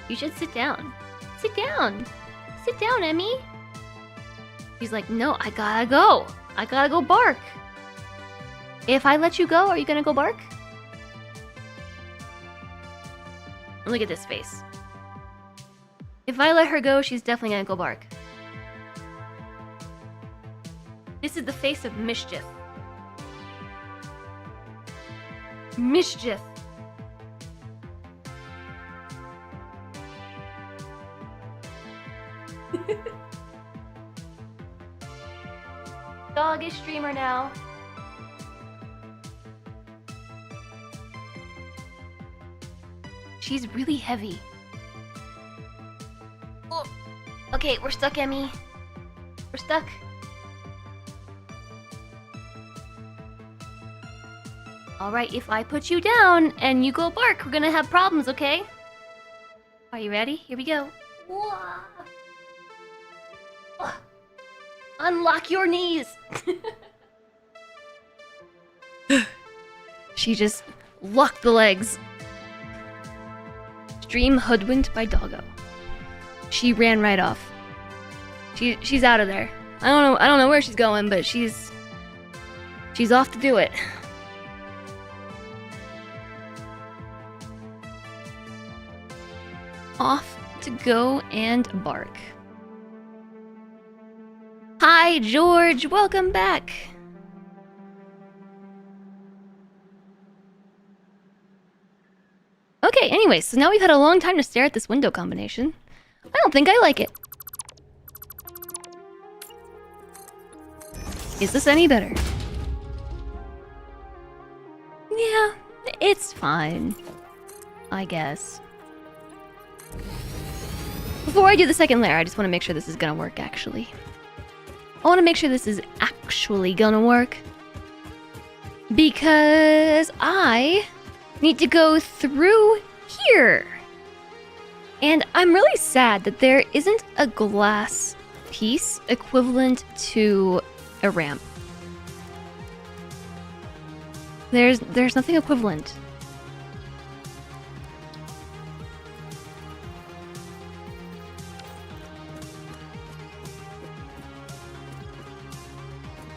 You should sit down. Sit down. Sit down, Emmy. She's like, no, I gotta go. I gotta go bark. If I let you go, are you gonna go bark? Look at this face. If I let her go, she's definitely gonna go bark. This is the face of mischief. Mischief. Dog is streamer now. She's really heavy. Oh. Okay, we're stuck, Emmy. We're stuck. Alright, if I put you down and you go bark, we're gonna have problems, okay? Are you ready? Here we go. Whoa. Oh. Unlock your knees! She just locked the legs. Stream hoodwinked by Doggo. She ran right off. She's out of there. I don't know where she's going, but she's off to do it. Off to go and bark. Hi, George. Welcome back. Okay, anyways, so now we've had a long time to stare at this window combination. I don't think I like it. Is this any better? Yeah, it's fine. I guess. Before I do the second layer, I just want to make sure this is gonna work, actually. I want to make sure this is actually gonna work. Because I need to go through here. And I'm really sad that there isn't a glass piece equivalent to a ramp. There's nothing equivalent.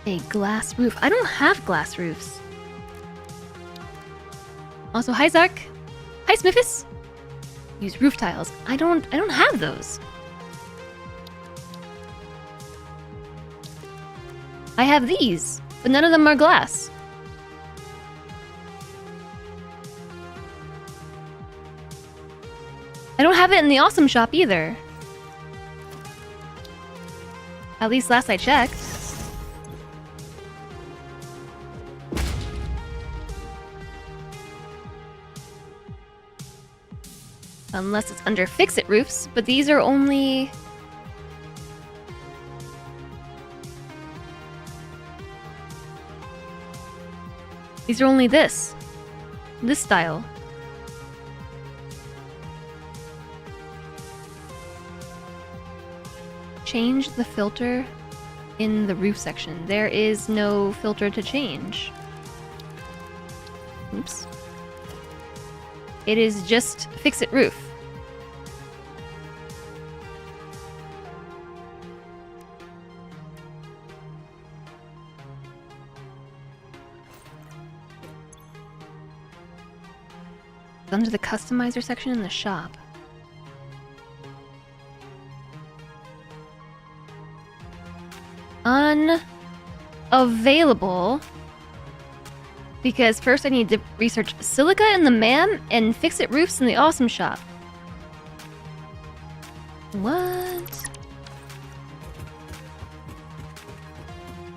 A glass roof. I don't have glass roofs. Also, hi Zark. Hi Smithus. Use roof tiles. I don't have those. I have these, but none of them are glass. I don't have it in the awesome shop either. At least last I checked. Unless it's under fix-it roofs, but these are only These are only this style. Change the filter in the roof section. There is no filter to change. Oops. It is just fix it roof. It's under the customizer section in the shop. Unavailable. Because first I need to research silica in the MAM and fix it roofs in the awesome shop. What?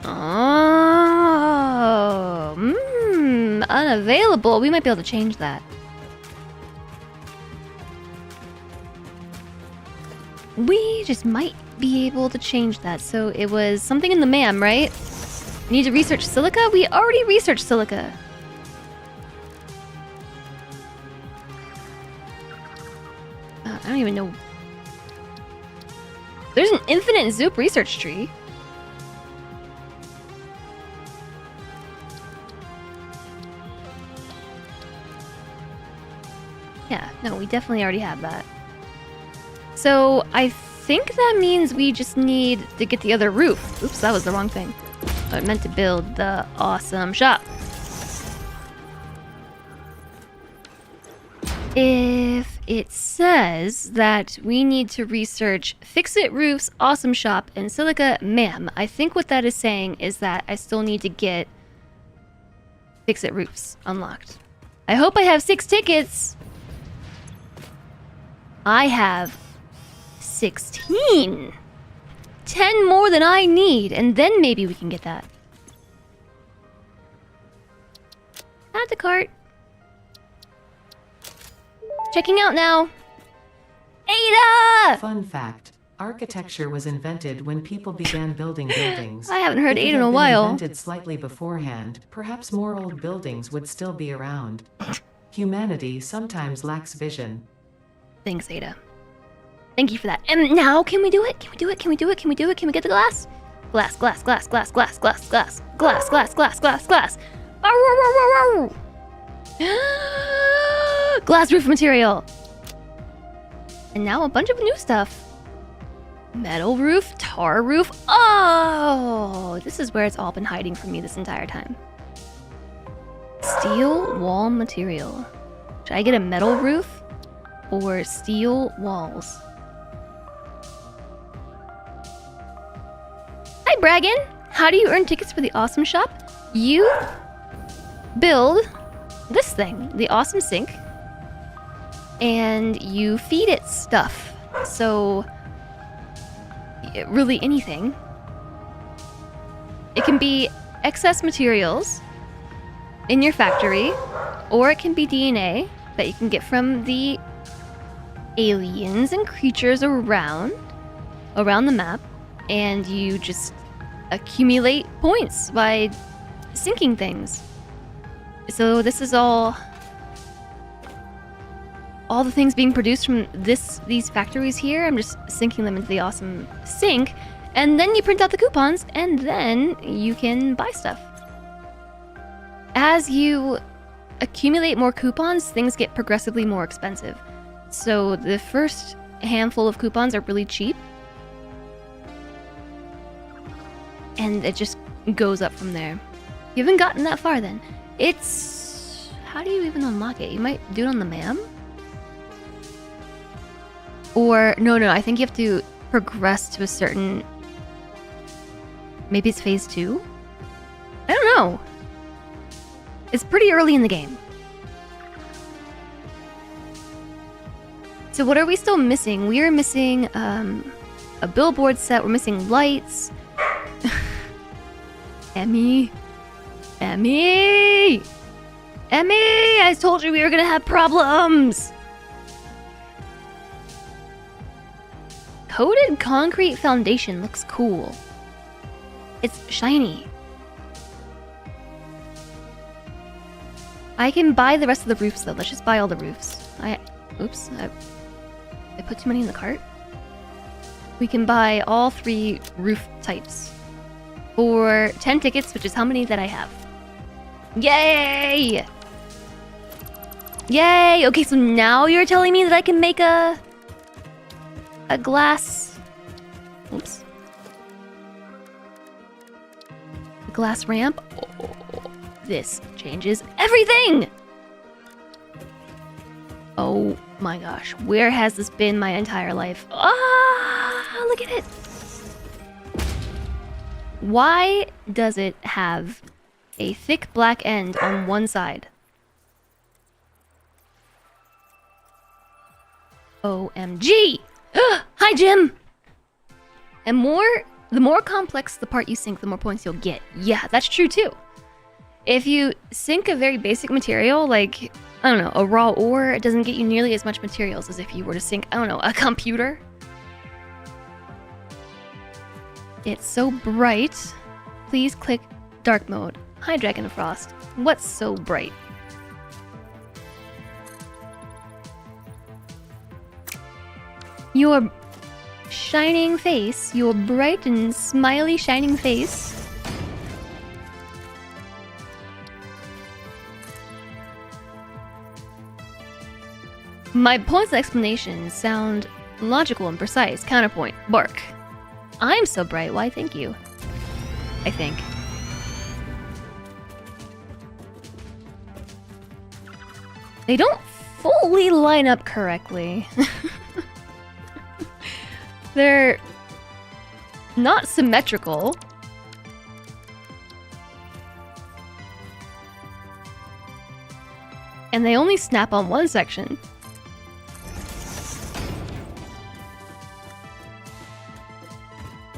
Oh, unavailable. We might be able to change that. We just might be able to change that. So it was something in the MAM, right? Need to research silica? We already researched silica. I don't even know. There's an infinite Zoop research tree. Yeah, no, we definitely already have that. So I think that means we just need to get the other roof. Oops, that was the wrong thing. I meant to build the awesome shop. If it says that we need to research Fix-It Roofs, Awesome Shop, and Silica MAM, I think what that is saying is that I still need to get Fix-It Roofs unlocked. I hope I have 6 tickets. I have 16. 10 more than I need, and then maybe we can get that. Add to cart. Checking out now. Ada! Fun fact. Architecture was invented when people began building buildings. I haven't heard If it Ada in had a been while. Invented slightly beforehand, perhaps more old buildings would still be around. Humanity sometimes lacks vision. Thanks, Ada. Thank you for that. And now, can we do it? Can we do it? Can we do it? Can we do it? Can we get the glass? Glass, glass, glass, glass, glass, glass, glass, glass, glass, glass, glass, glass. Glass roof material. And now a bunch of new stuff. Metal roof, tar roof. Oh, this is where it's all been hiding from me this entire time. Steel wall material. Should I get a metal roof or steel walls? Hi, Braggin. How do you earn tickets for the awesome shop? You build this thing, the awesome sink, and you feed it stuff. So, really anything. It can be excess materials in your factory, or it can be DNA that you can get from the aliens and creatures around the map, and you just accumulate points by sinking things. So this is all the things being produced from these factories here. I'm just sinking them into the awesome sink, and then you print out the coupons, and then you can buy stuff. As you accumulate more coupons, things get progressively more expensive. So the first handful of coupons are really cheap, and it just goes up from there. You haven't gotten that far then. It's... how do you even unlock it? You might do it on the MAM? Or, no, I think you have to progress to a certain... maybe it's phase 2? I don't know. It's pretty early in the game. So what are we still missing? We are missing a billboard set. We're missing lights. Emmy! I told you we were gonna have problems! Coated concrete foundation looks cool. It's shiny. I can buy the rest of the roofs though. Let's just buy all the roofs. Oops, I put too many in the cart. We can buy all 3 roof types for 10 tickets, which is how many that I have. Yay! Yay! Okay, so now you're telling me that I can make a glass... Oops. A glass ramp? Oh, this changes everything! Oh my gosh, where has this been my entire life? Ah, look at it! Why does it have a thick black end on one side? OMG! Hi, Jim! And the more complex the part you sink, the more points you'll get. Yeah, that's true too. If you sink a very basic material, like, I don't know, a raw ore, it doesn't get you nearly as much materials as if you were to sink, I don't know, a computer. It's so bright. Please click dark mode. Hi, Dragon of Frost. What's so bright? Your shining face, your bright and smiley shining face. My points of explanation sound logical and precise. Counterpoint, bark. I'm so bright, why thank you. I think. They don't fully line up correctly. They're not symmetrical. And they only snap on one section.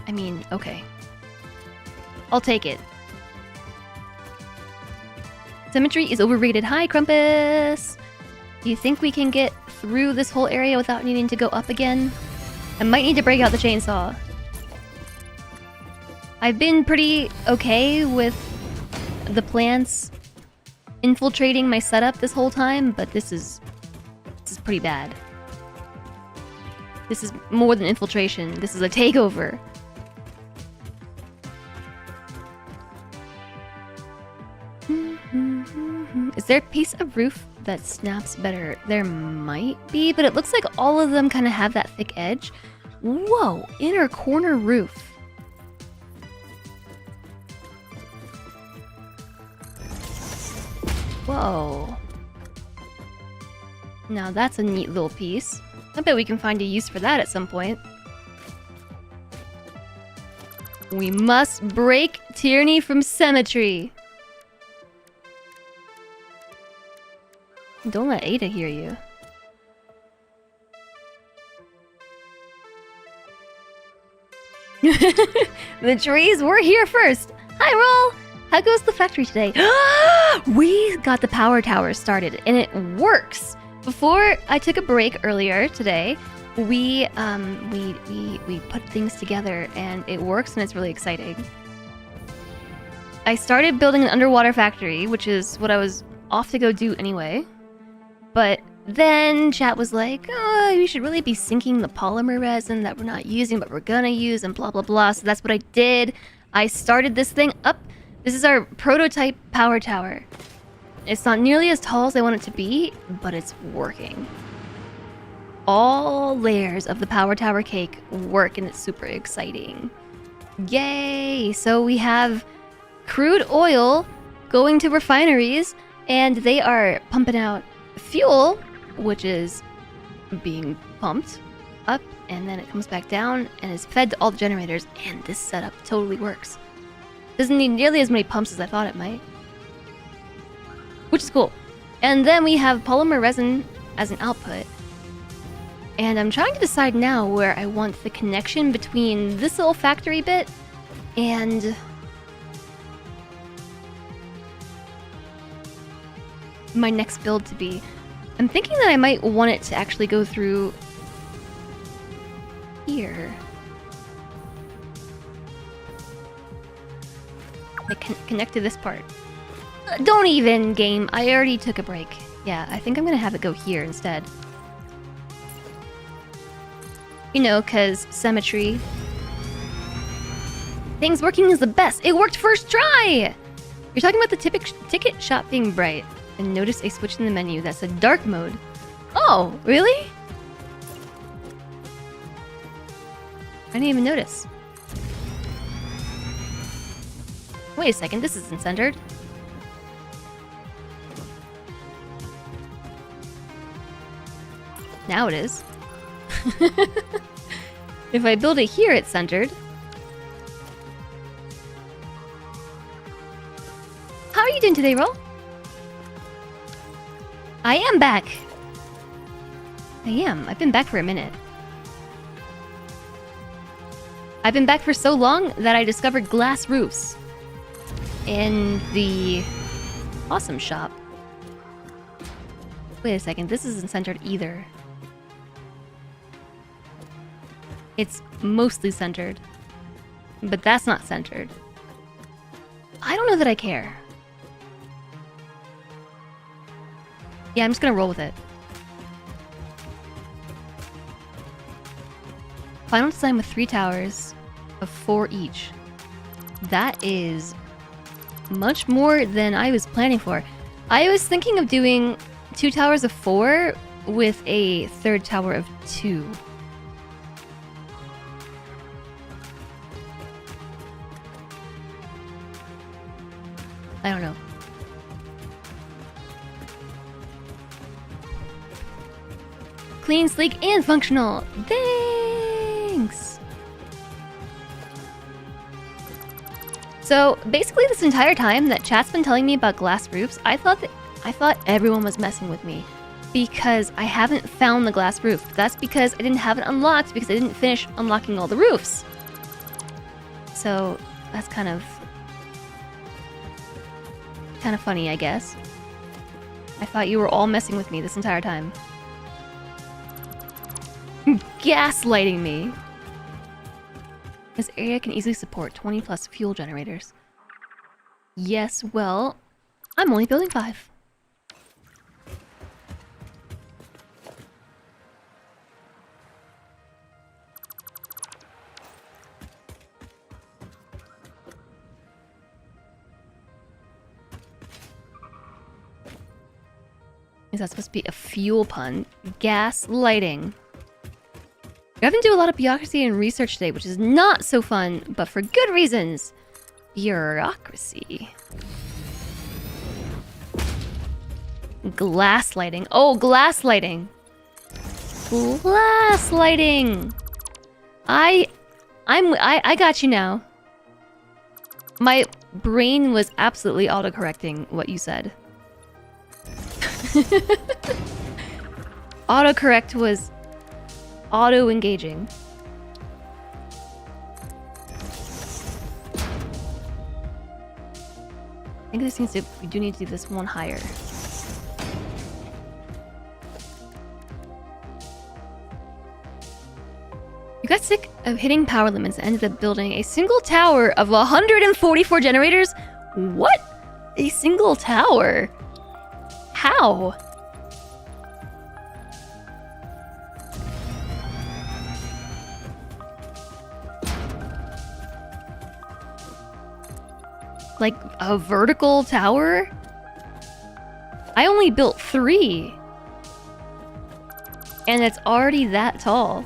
I mean, okay. I'll take it. Symmetry is overrated. Hi, Crumpus! Do you think we can get through this whole area without needing to go up again? I might need to break out the chainsaw. I've been pretty okay with the plants infiltrating my setup this whole time, but this is pretty bad. This is more than infiltration. This is a takeover. Is there a piece of roof that snaps better? There might be, but it looks like all of them kind of have that thick edge. Whoa, inner corner roof. Whoa. Now that's a neat little piece. I bet we can find a use for that at some point. We must break tyranny from symmetry. Don't let Ada hear you. The trees were here first. Hi, Roll. How goes the factory today? We got the power tower started, and it works. Before I took a break earlier today, we put things together, and it works, and it's really exciting. I started building an underwater factory, which is what I was off to go do anyway. But then chat was like, oh, we should really be sinking the polymer resin that we're not using, but we're gonna use, and blah, blah, blah. So that's what I did. I started this thing up. This is our prototype power tower. It's not nearly as tall as I want it to be, but it's working. All layers of the power tower cake work, and it's super exciting. Yay! So we have crude oil going to refineries, and they are pumping out fuel, which is being pumped up, and then it comes back down and is fed to all the generators, and this setup totally works. Doesn't need nearly as many pumps as I thought it might, which is cool. And then we have polymer resin as an output, and I'm trying to decide now where I want the connection between this little factory bit and my next build to be. I'm thinking that I might want it to actually go through here. Like connect to this part. Don't even, game. I already took a break. Yeah, I think I'm gonna have it go here instead. You know, cause symmetry. Things working is the best. It worked first try! You're talking about the ticket shop being bright. And notice a switch in the menu that's a dark mode. Oh, really? I didn't even notice. Wait a second, this isn't centered. Now it is. If I build it here, it's centered. How are you doing today, Roll? I am back. I am. I've been back for a minute. I've been back for so long that I discovered glass roofs in the awesome shop. Wait a second, this isn't centered either. It's mostly centered, but that's not centered. I don't know that I care. Yeah, I'm just gonna roll with it. Final design with 3 towers of 4 each. That is much more than I was planning for. I was thinking of doing 2 towers of 4 with a 3rd tower of 2. I don't know. Clean, sleek, and functional. Thanks! So, basically this entire time that chat's been telling me about glass roofs, I thought everyone was messing with me. Because I haven't found the glass roof. That's because I didn't have it unlocked because I didn't finish unlocking all the roofs. So, that's kind of funny, I guess. I thought you were all messing with me this entire time. Gaslighting me. This area can easily support 20 plus fuel generators. Yes, well, I'm only building 5. Is that supposed to be a fuel pun? Gas lighting. You're having to do a lot of bureaucracy and research today, which is not so fun, but for good reasons. Bureaucracy. Glass lighting. Oh, glass lighting. Glass lighting. I got you now. My brain was absolutely autocorrecting what you said. Autocorrect was auto-engaging. I think this needs to, we do need to do this one higher. You got sick of hitting power limits and ended up building a single tower of 144 generators? What? A single tower? How? Like a vertical tower? I only built 3. And it's already that tall.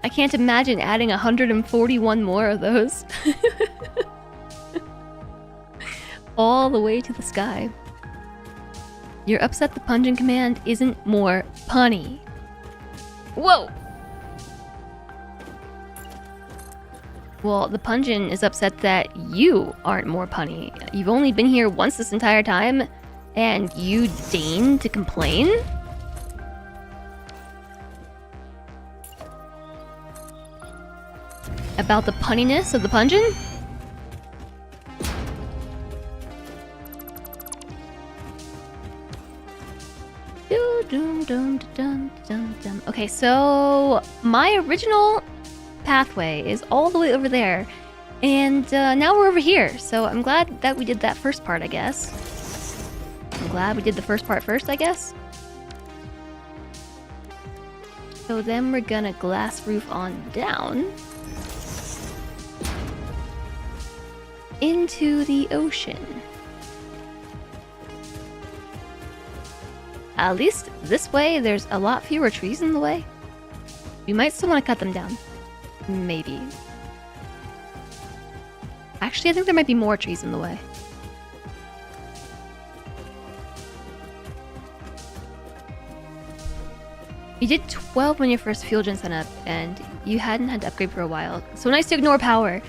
I can't imagine adding 141 more of those. All the way to the sky. You're upset the pungent command isn't more punny. Whoa! Well, the pungent is upset that you aren't more punny. You've only been here once this entire time, and you deign to complain? About the punniness of the pungent? Okay, so my original pathway is all the way over there, And now we're over here, so I'm glad that we did that first part, I guess. I'm glad we did the first part first, I guess. So then we're gonna glass roof on down into the ocean. At least this way, there's a lot fewer trees in the way. We might still want to cut them down. Maybe. Actually, I think there might be more trees in the way. You did 12 when your first fuel gen sent up, and you hadn't had to upgrade for a while. So nice to ignore power.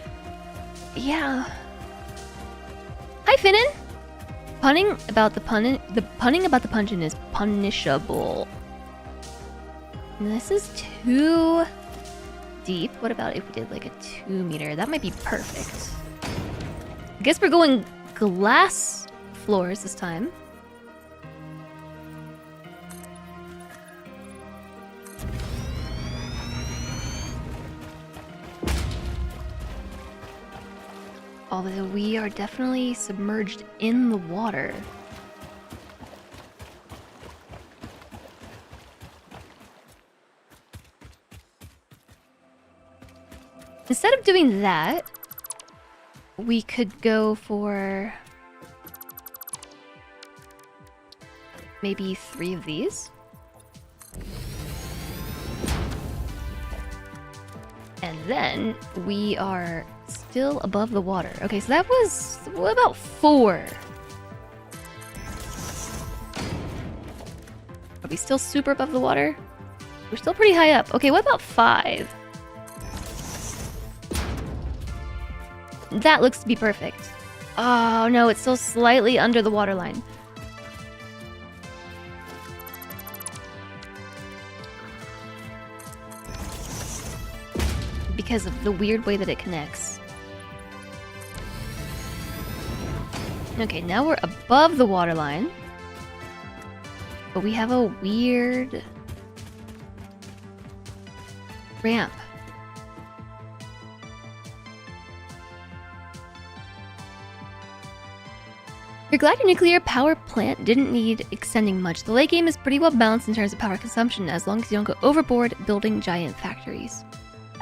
Yeah. Hi, Finnan! Punning about the punching is punishable. This is too deep. What about if we did like a 2 meter? That might be perfect. I guess we're going glass floors this time. Although we are definitely submerged in the water. Instead of doing that, we could go for maybe 3 of these. And then we are still above the water. Okay, so that was what about 4? Are we still super above the water? We're still pretty high up. Okay, what about 5? That looks to be perfect. Oh no, it's still slightly under the waterline. Because of the weird way that it connects. Okay, now we're above the waterline. But we have a weird ramp. You're glad your nuclear power plant didn't need extending much. The late game is pretty well balanced in terms of power consumption, as long as you don't go overboard building giant factories.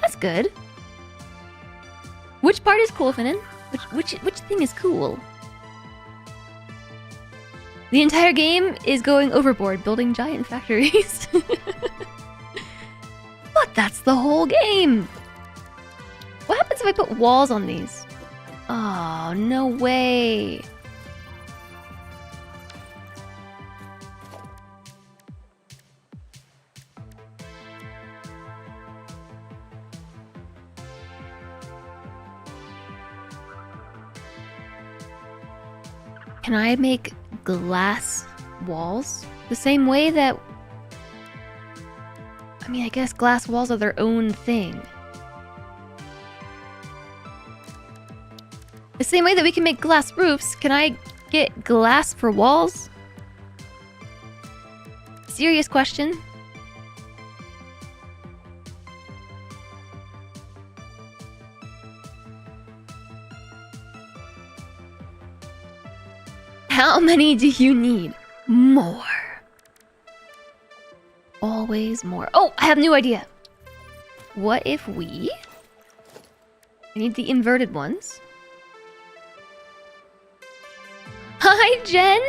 That's good. Which part is cool, Finnan? Which thing is cool? The entire game is going overboard building giant factories. But that's the whole game! What happens if I put walls on these? Oh, no way. Can I make glass walls? The same way that... I mean, I guess glass walls are their own thing. The same way that we can make glass roofs, can I get glass for walls? Serious question. How many do you need? More. Always more. Oh, I have a new idea. What if we... I need the inverted ones. Hi, Jen!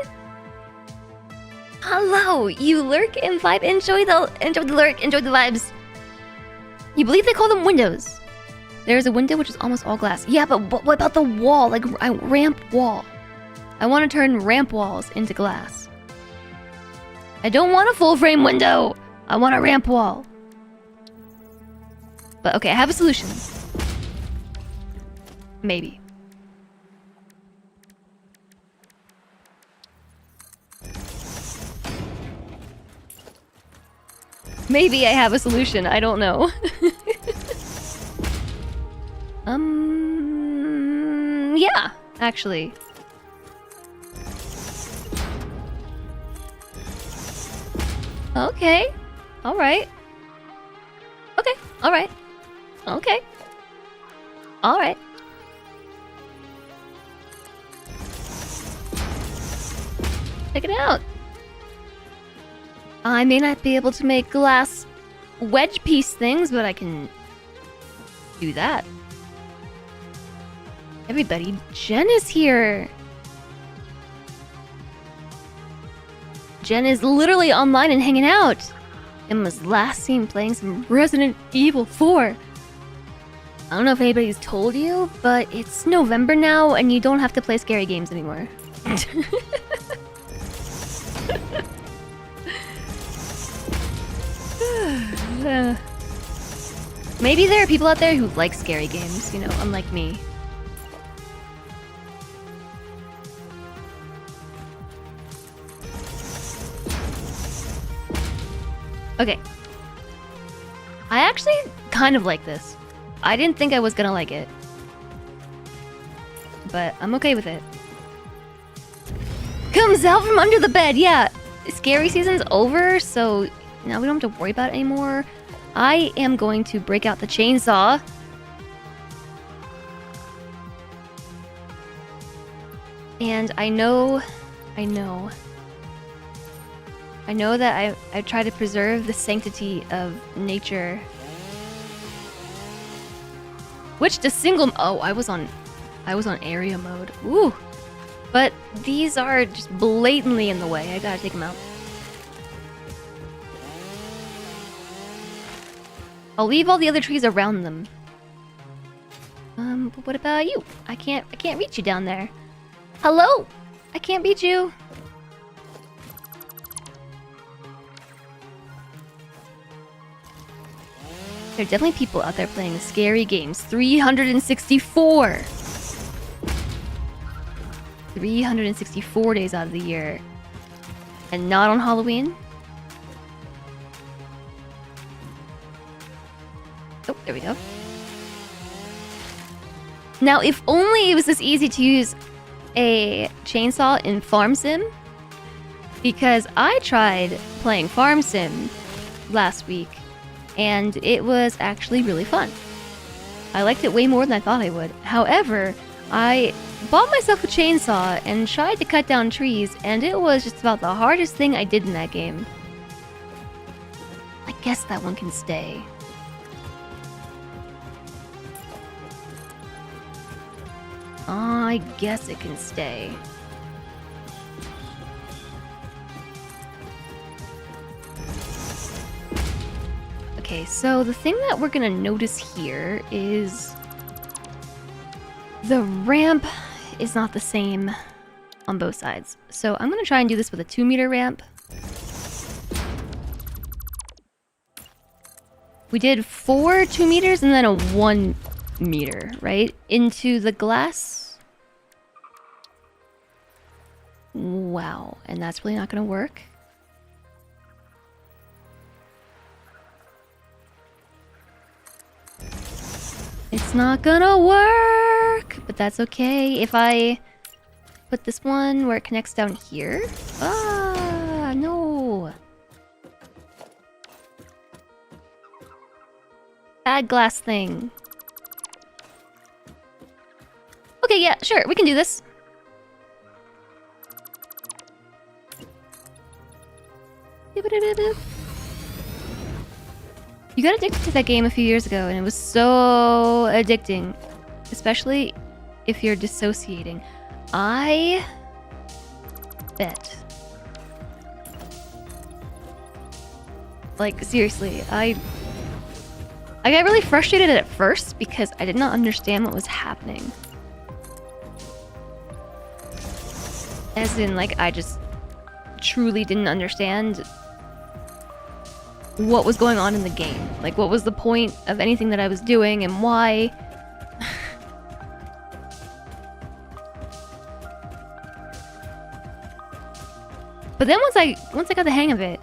Hello, you lurk and vibe. Enjoy the lurk, enjoy the vibes. You believe they call them windows. There's a window which is almost all glass. Yeah, but what about the wall? Like a ramp wall. I want to turn ramp walls into glass. I don't want a full frame window. I want a ramp wall. But okay, I have a solution. Maybe. Maybe I have a solution. I don't know. Yeah, actually. Okay. Alright. Okay. Alright. Okay. Alright. Check it out. I may not be able to make glass wedge piece things, but I can do that. Everybody, Jen is here. Jen is literally online and hanging out. And was last seen playing some Resident Evil 4. I don't know if anybody's told you, but it's November now and you don't have to play scary games anymore. Maybe there are people out there who like scary games, you know, unlike me. Okay. I actually kind of like this. I didn't think I was gonna like it. But I'm okay with it. Comes out from under the bed, yeah. Scary season's over, so now we don't have to worry about it anymore. I am going to break out the chainsaw. And I know that I try to preserve the sanctity of nature. Which to single... Oh, I was on area mode. Ooh. But these are just blatantly in the way. I gotta take them out. I'll leave all the other trees around them. But what about you? I can't reach you down there. Hello? I can't beat you. There are definitely people out there playing scary games. 364! 364 days out of the year. And not on Halloween? Oh, there we go. Now, if only it was this easy to use a chainsaw in Farm Sim. Because I tried playing Farm Sim last week. And it was actually really fun. I liked it way more than I thought I would. However, I bought myself a chainsaw and tried to cut down trees, and it was just about the hardest thing I did in that game. I guess that one can stay. I guess it can stay. Okay, so the thing that we're gonna notice here is the ramp is not the same on both sides. So I'm gonna try and do this with a 2-meter ramp. We did 4 2 meters and then a 1 meter, right? Into the glass. Wow, and that's really not gonna work. It's not gonna work, but that's okay. If I put this one where it connects down here. Ah, no. Bad glass thing. Okay, yeah, sure, we can do this. You got addicted to that game a few years ago, and it was so addicting. Especially if you're dissociating. I bet. Like, seriously, I got really frustrated at first because I did not understand what was happening. As in, like, I just truly didn't understand what was going on in the game. Like, what was the point of anything that I was doing and why? But then once I got the hang of it,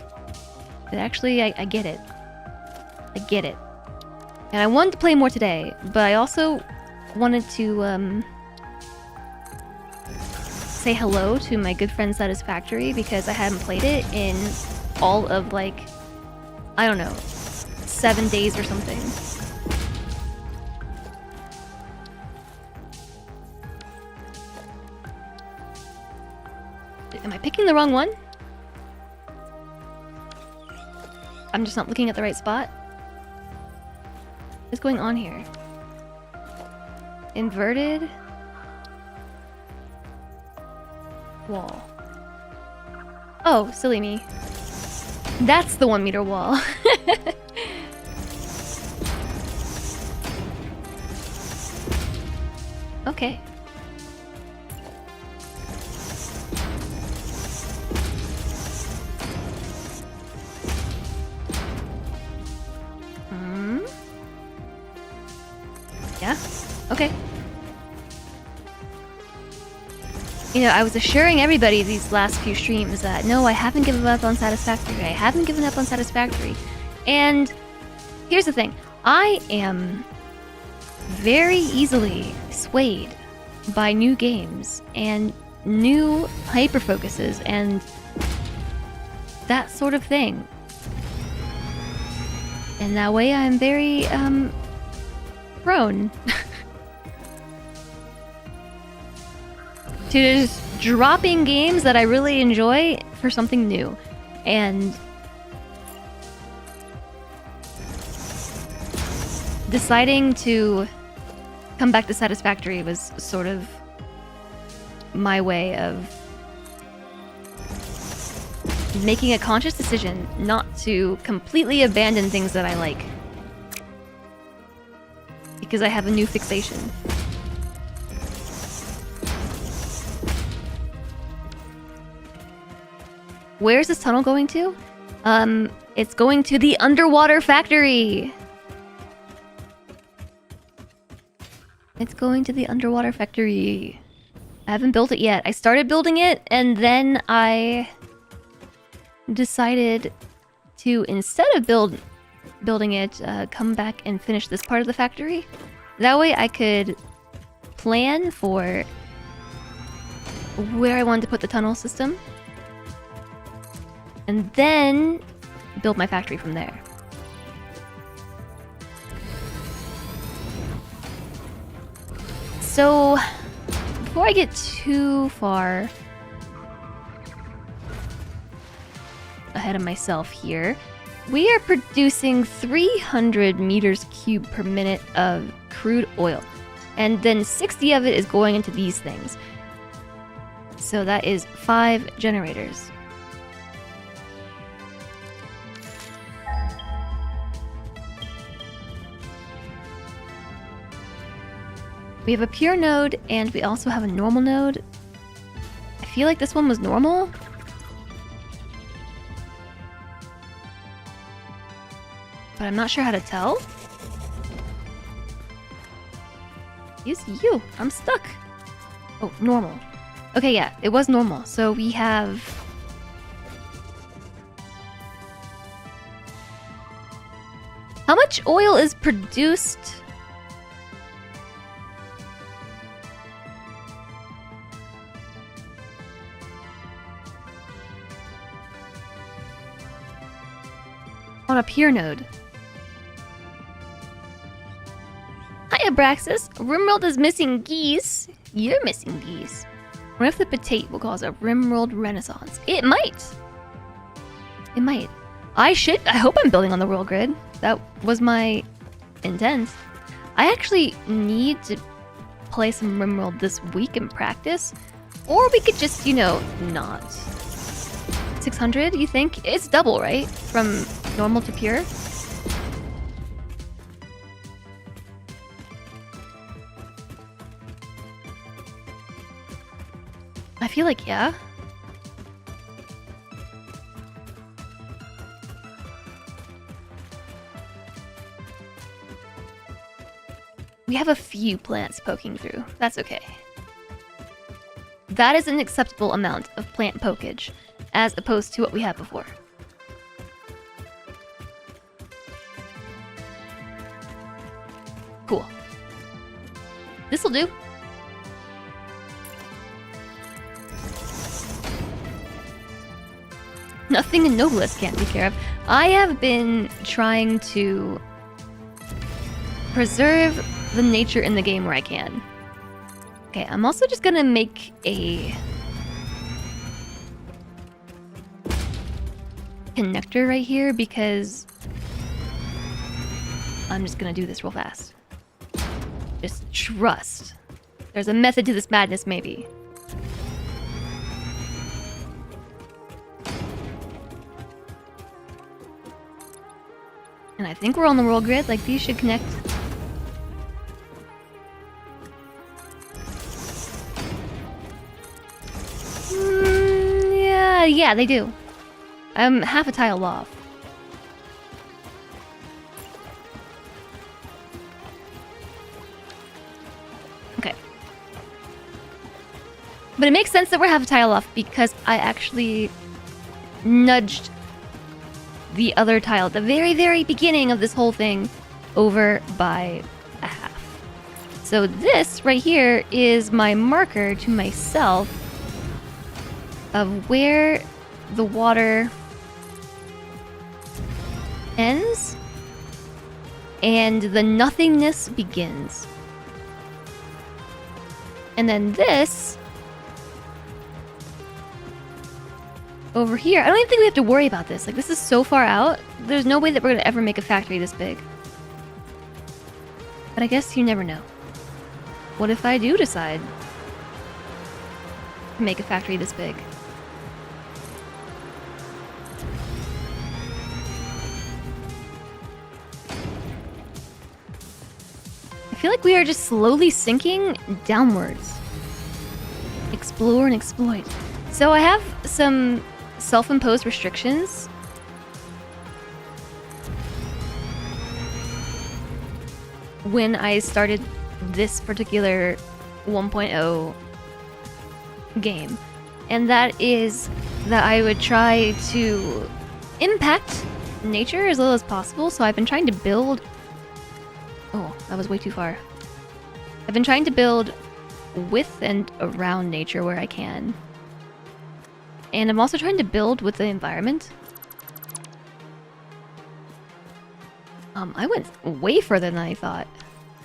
actually I get it. I get it. And I wanted to play more today, but I also wanted to say hello to my good friend Satisfactory because I hadn't played it in all of, like, I don't know, 7 days or something. Am I picking the wrong one? I'm just not looking at the right spot. What's going on here? Inverted wall. Oh, silly me. That's the 1 meter wall. Okay. Yeah. Okay. You know, I was assuring everybody these last few streams that no, I haven't given up on Satisfactory. I haven't given up on Satisfactory. And here's the thing. I am very easily swayed by new games and new hyper-focuses and that sort of thing. And that way I'm very, prone to just dropping games that I really enjoy for something new. And deciding to come back to Satisfactory was sort of my way of making a conscious decision not to completely abandon things that I like. Because I have a new fixation. Where's this tunnel going to? It's going to the underwater factory! It's going to the underwater factory. I haven't built it yet. I started building it, and then I decided to, instead of building it, come back and finish this part of the factory. That way I could plan for where I wanted to put the tunnel system. And then build my factory from there. So, before I get too far ahead of myself here, we are producing 300 meters cubed per minute of crude oil. And then 60 of it is going into these things. So that is 5 generators. We have a pure node, and we also have a normal node. I feel like this one was normal. But I'm not sure how to tell. Use you. I'm stuck. Oh, normal. Okay, yeah, it was normal. So we have... How much oil is produced? On a pure node. Hi, Abraxas. Rimworld is missing geese. You're missing geese. What if the potato will cause a Rimworld renaissance? It might. It might. I hope I'm building on the world grid. That was my intent. I actually need to play some Rimworld this week in practice. Or we could just, you know, not. 600, you think? It's double, right? From normal to pure? I feel like, yeah. We have a few plants poking through. That's okay. That is an acceptable amount of plant pokage, as opposed to what we had before. Cool. This'll do. Nothing in Noblest can't take care of. I have been trying to preserve the nature in the game where I can. Okay, I'm also just gonna make a connector right here because I'm just gonna do this real fast. Just trust. There's a method to this madness, maybe. And I think we're on the world grid, like these should connect. Yeah, they do. I'm half a tile off. Okay. But it makes sense that we're half a tile off because I actually nudged the other tile at the very, very beginning of this whole thing over by a half. So this right here is my marker to myself of where the water ends and the nothingness begins. And then this over here, I don't even think we have to worry about this. Like, this is so far out, there's no way that we're gonna ever make a factory this big. But I guess you never know. What if I do decide to make a factory this big? I feel like we are just slowly sinking downwards. Explore and exploit. So I have some self-imposed restrictions. When I started this particular 1.0 game. And that is that I would try to impact nature as little as possible. So I've been trying to build... Oh, that was way too far. I've been trying to build with and around nature where I can. And I'm also trying to build with the environment. I went way further than I thought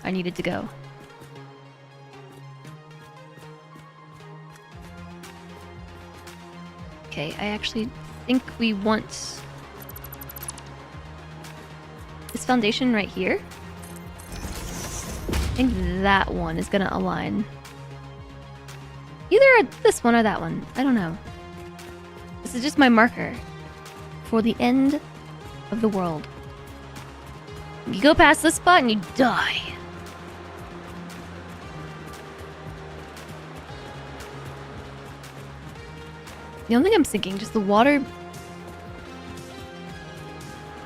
I needed to go. Okay, I actually think we want this foundation right here. I think that one is gonna align. Either this one or that one. I don't know. This is just my marker for the end of the world. You go past this spot and you die. The only thing I'm thinking, just the water,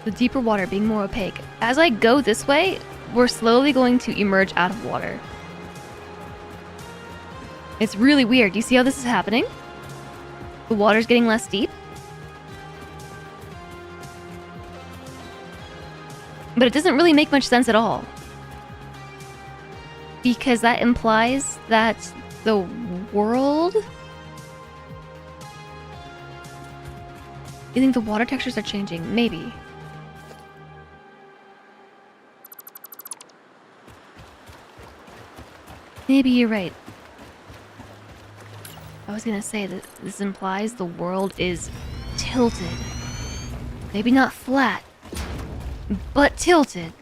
the deeper water being more opaque. As I go this way, we're slowly going to emerge out of water. It's really weird. Do you see how this is happening? The water's getting less deep. But it doesn't really make much sense at all. Because that implies that the world... You think the water textures are changing? Maybe. Maybe you're right. I was gonna say that this implies the world is tilted. Maybe not flat, but tilted.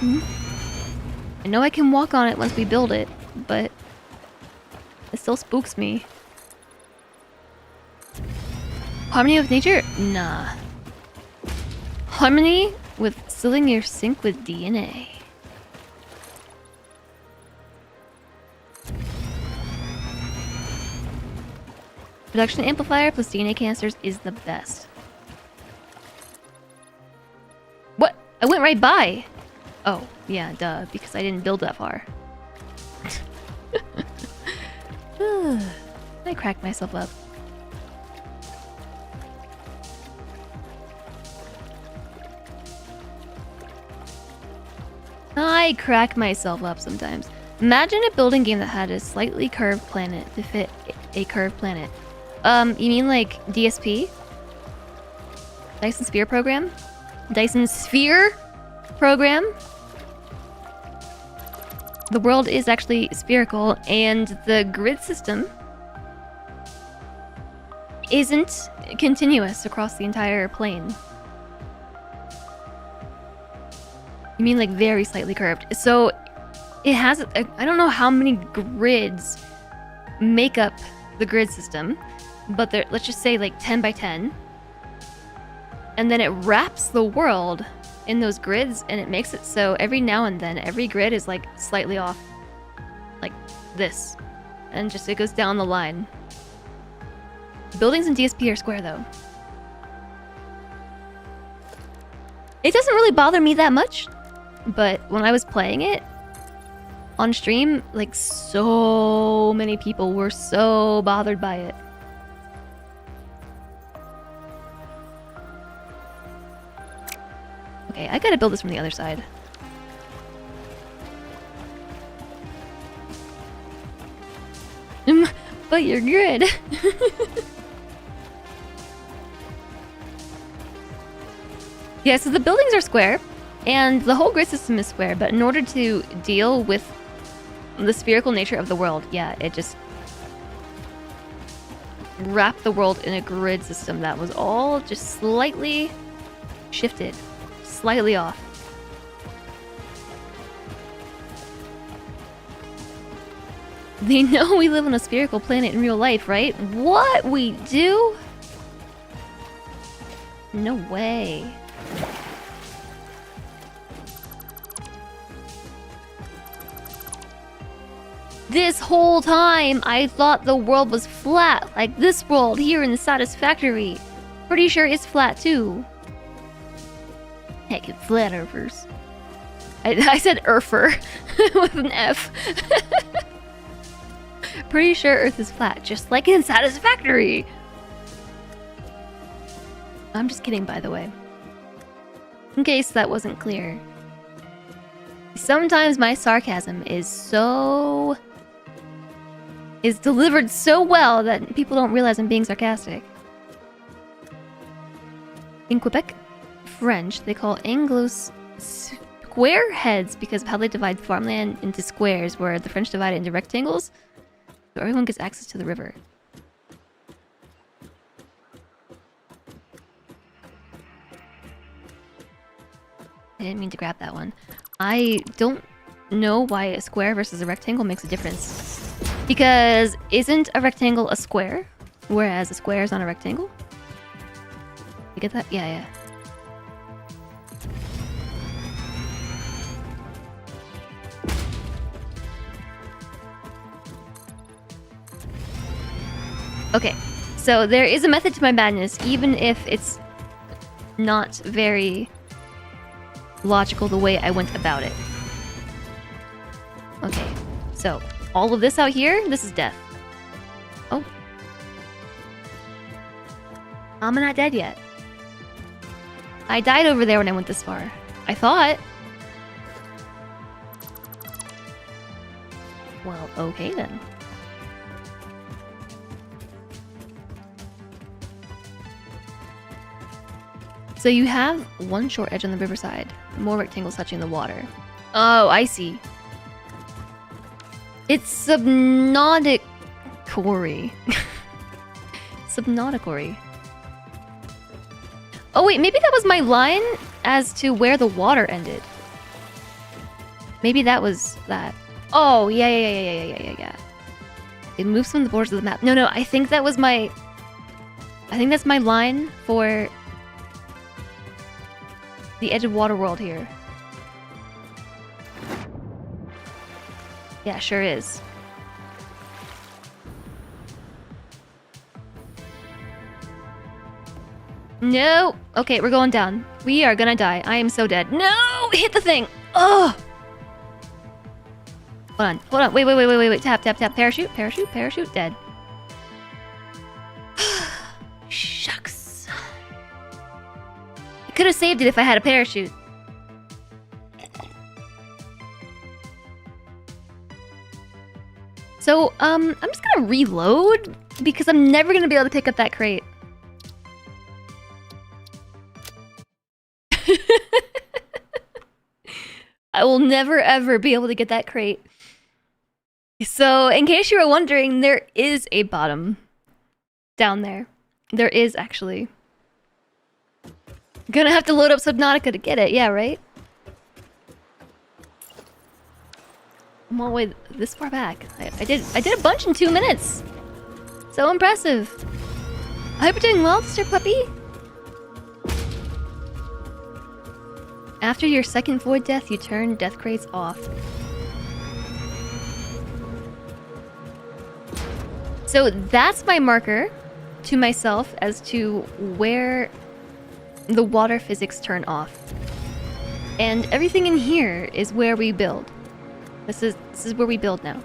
I know I can walk on it once we build it, but it still spooks me. Harmony with nature? Nah. Harmony with sealing your sync with DNA. Production amplifier plus DNA canisters is the best. What? I went right by! Oh, yeah, duh, because I didn't build that far. I cracked myself up. I crack myself up sometimes. Imagine a building game that had a slightly curved planet to fit a curved planet. You mean like DSP? Dyson Sphere program? Dyson Sphere program? The world is actually spherical, and the grid system isn't continuous across the entire plane. You mean like very slightly curved. So it has, I don't know how many grids make up the grid system, but let's just say like 10 by 10. And then it wraps the world in those grids, and it makes it so every now and then, every grid is like slightly off. Like this. And just it goes down the line. Buildings in DSP are square though. It doesn't really bother me that much, but when I was playing it on stream, like so many people were so bothered by it. Okay, I gotta build this from the other side. But you're good. Yeah, so the buildings are square, and the whole grid system is square, but in order to deal with the spherical nature of the world, yeah, it just wrapped the world in a grid system that was all just slightly shifted, slightly off. They know we live on a spherical planet in real life, right? What? We do? No way. This whole time, I thought the world was flat, like this world here in the Satisfactory. Pretty sure it's flat too. Heck, it's flat earthers. I said earther with an F. Pretty sure Earth is flat, just like in Satisfactory. I'm just kidding, by the way. In case that wasn't clear. Sometimes my sarcasm is delivered so well that people don't realize I'm being sarcastic. In Quebec, French, they call Anglos square heads because of how they divide farmland into squares, where the French divide it into rectangles, so everyone gets access to the river. I didn't mean to grab that one. I don't know why a square versus a rectangle makes a difference. Because isn't a rectangle a square, whereas a square is not a rectangle? You get that? Yeah, yeah. Okay, so there is a method to my madness, even if it's not very logical the way I went about it. Okay, so all of this out here, this is death. Oh. I'm not dead yet. I died over there when I went this far. I thought. Well, okay then. So you have one short edge on the riverside, more rectangles touching the water. Oh, I see. It's subnauticory. Subnauticory. Oh wait, maybe that was my line as to where the water ended. Maybe that was that. Oh, yeah. It moves from the borders of the map. No, I think that was my... I think that's my line for the edge of water world here. Yeah, sure is. No! Okay, we're going down. We are gonna die. I am so dead. No! Hit the thing! Ugh! Hold on. Wait. Tap. Parachute. Dead. Shucks. I could have saved it if I had a parachute. So, I'm just gonna reload because I'm never gonna be able to pick up that crate. I will never ever be able to get that crate. So, in case you were wondering, there is a bottom down there. There is, actually. Gonna have to load up Subnautica to get it, yeah, right? I'm all the way this far back. I did a bunch in 2 minutes! So impressive! I hope you're doing well, Mr. Puppy! After your second void death, you turn death crates off. So that's my marker to myself as to where the water physics turn off. And everything in here is where we build. This is where we build now.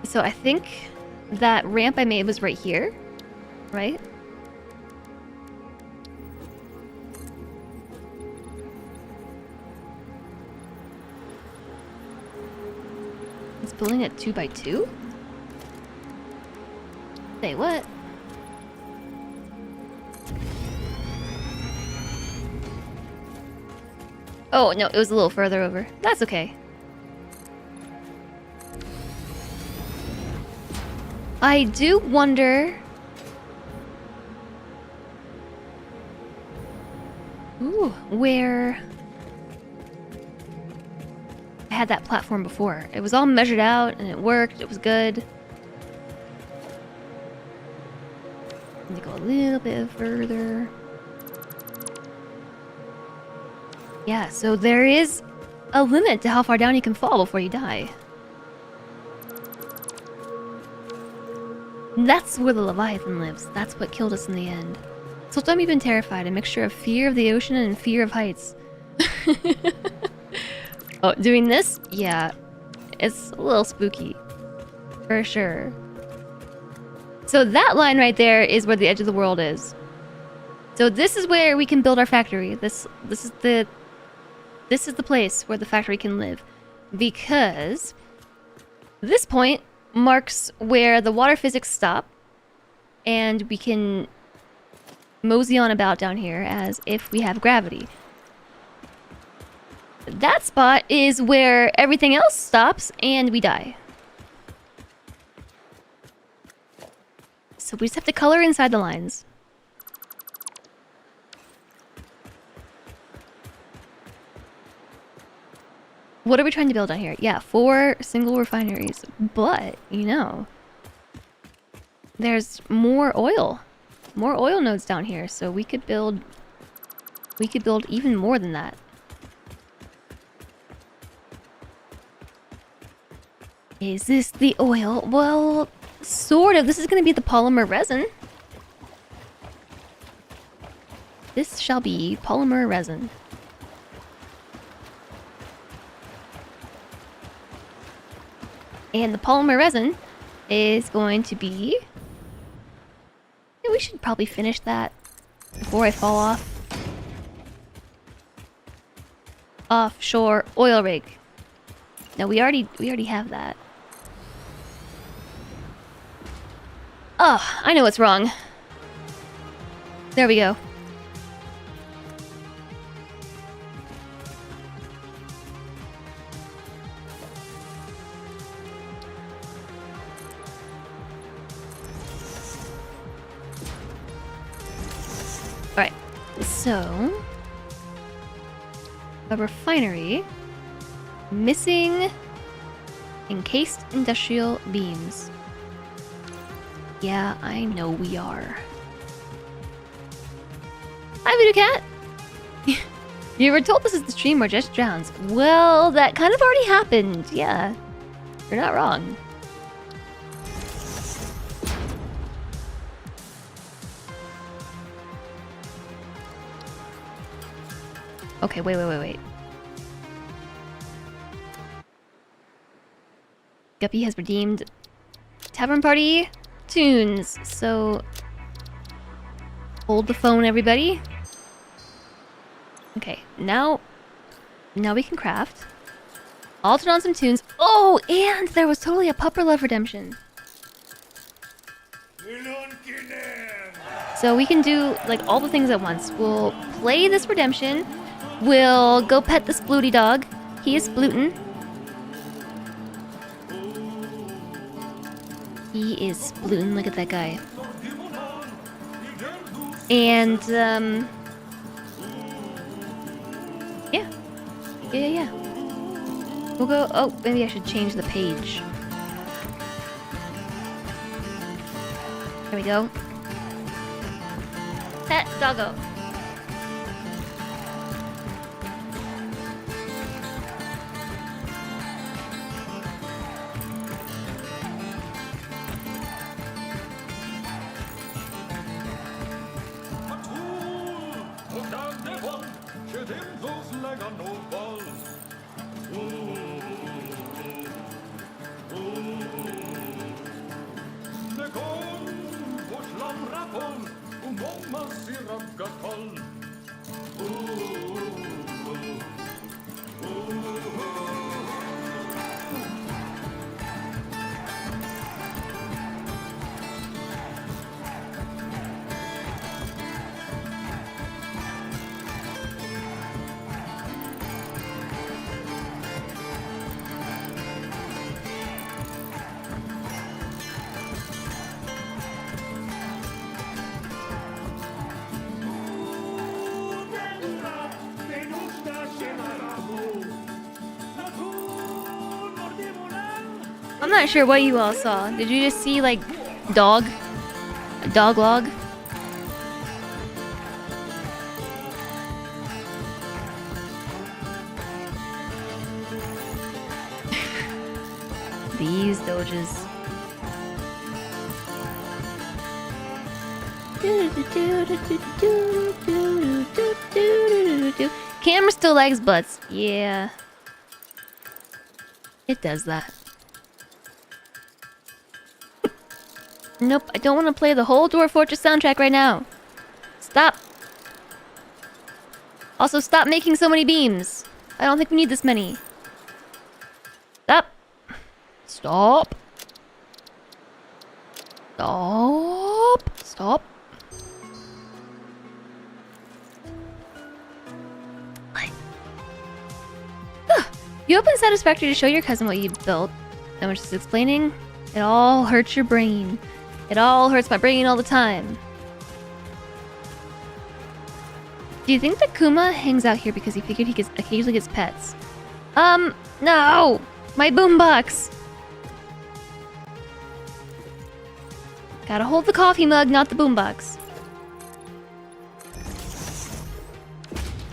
So I think that ramp I made was right here, right? It's building at 2x2? Say what? Oh, no, it was a little further over. That's okay. I do wonder... Ooh, where... I had that platform before. It was all measured out, and it worked. It was good. Need to go a little bit further. Yeah, so there is a limit to how far down you can fall before you die. That's where the Leviathan lives. That's what killed us in the end. So I'm even terrified. A mixture of fear of the ocean and fear of heights. Oh, doing this? Yeah. It's a little spooky. For sure. So that line right there is where the edge of the world is. So this is where we can build our factory. This is the place where the factory can live. Because this point marks where the water physics stop, and we can mosey on about down here as if we have gravity. That spot is where everything else stops and we die. So we just have to color inside the lines. What are we trying to build on here? Yeah, 4 single refineries. But, you know, there's more oil. More oil nodes down here, so we could build even more than that. Is this the oil? Well, sort of. This is going to be the polymer resin. This shall be polymer resin. And the polymer resin is going to be... Yeah, we should probably finish that before I fall off. Offshore oil rig. No, we already have that. Oh, I know what's wrong. There we go. Alright, so... a refinery. Missing encased industrial beams. Yeah, I know we are. Hi, Voodoo Cat! You were told this is the stream where Jess drowns. Well, that kind of already happened, yeah. You're not wrong. Okay, wait. Guppy has redeemed Tavern Party tunes, so hold the phone, everybody. Okay, now we can craft. I'll turn on some tunes. Oh, and there was totally a Pupper Love redemption. So we can do like all the things at once. We'll play this redemption. We'll go pet this Splooty dog. He is Splootin'. He is splooting. Look at that guy. And, yeah. Yeah. We'll go... Oh, maybe I should change the page. There we go. Pet doggo. I'm not sure what you all saw. Did you just see, like, dog? A dog log? These doges. Camera still likes butts. Yeah. It does that. Nope, I don't want to play the whole Dwarf Fortress soundtrack right now. Stop. Also, stop making so many beams. I don't think we need this many. Stop. Stop. Stop. Stop. What? You open Satisfactory to show your cousin what you built. And when she's explaining, it all hurts your brain. It all hurts my brain all the time. Do you think that Kuma hangs out here because he figured he occasionally gets pets? No! My boombox! Gotta hold the coffee mug, not the boombox.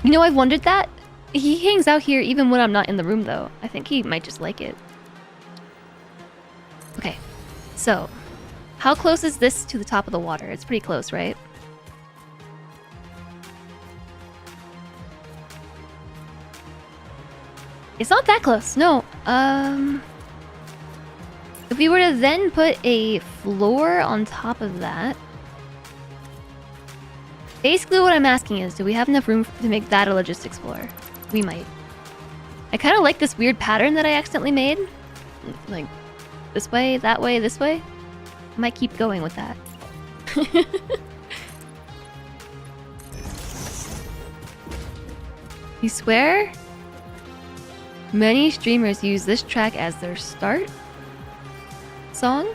You know, I've wondered that. He hangs out here even when I'm not in the room, though. I think he might just like it. Okay, so... how close is this to the top of the water? It's pretty close, right? It's not that close, no. If we were to then put a floor on top of that... basically what I'm asking is, do we have enough room to make that a logistics floor? We might. I kind of like this weird pattern that I accidentally made. Like, this way, that way, this way. I might keep going with that. You swear? Many streamers use this track as their start song?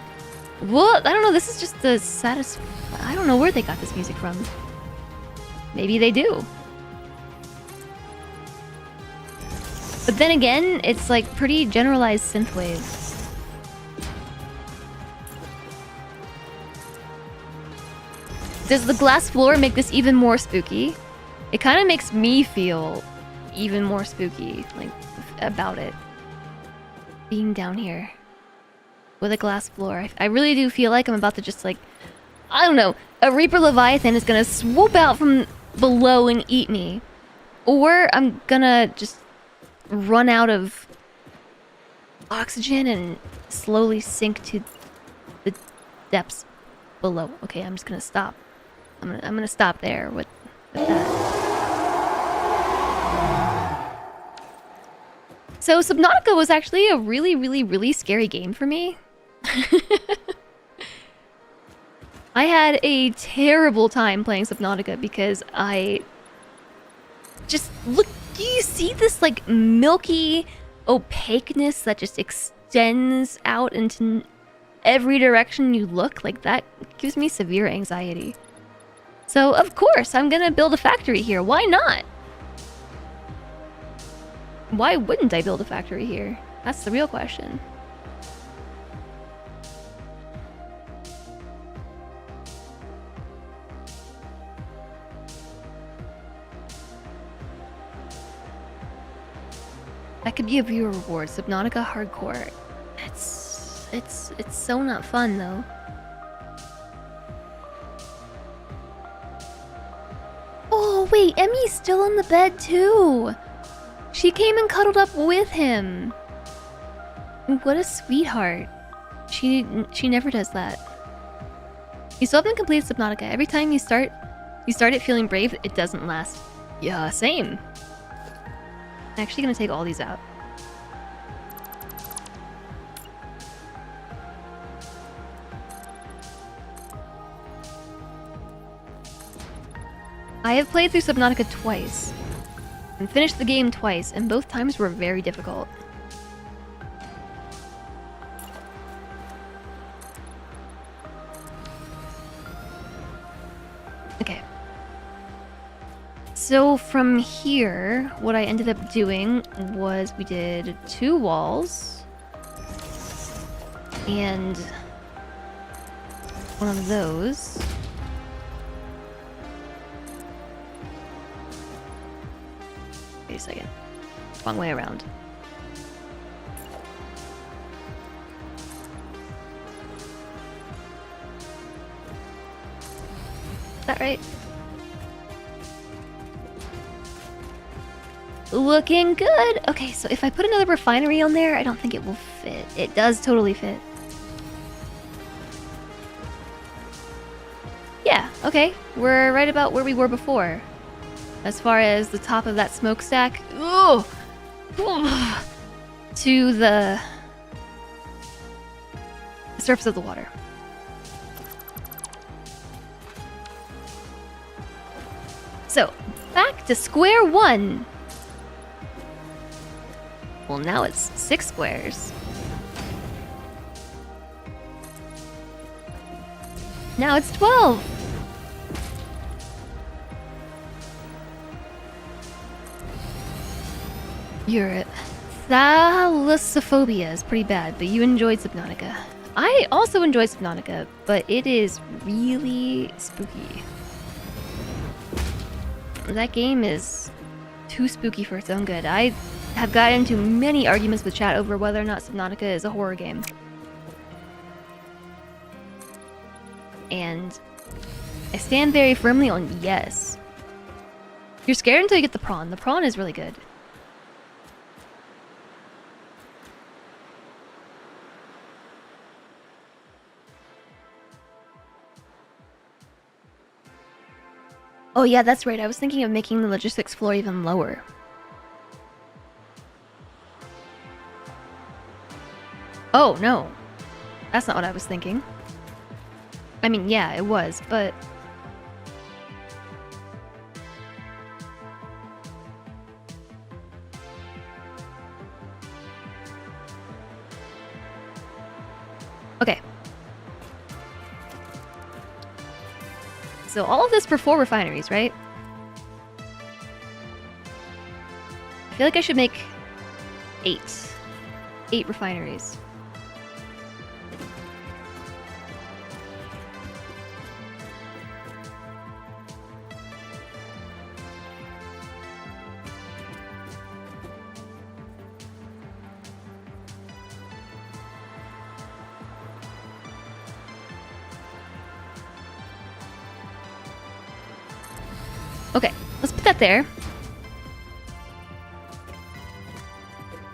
Well, I don't know, this is just the I don't know where they got this music from. Maybe they do. But then again, it's like pretty generalized synthwave. Does the glass floor make this even more spooky? It kind of makes me feel even more spooky, like, about it. Being down here with a glass floor. I really do feel like I'm about to just, like, I don't know, a Reaper Leviathan is gonna swoop out from below and eat me. Or I'm gonna just run out of oxygen and slowly sink to the depths below. Okay, I'm just gonna stop. I'm gonna stop there with that. So Subnautica was actually a really scary game for me. I had a terrible time playing Subnautica because I just look. Do you see this like milky opaqueness that just extends out into every direction you look, like that gives me severe anxiety. So of course I'm gonna build a factory here. Why not? Why wouldn't I build a factory here? That's the real question. That could be a viewer reward. Subnautica Hardcore. It's so not fun though. Oh wait, Emmy's still on the bed too. She came and cuddled up with him. What a sweetheart. She never does that. You still haven't completed Subnautica. Every time you start it feeling brave, it doesn't last. Yeah, same. I'm actually gonna take all these out. I have played through Subnautica twice and finished the game twice, and both times were very difficult. Okay. So from here, what I ended up doing was we did 2 walls and one of those. Wait a second. Wrong way around. Is that right? Looking good! Okay, so if I put another refinery on there, I don't think it will fit. It does totally fit. Yeah, okay. We're right about where we were before. As far as the top of that smokestack, ooh, to the surface of the water. So, back to square one. Well, now it's 6 squares. Now it's 12. Your thalassophobia is pretty bad, but you enjoyed Subnautica. I also enjoyed Subnautica, but it is really spooky. That game is too spooky for its own good. I have gotten into many arguments with chat over whether or not Subnautica is a horror game. And I stand very firmly on yes. You're scared until you get the prawn. The prawn is really good. Oh yeah, that's right. I was thinking of making the logistics floor even lower. Oh, no. That's not what I was thinking. I mean, yeah, it was, but... Okay. So all of this for 4 refineries, right? I feel like I should make 8. 8 refineries. Okay, let's put that there.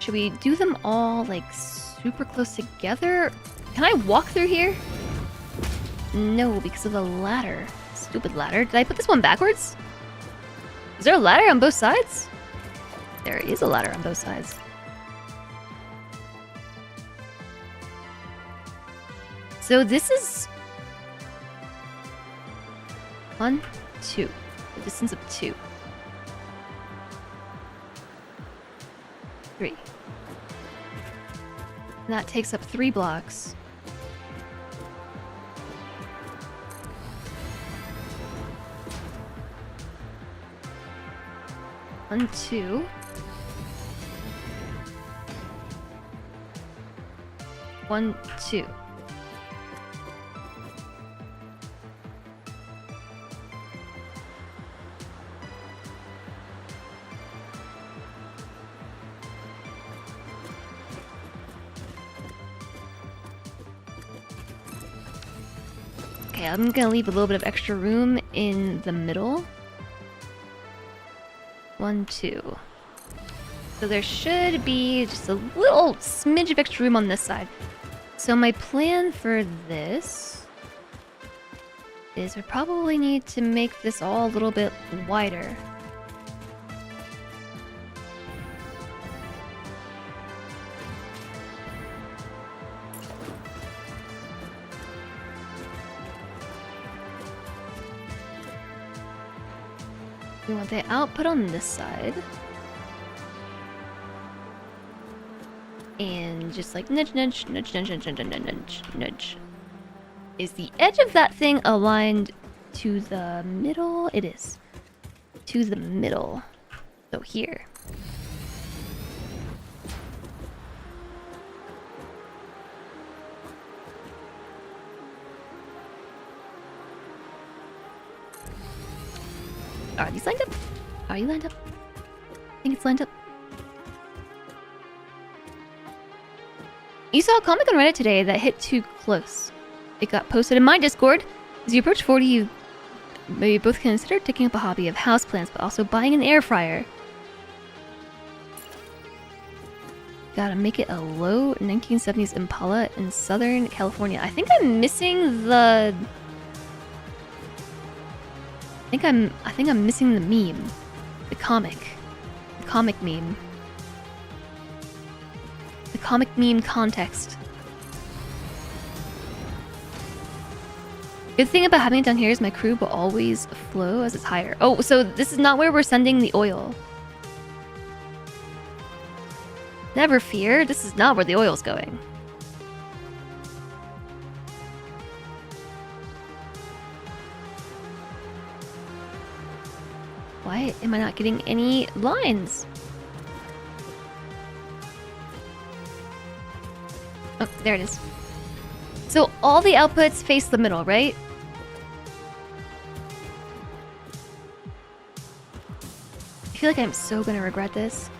Should we do them all, like, super close together? Can I walk through here? No, because of the ladder. Stupid ladder. Did I put this one backwards? Is there a ladder on both sides? There is a ladder on both sides. So this is... 1, 2. A distance of 2. 3. And that takes up 3 blocks. 1, 2. 1, 2. Okay, I'm gonna leave a little bit of extra room in the middle. 1, 2. So there should be just a little smidge of extra room on this side. So my plan for this is we probably need to make this all a little bit wider. We want the output on this side. And just like nudge, nudge, nudge, nudge, nudge, nudge, nudge, nudge. Is the edge of that thing aligned to the middle? It is. To the middle. So here. Are these lined up? Are you lined up? I think it's lined up. You saw a comic on Reddit today that hit too close. It got posted in my Discord. As you approach 40, you maybe both consider taking up a hobby of houseplants, but also buying an air fryer. Gotta make it a low 1970s Impala in Southern California. I think I'm missing the... I think I'm missing the meme. The comic. The comic meme. The comic meme context. Good thing about having it down here is my crew will always flow as it's higher. Oh, so this is not where we're sending the oil. Never fear, this is not where the oil's going. Why am I not getting any lines? Oh, there it is. So all the outputs face the middle, right? I feel like I'm so gonna regret this.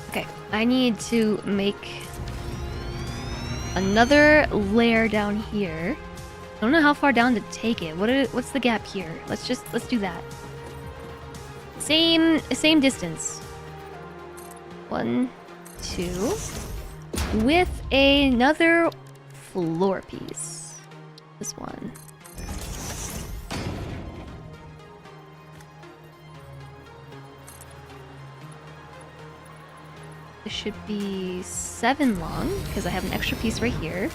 Okay, I need to make another layer down here. I don't know how far down to take it. What's the gap here? Let's do that. Same distance. 1, 2. With another floor piece. This one. This should be 7 long, because I have an extra piece right here.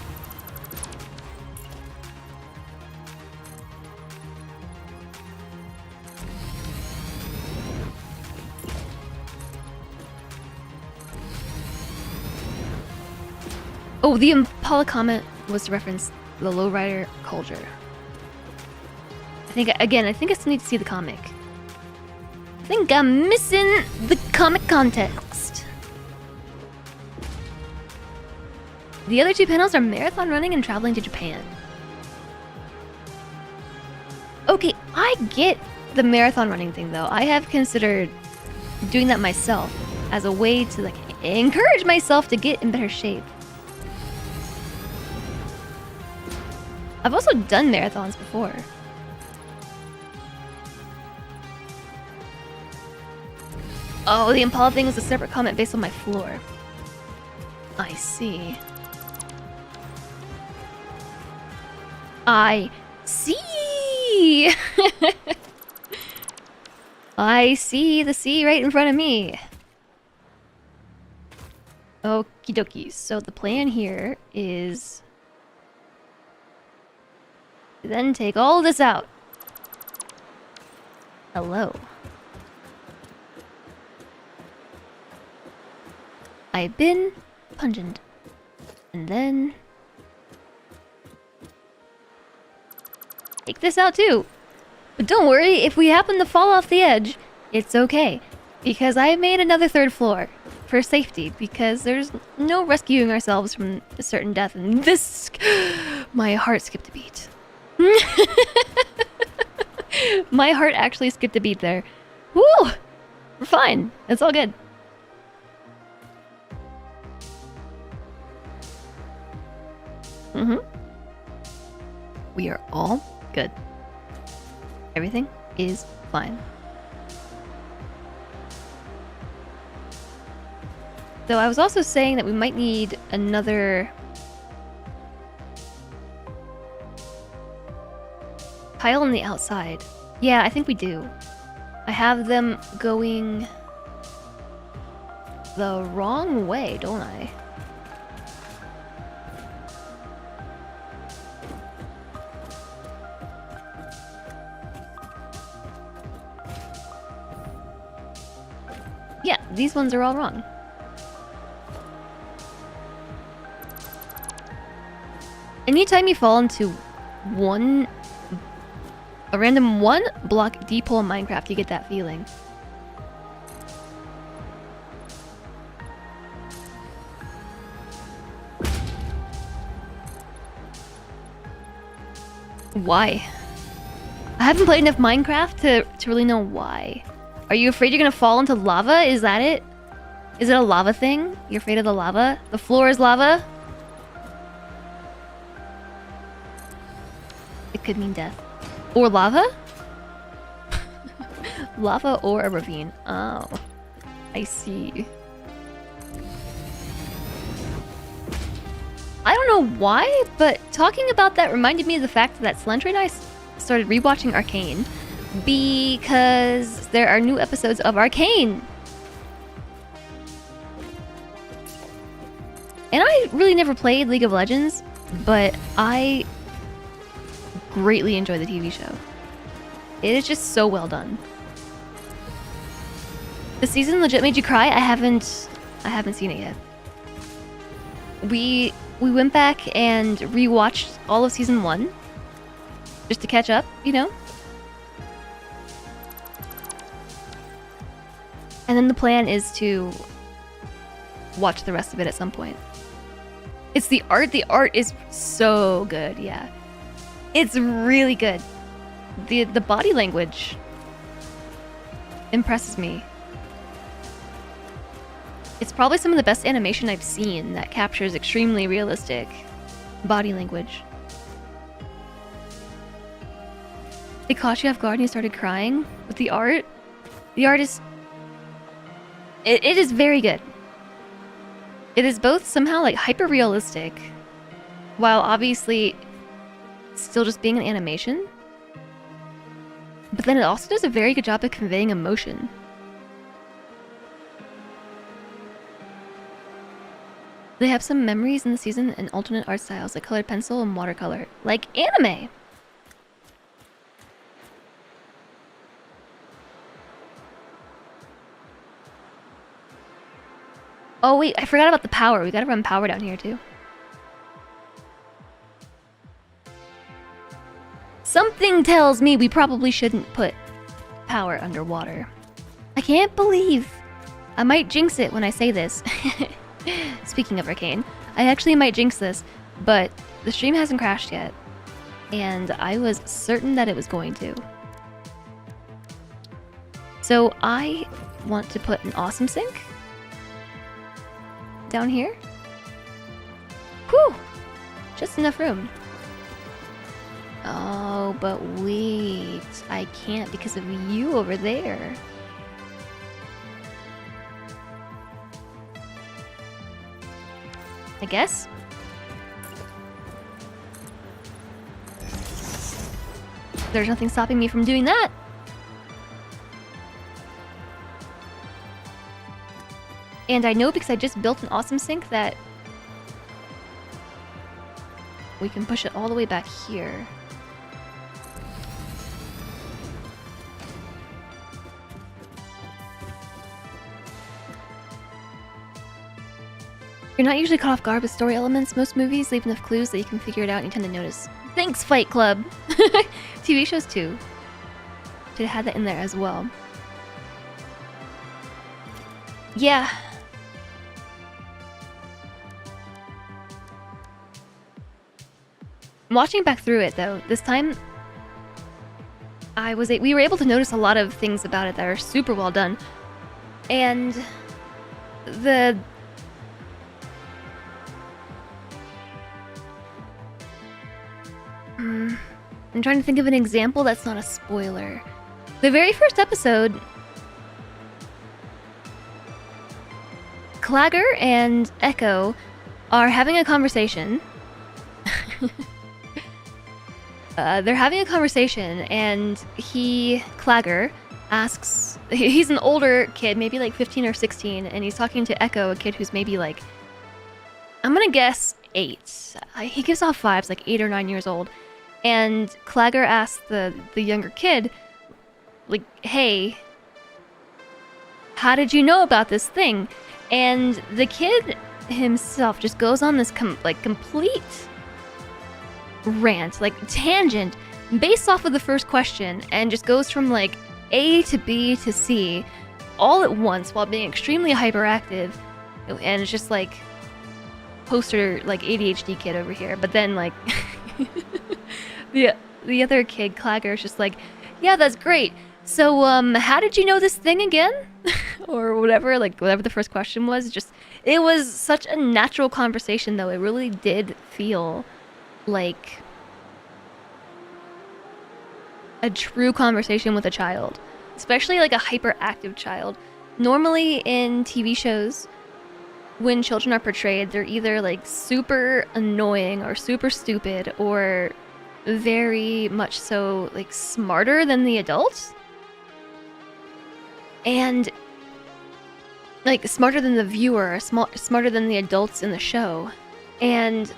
Oh, the Impala comment was to reference the lowrider culture. I think I still need to see the comic. I think I'm missing the comic context. The other 2 panels are marathon running and traveling to Japan. Okay, I get the marathon running thing though. I have considered doing that myself as a way to like encourage myself to get in better shape. I've also done marathons before. Oh, the Impala thing was a separate comment based on my floor. I see. I see! I see the sea right in front of me. Okie dokie. So the plan here is to then take all this out. Hello. I've been pungent. And then... take this out too. But don't worry, if we happen to fall off the edge, it's okay. Because I made another 3rd floor. For safety, because there's no rescuing ourselves from a certain death. And this... my heart skipped a beat. My heart actually skipped a beat there. Woo! We're fine. It's all good. We are all good. Everything is fine. So I was also saying that we might need another tile on the outside. Yeah, I think we do. I have them going the wrong way, don't I? Yeah, these ones are all wrong. Anytime you fall into a random 1 block deep hole in Minecraft, you get that feeling. Why? I haven't played enough Minecraft to really know why. Are you afraid you're gonna fall into lava? Is that it? Is it a lava thing? You're afraid of the lava? The floor is lava? It could mean death. Or lava? Lava or a ravine. Oh. I see. I don't know why, but talking about that reminded me of the fact that Slentra and I started rewatching Arcane because there are new episodes of Arcane. And I really never played League of Legends, but I greatly enjoy the TV show. It is just so well done. The season legit made you cry? I haven't seen it yet. We went back and rewatched all of season 1 just to catch up, you know? And then the plan is to watch the rest of it at some point. It's the art. The art is so good, yeah. It's really good. The body language impresses me. It's probably some of the best animation I've seen that captures extremely realistic body language. It caught you off guard and you started crying with the art. The art is... It is very good. It is both somehow like hyper realistic, while obviously still just being an animation. But then it also does a very good job of conveying emotion. They have some memories in the season and alternate art styles like colored pencil and watercolor, like anime. Oh wait, I forgot about the power. We gotta run power down here too. Something tells me we probably shouldn't put power underwater. I can't believe I might jinx it when I say this. Speaking of Arcane, I actually might jinx this, but the stream hasn't crashed yet, and I was certain that it was going to. So I want to put an awesome sink down here. Whew! Just enough room. Oh, but wait. I can't because of you over there. I guess. There's nothing stopping me from doing that. And I know because I just built an awesome sink that we can push it all the way back here. You're not usually caught off guard with story elements. Most movies leave enough clues that you can figure it out and you tend to notice. Thanks, Fight Club! TV shows too. Should have had that in there as well. Yeah. Watching back through it though, this time we were able to notice a lot of things about it that are super well done. And I'm trying to think of an example that's not a spoiler. The very first episode, Clagger and Echo are having a conversation. They're having a conversation, and Clagger, asks... He's an older kid, maybe like 15 or 16, and he's talking to Echo, a kid who's maybe like... I'm gonna guess 8. He gives off vibes like 8 or 9 years old. And Clagger asks the younger kid, like, hey, how did you know about this thing? And the kid himself just goes on this complete rant, like tangent, based off of the first question, and just goes from like A to B to C all at once while being extremely hyperactive. And it's just like poster like ADHD kid over here. But then like the other kid, Clagger, is just like, yeah, that's great. So how did you know this thing again? Or whatever the first question was. Just, it was such a natural conversation though. It really did feel like a true conversation with a child, especially like a hyperactive child. Normally in TV shows, when children are portrayed, they're either like super annoying or super stupid or very much so like smarter than the adults, and like smarter than the viewer, smarter than the adults in the show. And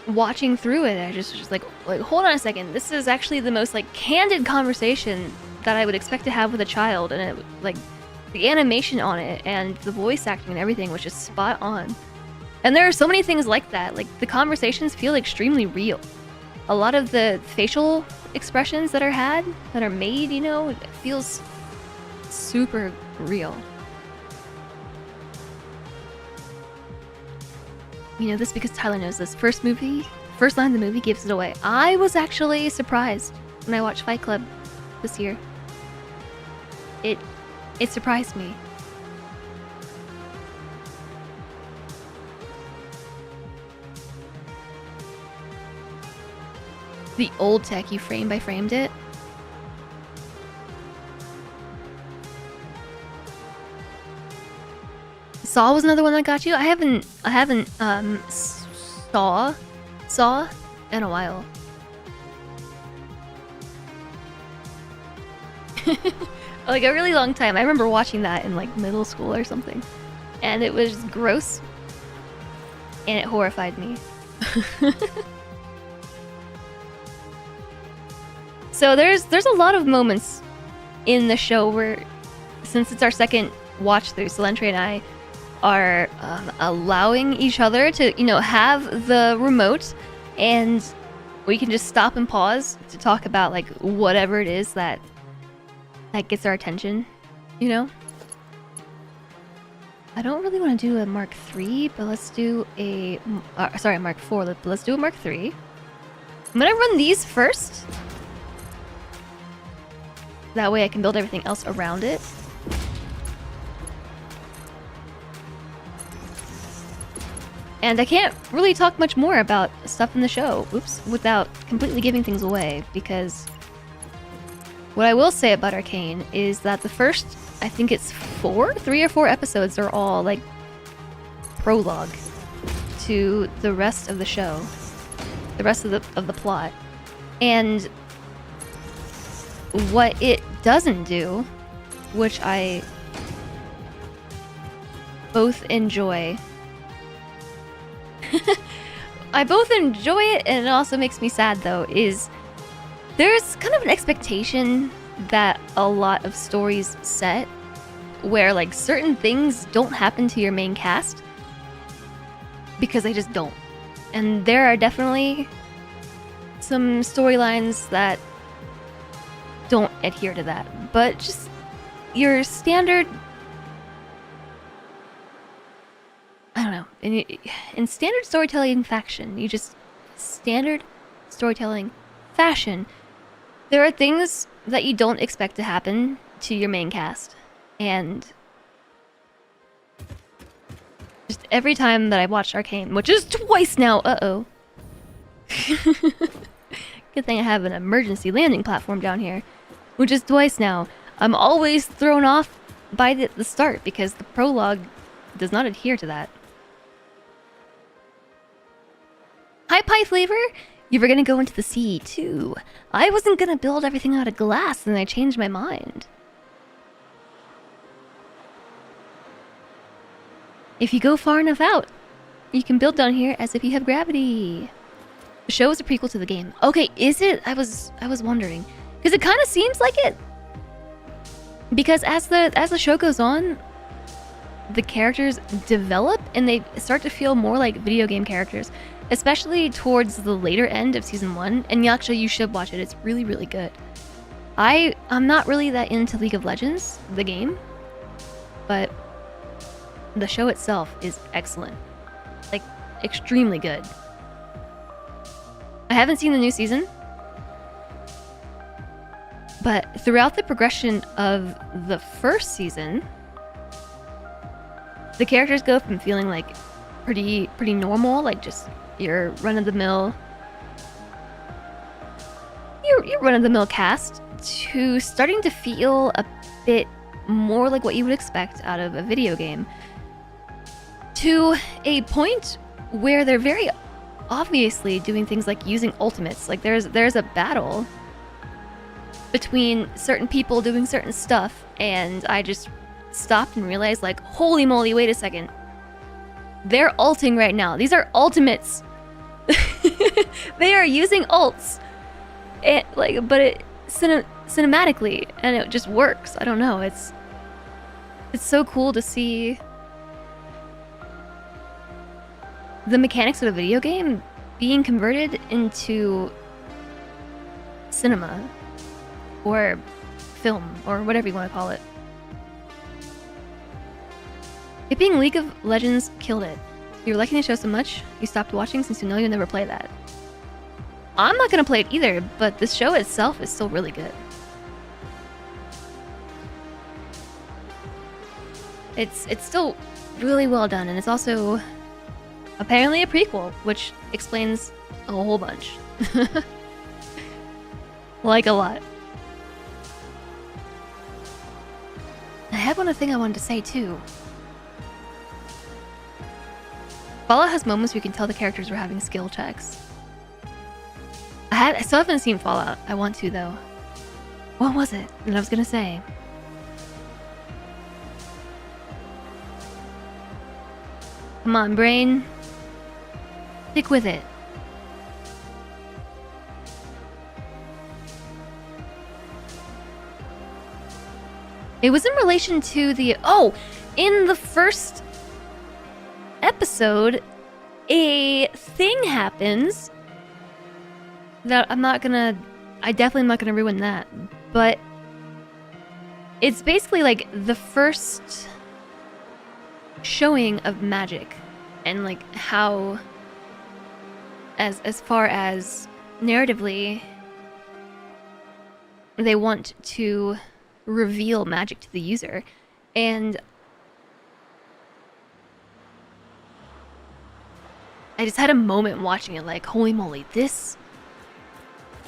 watching through it, I just was just like hold on a second, this is actually the most like candid conversation that I would expect to have with a child. And it, like, the animation on it and the voice acting and everything was just spot on. And there are so many things like that. Like, the conversations feel extremely real. A lot of the facial expressions that are made, you know, it feels super real. You know this because Tyler knows this. First line of the movie gives it away. I was actually surprised when I watched Fight Club this year. It surprised me. The old tech, you frame by framed it. Saw was another one that got you. I haven't saw in a while. Like a really long time. I remember watching that in like middle school or something, and it was gross, and it horrified me. So there's a lot of moments in the show where, since it's our second watch through, Salentre and I are allowing each other to, you know, have the remote, and we can just stop and pause to talk about like whatever it is that gets our attention, you know? I don't really want to do a Mark III, but let's do a Mark IV, but let's do a Mark III. I'm gonna run these first. That way I can build everything else around it. And I can't really talk much more about stuff in the show, without completely giving things away, because what I will say about Arcane is that the first, I think it's 3 or 4 episodes are all like prologue to the rest of the show, the rest of the plot. And what it doesn't do, which I both enjoy, I both enjoy it, and it also makes me sad though, is there's kind of an expectation that a lot of stories set where like certain things don't happen to your main cast, because they just don't. And there are definitely some storylines that don't adhere to that. But just your standard, I don't know, in standard storytelling standard storytelling fashion, there are things that you don't expect to happen to your main cast. And just every time that I watched Arcane, which is twice now, good thing I have an emergency landing platform down here, which is twice now, I'm always thrown off by the start because the prologue does not adhere to that. Hi, Pie Flavor! You were gonna go into the sea, too. I wasn't gonna build everything out of glass, and I changed my mind. If you go far enough out, you can build down here as if you have gravity. The show is a prequel to the game. Okay, is it? I was wondering. Because it kind of seems like it. Because as the show goes on, the characters develop and they start to feel more like video game characters. Especially towards the later end of Season 1. And you should watch it. It's really, really good. I'm not really that into League of Legends, the game. But the show itself is excellent. Like, extremely good. I haven't seen the new season. But throughout the progression of the first season, the characters go from feeling like pretty normal, like just your run-of-the-mill cast, to starting to feel a bit more like what you would expect out of a video game. To a point where they're very obviously doing things like using ultimates. Like there's a battle between certain people doing certain stuff, and I just stopped and realized, like, holy moly, wait a second. They're ulting right now. These are ultimates. They are using ults. Cinematically, and it just works. I don't know. It's so cool to see the mechanics of a video game being converted into cinema or film or whatever you want to call it. It being League of Legends killed it. You're liking the show so much, you stopped watching since you know you'll never play that. I'm not gonna play it either, but the show itself is still really good. It's still really well done, and it's also apparently a prequel, which explains a whole bunch. Like a lot. I had one other thing I wanted to say too. Fallout has moments where you can tell the characters were having skill checks. I still haven't seen Fallout. I want to though. What was it that I was gonna say? Come on, brain. Stick with it. It was in relation to the... Oh! In the first episode, a thing happens that I definitely am not gonna ruin that. But it's basically like the first showing of magic, and like how, as far as narratively, they want to reveal magic to the user. And I just had a moment watching it, like, holy moly, this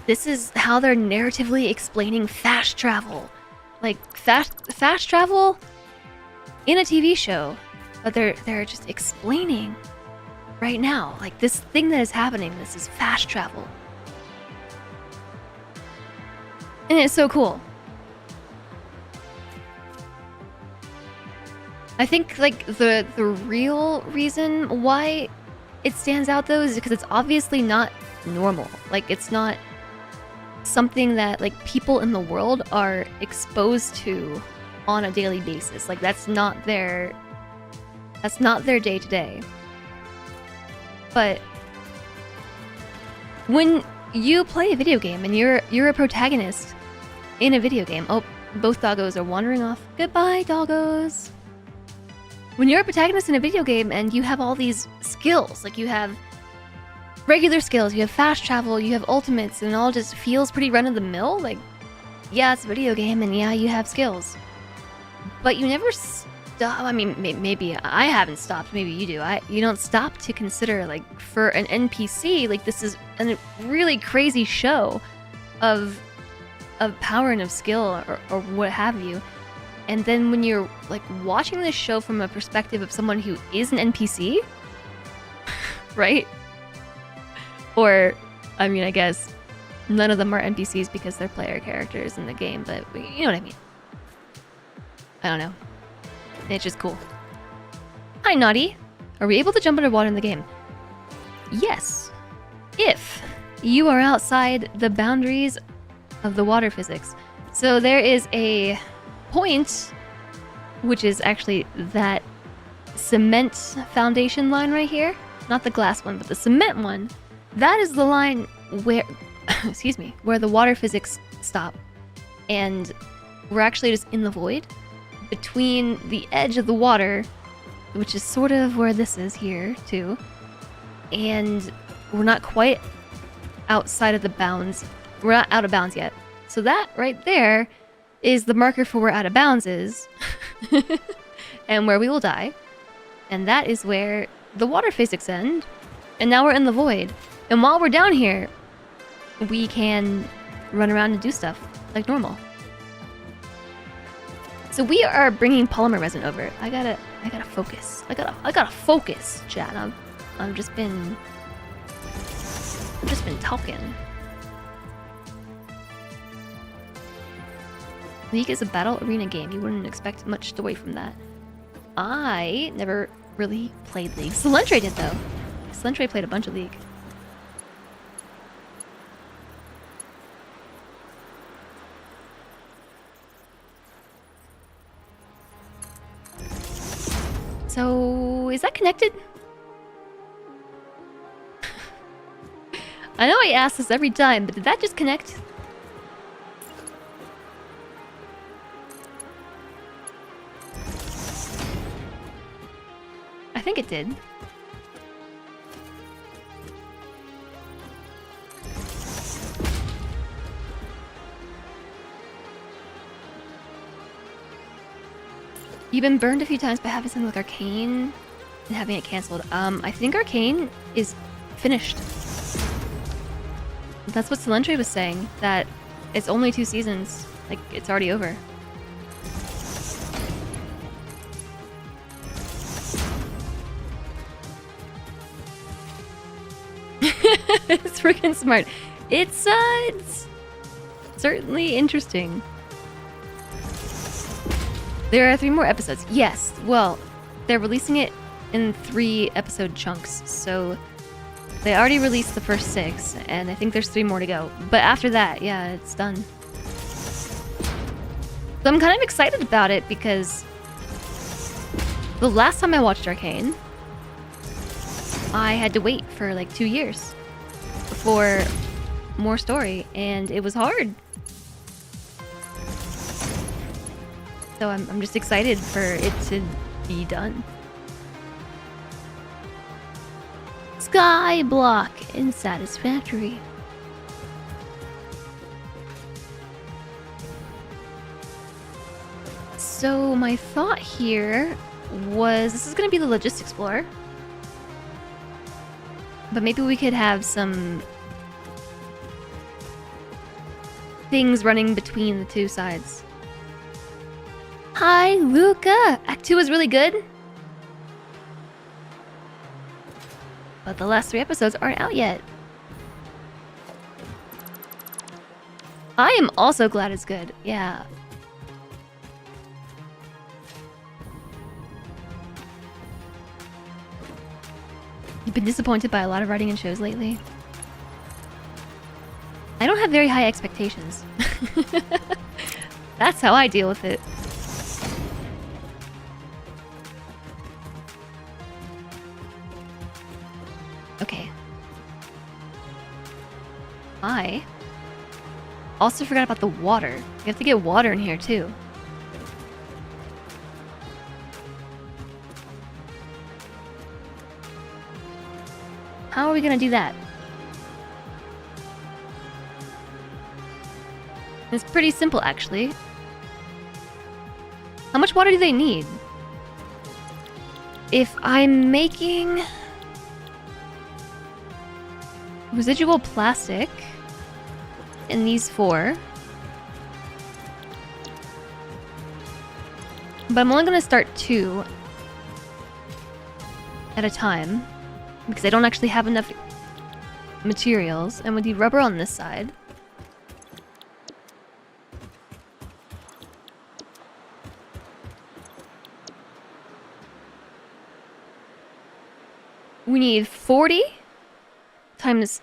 is how they're narratively explaining fast travel. Like, fast travel in a TV show, but they're just explaining right now, like, this thing that is happening, this is fast travel. And it's so cool. I think, like, the real reason why it stands out, though, is because it's obviously not normal. Like, it's not something that, like, people in the world are exposed to on a daily basis. Like, that's not their day-to-day. But when you play a video game and you're a protagonist in a video game. Oh, both doggos are wandering off. Goodbye, doggos. When you're a protagonist in a video game and you have all these skills, like you have regular skills, you have fast travel, you have ultimates, and it all just feels pretty run-of-the-mill, like, yeah, it's a video game, and yeah, you have skills. But you never stop. I mean, maybe I haven't stopped. Maybe you do. You don't stop to consider, like, for an NPC, like, this is a really crazy show of power and of skill, or what have you. And then when you're, like, watching this show from a perspective of someone who is an NPC, right? Or, I mean, I guess none of them are NPCs because they're player characters in the game, but you know what I mean. I don't know. It's just cool. Hi, Naughty. Are we able to jump underwater in the game? Yes. If you are outside the boundaries of the water physics. So there is a point, which is actually that cement foundation line right here. Not the glass one, but the cement one. That is the line where, excuse me, where the water physics stop. And we're actually just in the void between the edge of the water, which is sort of where this is here, too. And we're not quite outside of the bounds. We're not out of bounds yet. So that right there is the marker for where out of bounds is. And where we will die. And that is where the water physics end. And now we're in the void. And while we're down here, we can run around and do stuff like normal. So we are bringing polymer resin over. I gotta focus. I gotta focus, chat. I've just been talking. League is a battle arena game. You wouldn't expect much story from that. I never really played League. Salentre did though. Salentre played a bunch of League. So, is that connected? I know I ask this every time, but did that just connect? I think it did. You've been burned a few times by having something like Arcane and having it cancelled. I think Arcane is finished. That's what Salentre was saying, that it's only 2 seasons. Like, it's already over. It's freaking smart. It's certainly interesting. There are 3 more episodes. Yes, well, they're releasing it in 3 episode chunks, so they already released the first 6, and I think there's 3 more to go. But after that, yeah, it's done. So I'm kind of excited about it because the last time I watched Arcane, I had to wait for like 2 years for more story, and it was hard. So I'm just excited for it to be done. Skyblock in Satisfactory. So my thought here was this is going to be the Logistics Explorer. But maybe we could have some things running between the 2 sides. Hi, Luca! Act 2 was really good. But the last 3 episodes aren't out yet. I am also glad it's good. Yeah. You've been disappointed by a lot of writing in shows lately? I don't have very high expectations. That's how I deal with it. Okay. I also forgot about the water. You have to get water in here too. How are we gonna do that? It's pretty simple, actually. How much water do they need? If I'm making residual plastic in these 4, but I'm only gonna start 2 at a time because I don't actually have enough materials, and we need rubber on this side. We need 40 times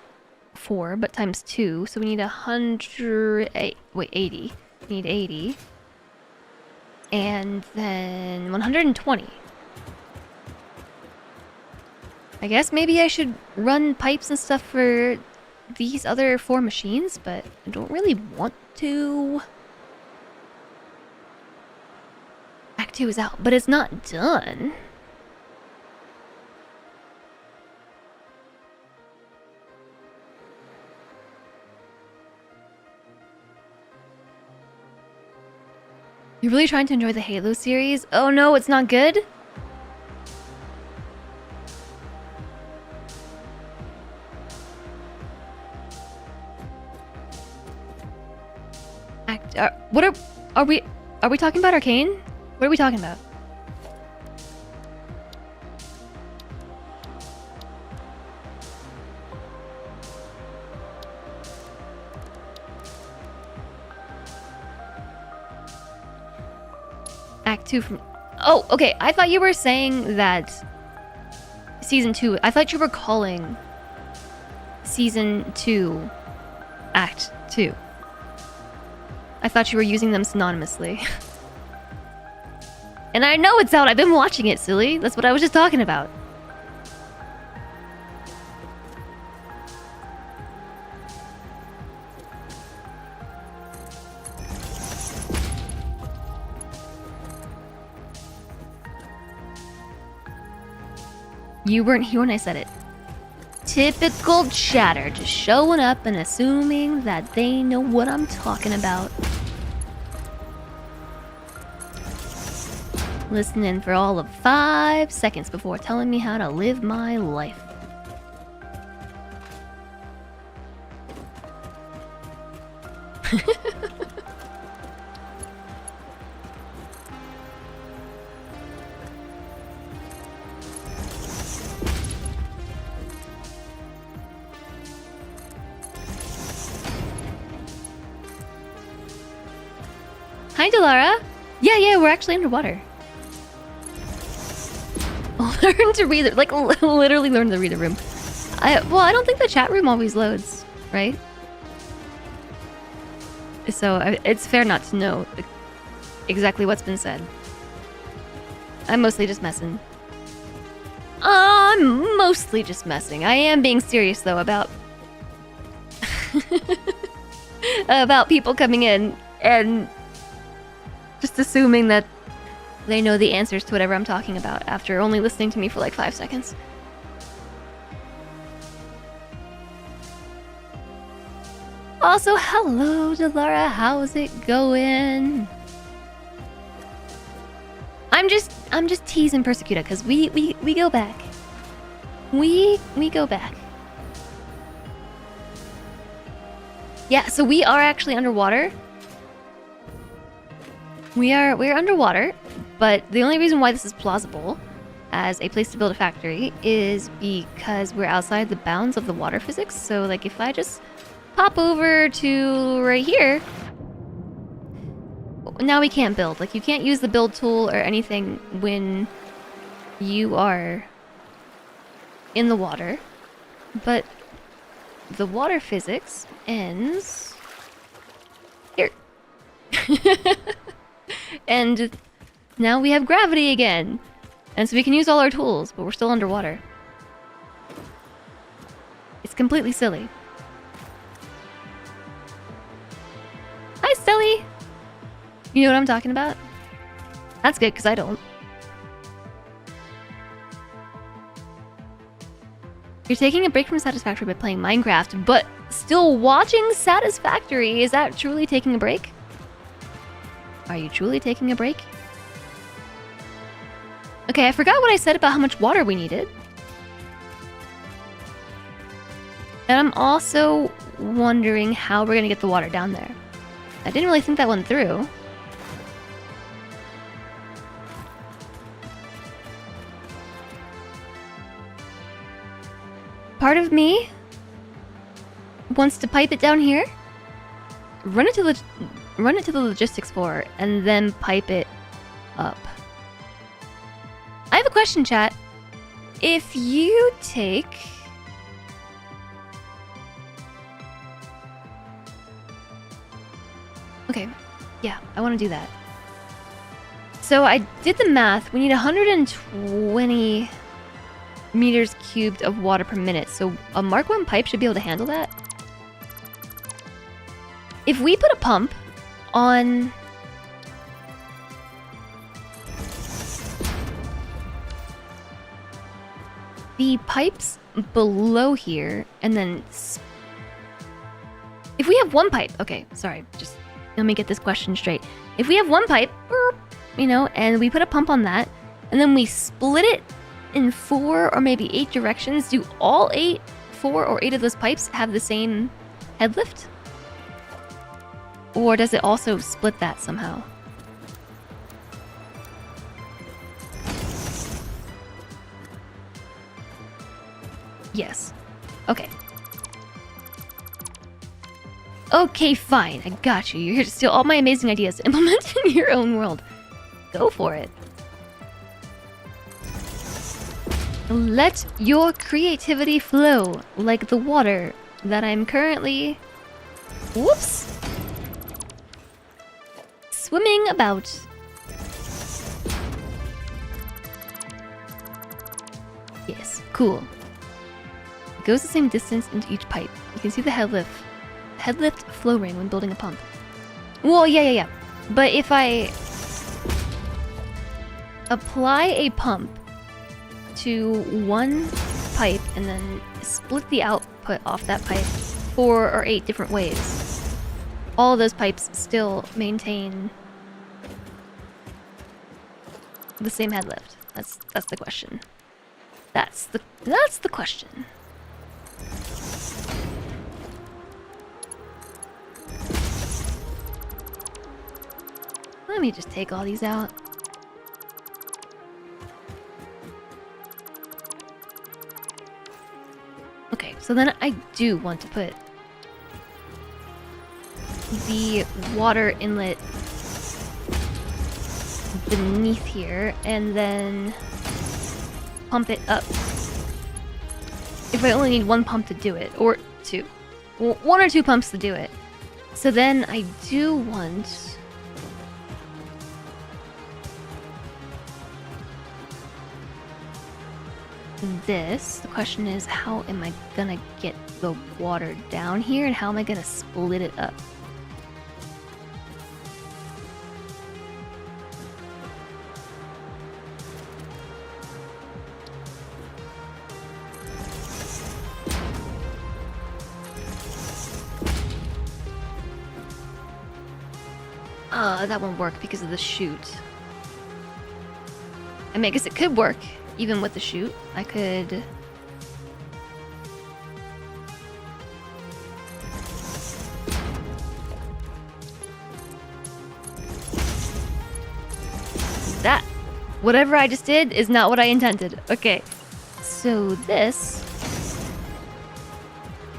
4, but times 2, so we need 100. Wait, 80. We need 80. And then 120. I guess maybe I should run pipes and stuff for these other 4 machines, but I don't really want to. Act 2 is out, but it's not done. You're really trying to enjoy the Halo series? Oh no, it's not good? What are we talking about Arcane? What are we talking about? Act 2 from... Oh, okay. I thought you were saying that Season 2... I thought you were calling Season 2 Act 2. I thought you were using them synonymously. And I know it's out. I've been watching it, silly. That's what I was just talking about. You weren't here when I said it. Typical chatter, just showing up and assuming that they know what I'm talking about. Listening for all of 5 seconds before telling me how to live my life. Hi, Delara. Yeah, we're actually underwater. Learn to read it, like literally learn to read the room. I don't think the chat room always loads, right? So it's fair not to know exactly what's been said. I'm mostly just messing. I'm mostly just messing. I am being serious though about about people coming in and just assuming that they know the answers to whatever I'm talking about after only listening to me for like 5 seconds. Also, hello, Delara. How's it going? I'm just teasing Persecuta because we go back. We go back. Yeah, so we are actually underwater. We're underwater, but the only reason why this is plausible as a place to build a factory is because we're outside the bounds of the water physics. So like if I just pop over to right here, now we can't build. Like you can't use the build tool or anything when you are in the water, but the water physics ends here. And now we have gravity again. And so we can use all our tools, but we're still underwater. completely silly. Hi, Stelly! You know what I'm talking about? That's good, because I don't. You're taking a break from Satisfactory by playing Minecraft, but still watching Satisfactory. Is that truly taking a break? Are you truly taking a break? Okay, I forgot what I said about how much water we needed. And I'm also wondering how we're gonna get the water down there. I didn't really think that one through. Part of me wants to pipe it down here, run it to the logistics floor, and then pipe it up. I have a question, chat. If you take... Okay, yeah, I want to do that. So I did the math. We need 120 meters cubed of water per minute. So a Mark 1 pipe should be able to handle that. If we put a pump on... the pipes below here, and then... if we have one pipe... Okay, sorry, just let me get this question straight. If we have one pipe, you know, and we put a pump on that, and then we split it in 4 or maybe 8 directions, do all 4 or 8 of those pipes have the same head lift? Or does it also split that somehow? Yes. Okay. Okay, fine. I got you. You're here to steal all my amazing ideas to implement in your own world. Go for it. Let your creativity flow like the water that I'm currently... whoops! Swimming about. Yes, cool. It goes the same distance into each pipe. You can see the head lift flow ring when building a pump. Well, yeah. But if I apply a pump to one pipe and then split the output off that pipe 4 or 8 different ways, all of those pipes still maintain the same head lift. That's the question. That's the question. Let me just take all these out. Okay, so then I do want to put the water inlet beneath here and then pump it up. If I only need one pump to do it, or 2. Well, 1 or 2 pumps to do it. So then I do want... this. The question is, how am I gonna get the water down here, and how am I gonna split it up? That won't work because of the chute. I mean, I guess it could work even with the chute. I could... that. Whatever I just did is not what I intended. Okay. So this...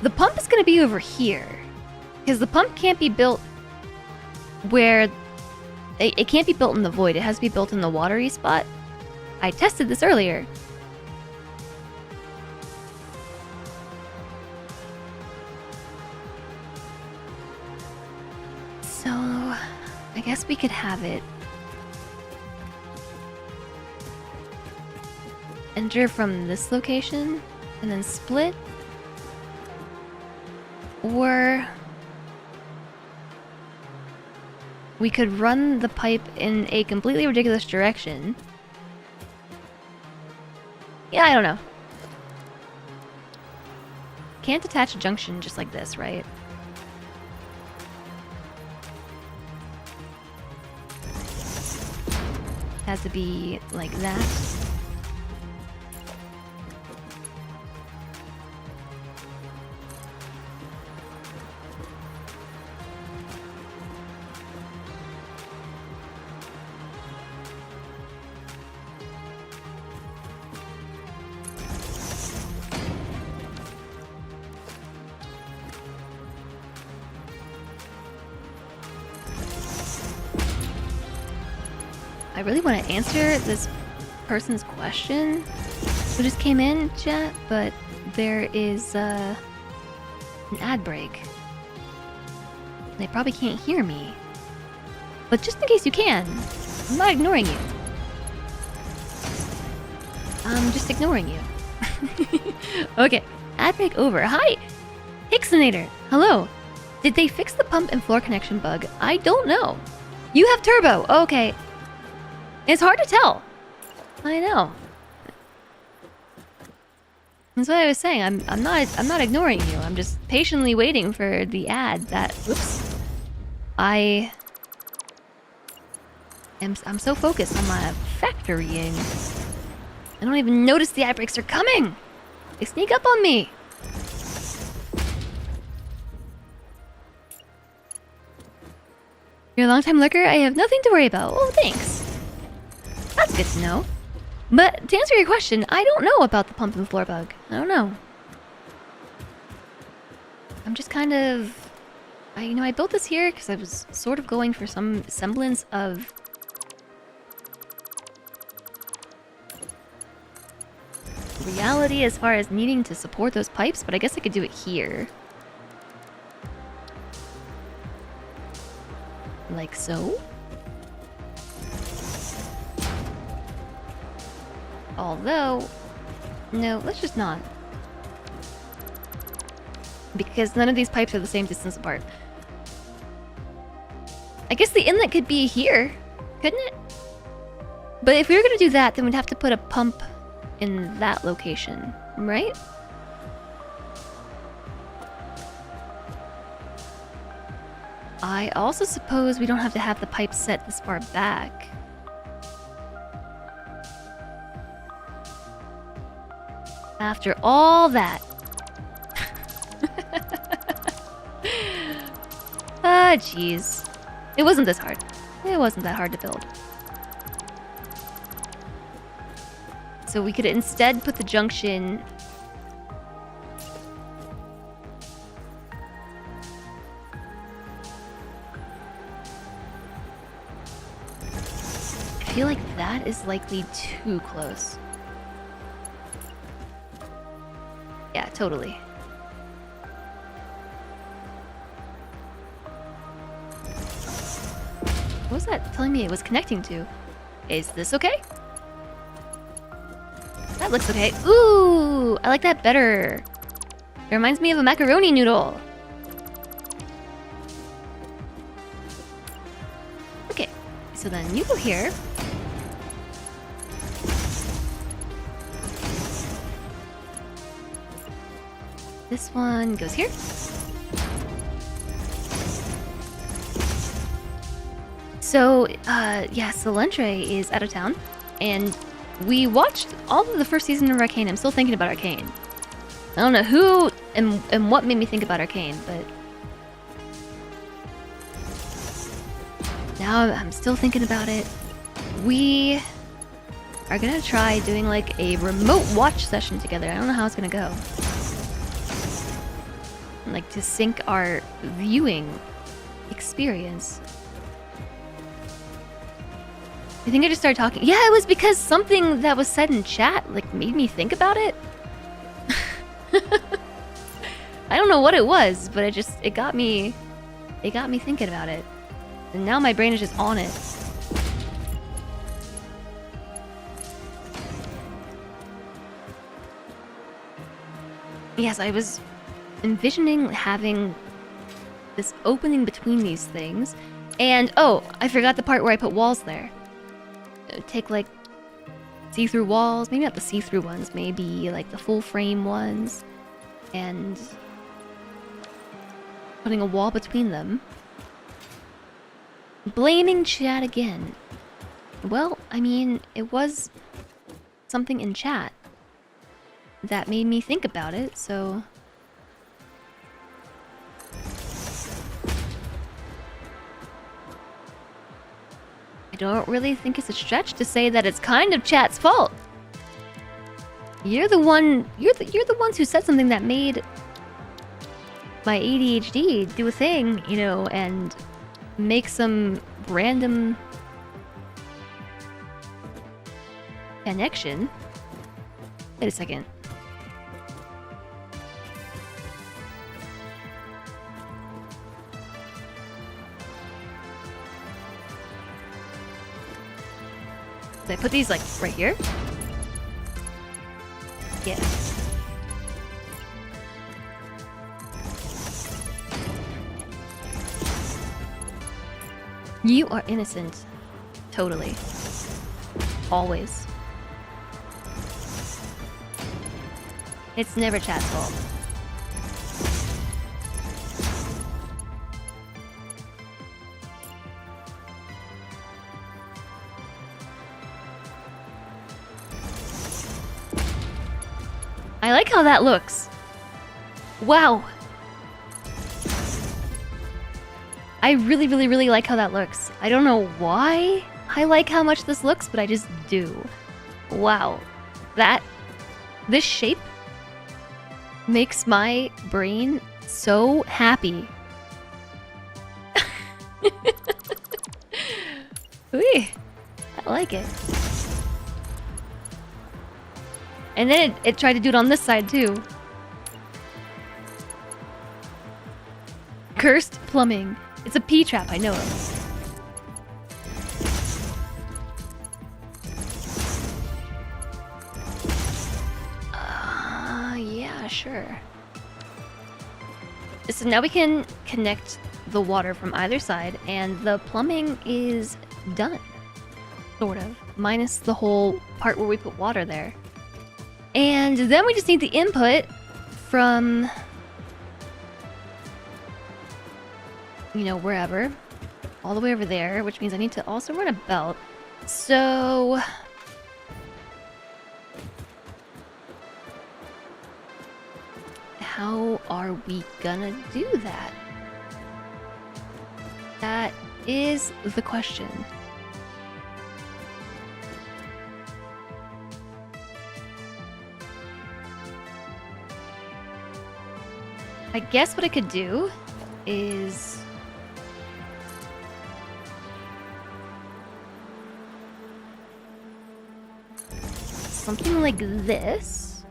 the pump is going to be over here. Because the pump can't be built where... it can't be built in the void. It has to be built in the watery spot. I tested this earlier. So, I guess we could have it enter from this location and then split. Or we could run the pipe in a completely ridiculous direction. Yeah, I don't know. Can't attach a junction just like this, right? Has to be like that. I really want to answer this person's question who just came in, chat, but there is an ad break. They probably can't hear me. But just in case you can, I'm not ignoring you. I'm just ignoring you. Okay, ad break over. Hi, Hixonator. Hello. Did they fix the pump and floor connection bug? I don't know. You have turbo. Okay. It's hard to tell. I know. That's what I was saying. I'm not ignoring you. I'm just patiently waiting for the ad that oops. I'm so focused on my factorying. I don't even notice the ad breaks are coming. They sneak up on me. You're a long-time lurker? I have nothing to worry about. Oh, thanks. That's good to know. But to answer your question, I don't know about the pump and floor bug. I don't know. I'm just kind of... I built this here because I was sort of going for some semblance of... reality as far as needing to support those pipes, but I guess I could do it here. Like so? Although, no, let's just not. Because none of these pipes are the same distance apart. I guess the inlet could be here, couldn't it? But if we were gonna do that, then we'd have to put a pump in that location, right? I also suppose we don't have to have the pipe set this far back. After all that. Ah, jeez. It wasn't this hard. It wasn't that hard to build. So we could instead put the junction... I feel like that is likely too close. Yeah, totally. What was that telling me it was connecting to? Is this okay? That looks okay. Ooh, I like that better. It reminds me of a macaroni noodle. Okay, so then you go here. This one goes here. So, yeah, Solentre is out of town, and we watched all of the first season of Arcane. I'm still thinking about Arcane. I don't know who and what made me think about Arcane, but now I'm still thinking about it. We are gonna try doing like a remote watch session together. I don't know how it's gonna go. Like to sync our viewing experience. I think I just started talking. Yeah, it was because something that was said in chat like made me think about it. I don't know what it was, but it got me thinking about it. And now my brain is just on it. Yes, I was envisioning having this opening between these things. And, oh, I forgot the part where I put walls there. Take, like, see-through walls. Maybe not the see-through ones. Maybe, like, the full-frame ones. And putting a wall between them. Blaming chat again. Well, I mean, it was something in chat that made me think about it, so... I don't really think it's a stretch to say that it's kind of chat's fault. You're the ones who said something that made my ADHD do a thing, you know, and make some random connection. Wait a second. Did I put these like right here? Yeah. You are innocent. Totally. Always. It's never chat's fault. I like how that looks. Wow. I really, really, really like how that looks. I don't know why I like how much this looks, but I just do. Wow. This shape makes my brain so happy. Ooh, I like it. And then it tried to do it on this side too. Cursed plumbing. It's a P-trap, I know it. Yeah, sure. So now we can connect the water from either side, and the plumbing is done. Sort of. Minus the whole part where we put water there. And then we just need the input from, you know, wherever. All the way over there, which means I need to also run a belt. So... how are we gonna do that? That is the question. I guess what I could do is... something like this.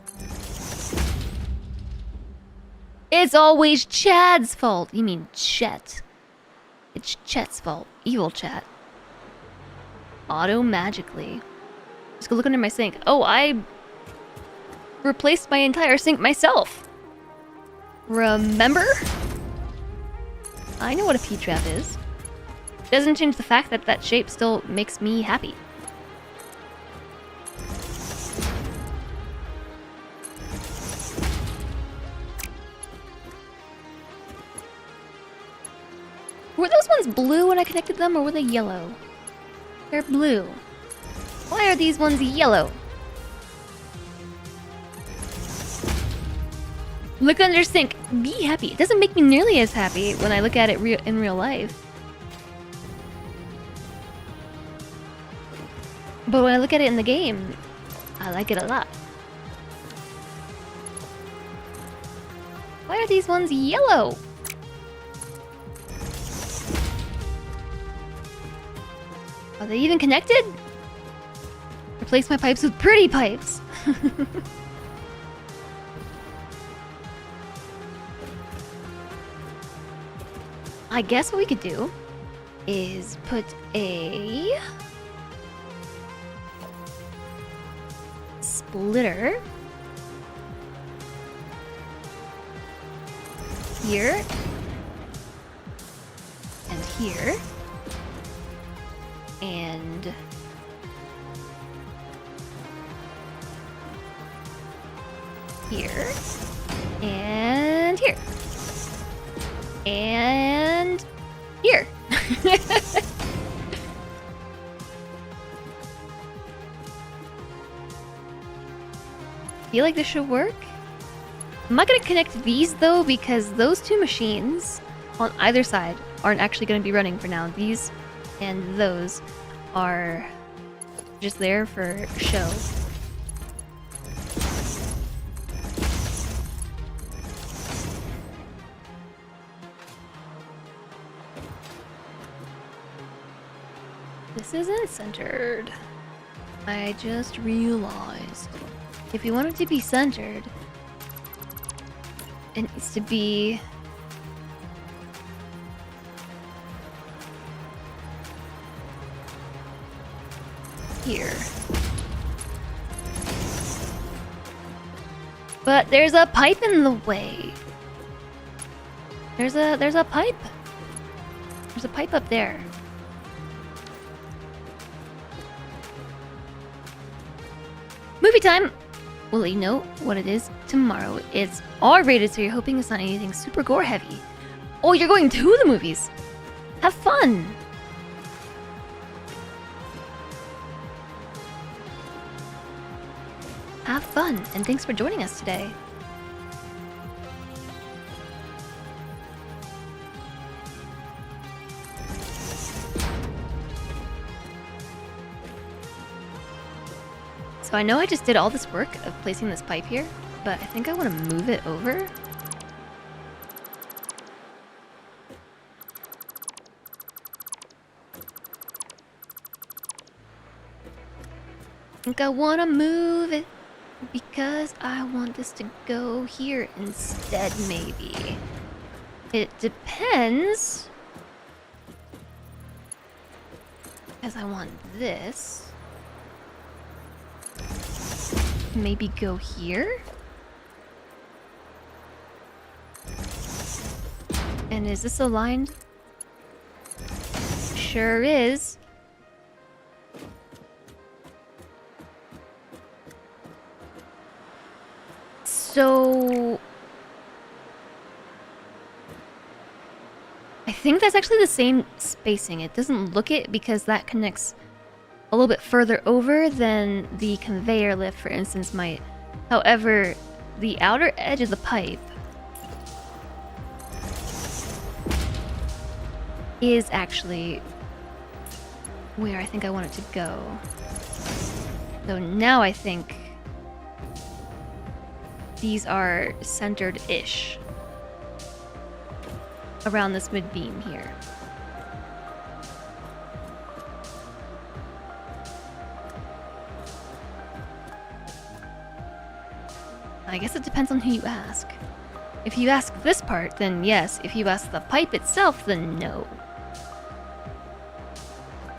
It's always Chad's fault. You mean Chet. It's Chet's fault. Evil Chat. Auto magically. Let's go look under my sink. Oh, I replaced my entire sink myself. Remember? I know what a P-trap is. Doesn't change the fact that that shape still makes me happy. Were those ones blue when I connected them, or were they yellow? They're blue. Why are these ones yellow? Look under sink. Be happy. It doesn't make me nearly as happy when I look at it in real life. But when I look at it in the game, I like it a lot. Why are these ones yellow? Are they even connected? Replace my pipes with pretty pipes. I guess what we could do is put a splitter here. And here. And... here. And here. And... here. Feel like this should work? I'm not gonna connect these though because those two machines on either side aren't actually gonna be running for now. These and those are just there for show. This isn't centered. I just realized. If we want it to be centered, it needs to be... here. But there's a pipe in the way. There's a pipe. There's a pipe up there. Movie time! We'll let you know what it is tomorrow. It's R-rated, so you're hoping it's not anything super gore heavy. Oh, you're going to the movies! Have fun! Have fun, and thanks for joining us today. So I know I just did all this work of placing this pipe here, but I think I want to move it over. I think I want to move it because I want this to go here instead, maybe. It depends. Because I want this. Maybe go here? And is this aligned? Sure is. So... I think that's actually the same spacing. It doesn't look it because that connects a little bit further over than the conveyor lift, for instance, might. However, the outer edge of the pipe is actually where I think I want it to go. So now I think these are centered-ish around this mid-beam here. I guess it depends on who you ask. If you ask this part, then yes. If you ask the pipe itself, then no.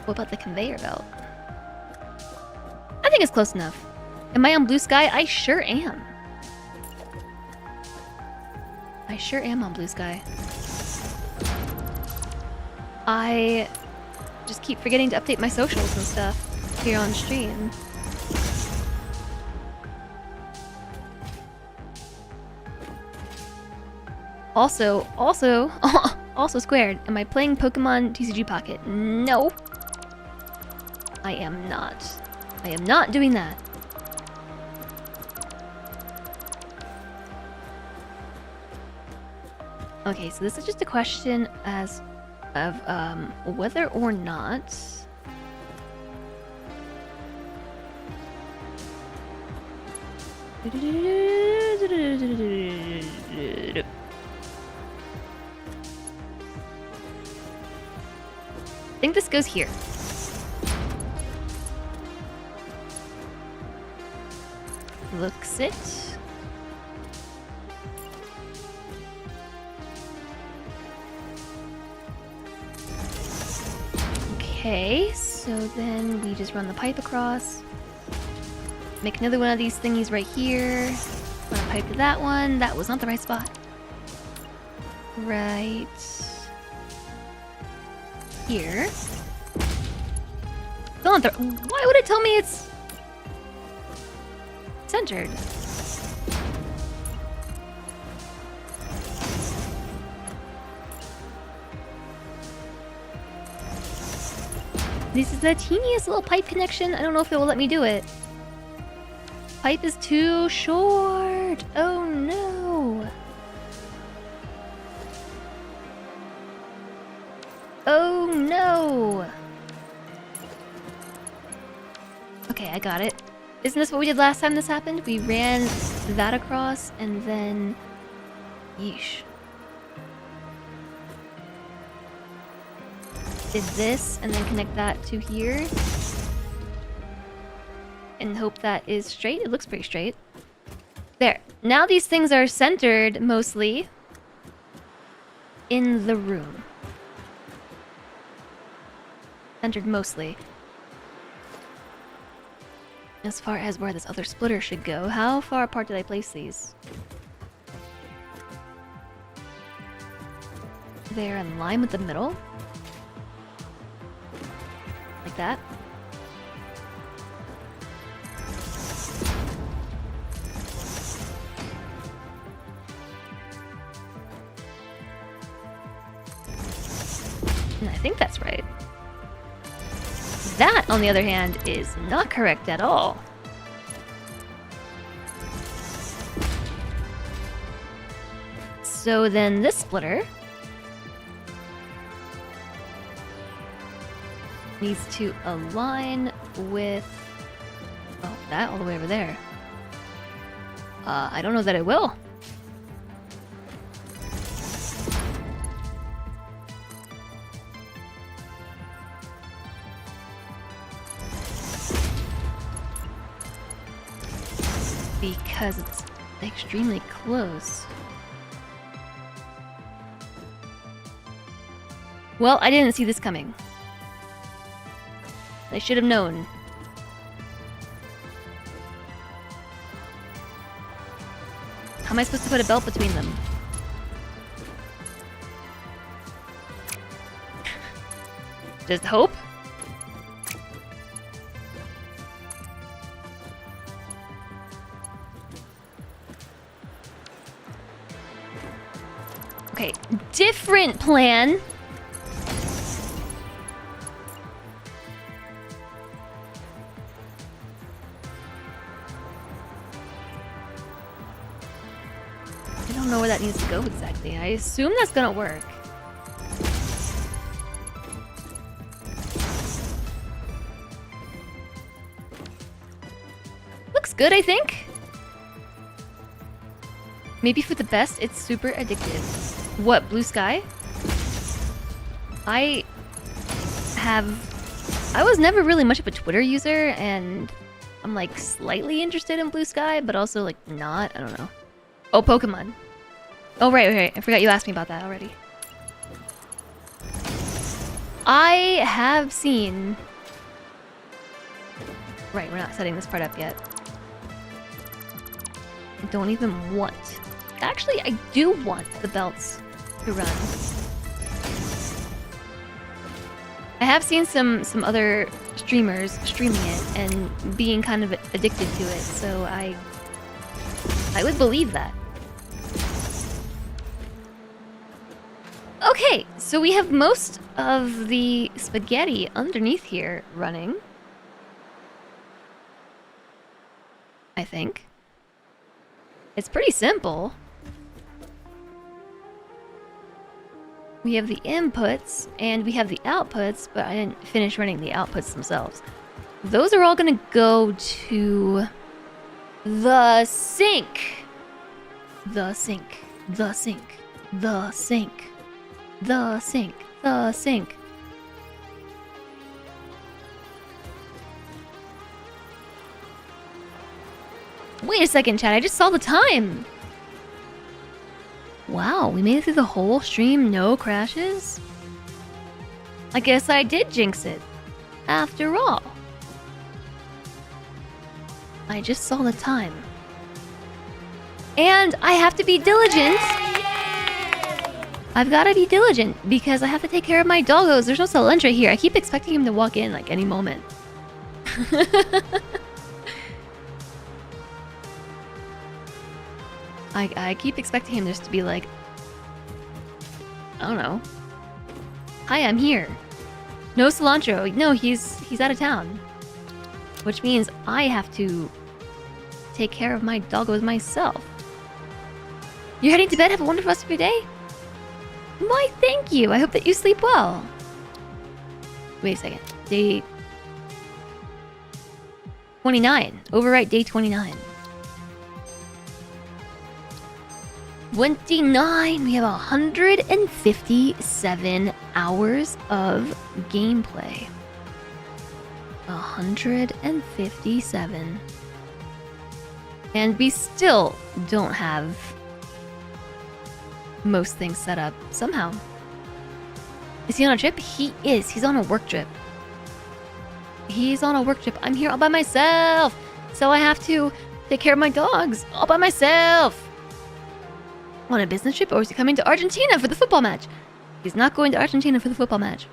What about the conveyor belt? I think it's close enough. Am I on blue sky? I sure am. I sure am on blue sky. I just keep forgetting to update my socials and stuff here on stream. Also squared. Am I playing Pokemon TCG Pocket? No. I am not. I am not doing that. Okay, so this is just a question as of whether or not I think this goes here. Looks it. Okay, so then we just run the pipe across. Make another one of these thingies right here. Run a pipe to that one. That was not the right spot. right here. Still on why would it tell me it's centered? This is the teeniest little pipe connection. I don't know if it will let me do it. Pipe is too short. Oh no. Oh no. Okay, I got it. Isn't this what we did last time this happened? We ran that across and then... Yeesh. Did this and then connect that to here. And hope that is straight. It looks pretty straight. There. Now these things are centered mostly in the room. Centered mostly. As far as where this other splitter should go, how far apart did I place these? They're in line with the middle. Like that. And I think that's right. That, on the other hand, is not correct at all. So then this splitter needs to align with... Oh, that all the way over there. I don't know that it will. Because it's extremely close. Well, I didn't see this coming. I should have known. How am I supposed to put a belt between them? Just hope? Okay, different plan. I don't know where that needs to go exactly. I assume that's gonna work. Looks good, I think. Maybe for the best, it's super addictive. What, blue sky? I was never really much of a Twitter user, and I'm like slightly interested in blue sky, but also like not. I don't know. Oh, Pokemon. Oh, right. I forgot you asked me about that already. I have seen... Right, we're not setting this part up yet. I don't even want... Actually, I do want the belts to run. I have seen some other streamers streaming it and being kind of addicted to it, so I would believe that. Okay, so we have most of the spaghetti underneath here running. I think. It's pretty simple. We have the inputs and we have the outputs, but I didn't finish running the outputs themselves. Those are all gonna go to the sink. The sink. The sink. The sink. The sink. The sink. Wait a second, chat. I just saw the time. Wow, we made it through the whole stream, no crashes? I guess I did jinx it. After all. I just saw the time. And I have to be diligent. I I've gotta be diligent because I have to take care of my doggos. There's no Salentra here. I keep expecting him to walk in like any moment. I keep expecting him just to be like, I don't know. Hi, I'm here. No cilantro. No, he's out of town. Which means I have to take care of my doggos myself. You're heading to bed? Have a wonderful rest of your day? Why, thank you. I hope that you sleep well. Wait a second. Day 29. Overwrite day 29. 29. We have 157 hours of gameplay. 157. And we still don't have most things set up somehow. Is he on a trip? He is. He's on a work trip. He's on a work trip. I'm here all by myself. So I have to take care of my dogs all by myself. On a business trip, or is he coming to Argentina for the football match? He's not going to Argentina for the football match.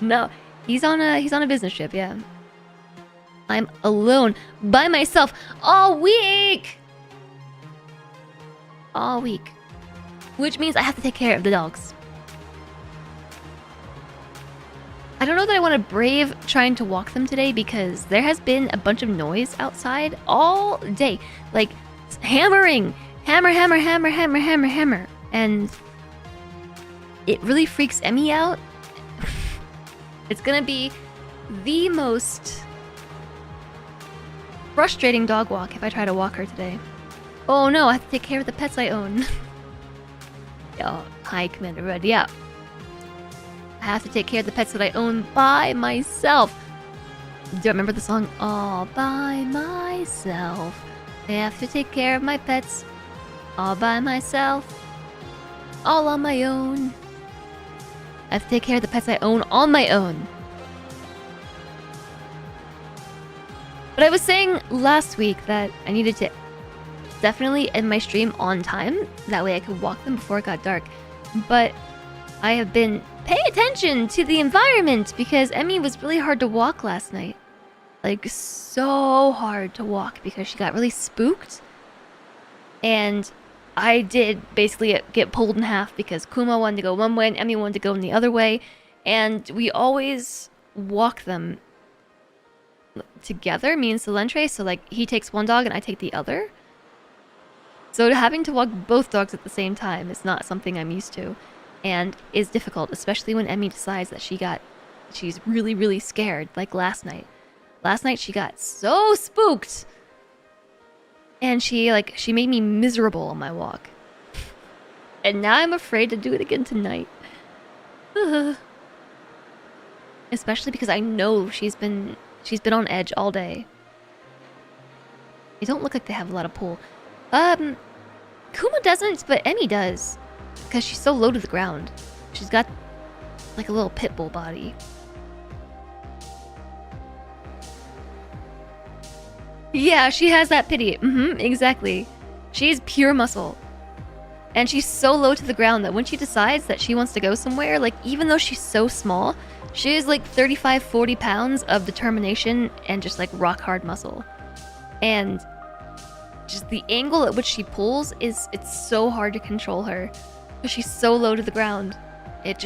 No, he's on a business trip, yeah. I'm alone by myself all week. All week. Which means I have to take care of the dogs. I don't know that I want to brave trying to walk them today because there has been a bunch of noise outside all day. Like hammering. Hammer, hammer, hammer, hammer, hammer, hammer. And it really freaks Emmy out. It's gonna be the most frustrating dog walk if I try to walk her today. Oh no, I have to take care of the pets I own. Oh, hi, Commander Red. Yeah. I have to take care of the pets that I own by myself. Do you remember the song? All by myself. I have to take care of my pets all by myself. All on my own. I have to take care of the pets I own on my own. But I was saying last week that I needed to definitely end my stream on time. That way I could walk them before it got dark. But I have been paying attention to the environment because Emmy was really hard to walk last night. Like, so hard to walk because she got really spooked. And I did basically get pulled in half because Kuma wanted to go one way and Emmy wanted to go in the other way. And we always walk them together, me and Salentre. So, like, he takes one dog and I take the other. So having to walk both dogs at the same time is not something I'm used to. And is difficult, especially when Emmy decides that she's really, really scared, like last night. Last night she got so spooked. And she made me miserable on my walk. And now I'm afraid to do it again tonight. Especially because I know she's been on edge all day. They don't look like they have a lot of pull. Kuma doesn't, but Emmy does. Because she's so low to the ground. She's got like a little pit bull body. Yeah, she has that pity. Exactly. She's pure muscle. And she's so low to the ground that when she decides that she wants to go somewhere, like, even though she's so small, she has like 35, 40 pounds of determination and just like rock hard muscle. And just the angle at which she pulls it's so hard to control her. Because she's so low to the ground. It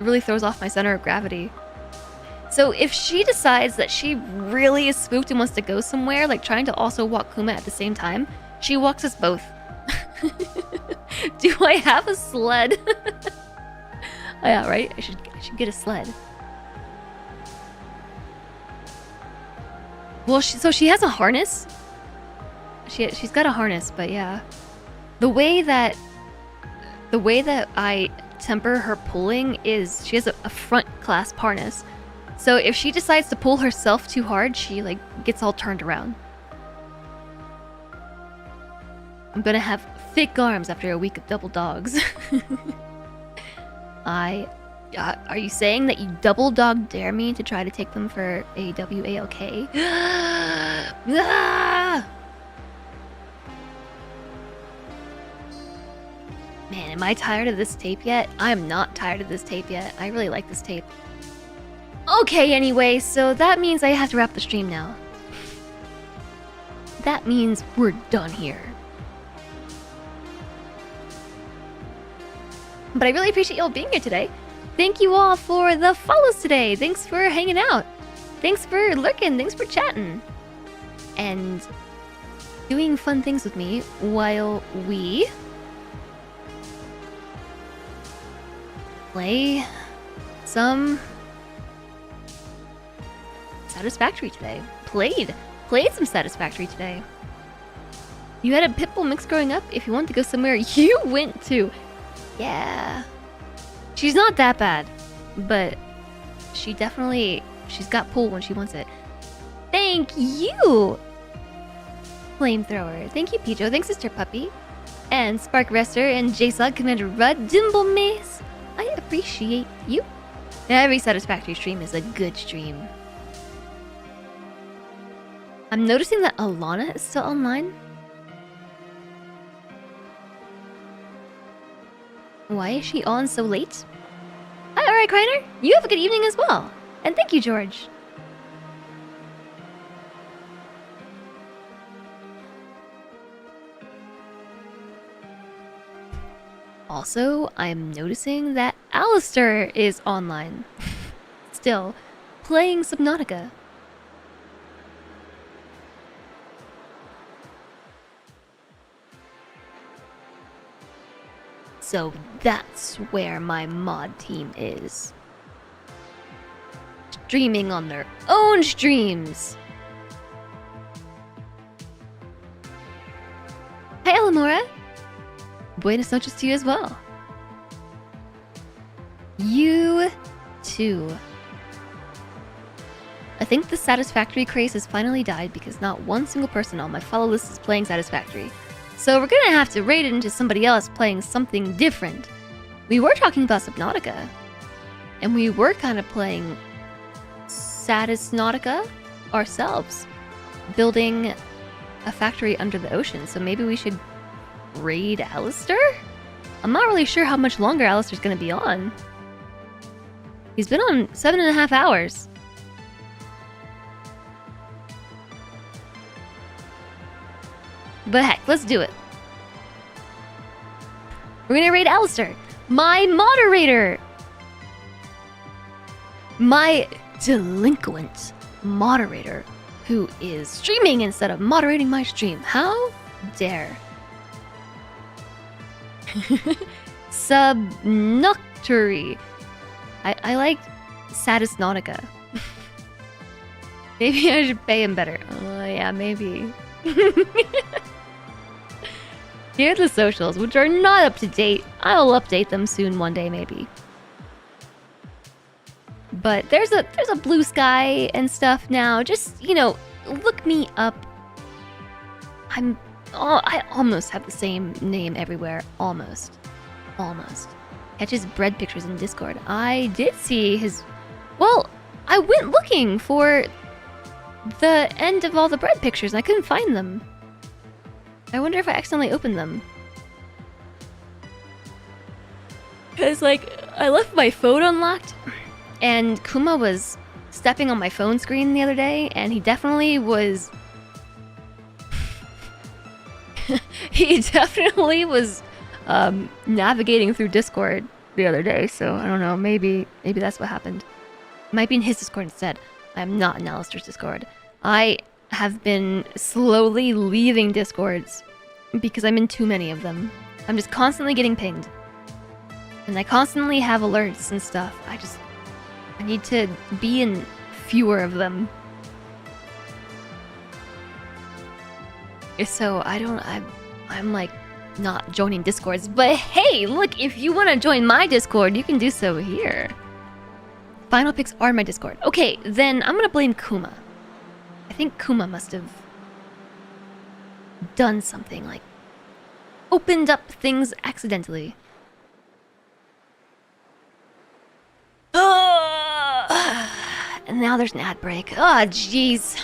really throws off my center of gravity. So if she decides that she really is spooked and wants to go somewhere, like trying to also walk Kuma at the same time, she walks us both. Do I have a sled? Oh, yeah, right? I should get a sled. Well, so she has a harness. She's got a harness, but yeah. The way that I temper her pulling is she has a front clasp harness. So if she decides to pull herself too hard, she like gets all turned around. I'm gonna have thick arms after a week of double dogs. Are you saying that you double dog dare me to try to take them for a WALK? Ah! Man, am I tired of this tape yet? I'm not tired of this tape yet. I really like this tape. Okay, anyway, so that means I have to wrap the stream now. That means we're done here. But I really appreciate y'all being here today. Thank you all for the follows today. Thanks for hanging out. Thanks for lurking. Thanks for chatting. And doing fun things with me while we play some Satisfactory today. Played some Satisfactory today. You had a Pitbull mix growing up? If you want to go somewhere you went to. Yeah. She's not that bad, but she's got pull when she wants it. Thank you, Flamethrower. Thank you, Pijo. Thanks, Sister Puppy. And Spark Rester and JSOG Commander Rudd Dimble Maze. I appreciate you. Every Satisfactory stream is a good stream. I'm noticing that Alana is still online. Why is she on so late? Hi, alright, Kreiner. You have a good evening as well. And thank you, George. Also, I'm noticing that Alistair is online. Still, playing Subnautica. So that's where my mod team is. Streaming on their own streams. Hi, Elamora. Buenas noches to you as well. You too. I think the Satisfactory craze has finally died because not one single person on my follow list is playing Satisfactory. So we're gonna have to raid it into somebody else playing something different. We were talking about Subnautica. And we were kind of playing Satisnautica ourselves. Building a factory under the ocean. So maybe we should raid Alistair? I'm not really sure how much longer Alistair's gonna be on. He's been on 7.5 hours. But heck, let's do it. We're gonna raid Alistair, my moderator! My delinquent moderator, who is streaming instead of moderating my stream. How dare. Subnauctory. I like Satisnautica. Maybe I should pay him better. Oh, yeah, maybe. Here are the socials, which are not up to date. I'll update them soon one day, maybe. But there's a blue sky and stuff now. Just, you know, look me up. I almost have the same name everywhere. Almost. Catches bread pictures in Discord. I did see his... Well, I went looking for the end of all the bread pictures and I couldn't find them. I wonder if I accidentally opened them. Because, like, I left my phone unlocked and Kuma was stepping on my phone screen the other day and he definitely was... he definitely was navigating through Discord the other day, so I don't know, maybe that's what happened. It might be in his Discord instead. I'm not in Alistair's Discord. I have been slowly leaving Discords because I'm in too many of them. I'm just constantly getting pinged. And I constantly have alerts and stuff. I need to be in fewer of them. So I'm like not joining Discords, but hey, look, if you want to join my Discord, you can do so here. Final picks are my Discord. Okay, then I'm gonna blame Kuma. I think Kuma must have done something, like opened up things accidentally. And now there's an ad break. Oh, jeez.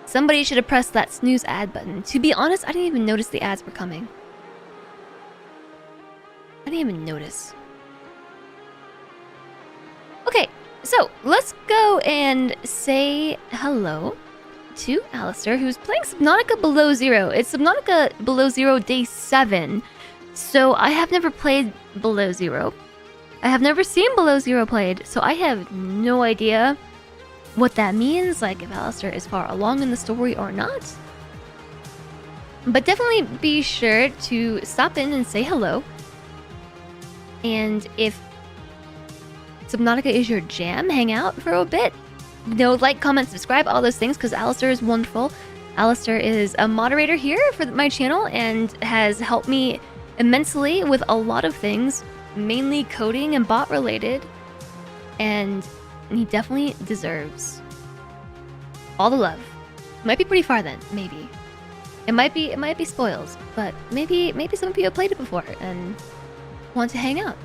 Somebody should have pressed that snooze ad button. To be honest, I didn't even notice the ads were coming. I didn't even notice. Okay, so let's go and say hello to Alistair, who's playing Subnautica Below Zero. It's Subnautica Below Zero Day 7. So I have never played Below Zero. I have never seen Below Zero played, so I have no idea what that means, like if Alistair is far along in the story or not. But definitely be sure to stop in and say hello. And if Subnautica is your jam, hang out for a bit. Like, comment, subscribe, all those things, because Alistair is wonderful. Alistair is a moderator here for my channel and has helped me immensely with a lot of things, mainly coding and bot related. And he definitely deserves all the love. Might be pretty far then, maybe. It might be spoils, but maybe some of you have played it before and want to hang out.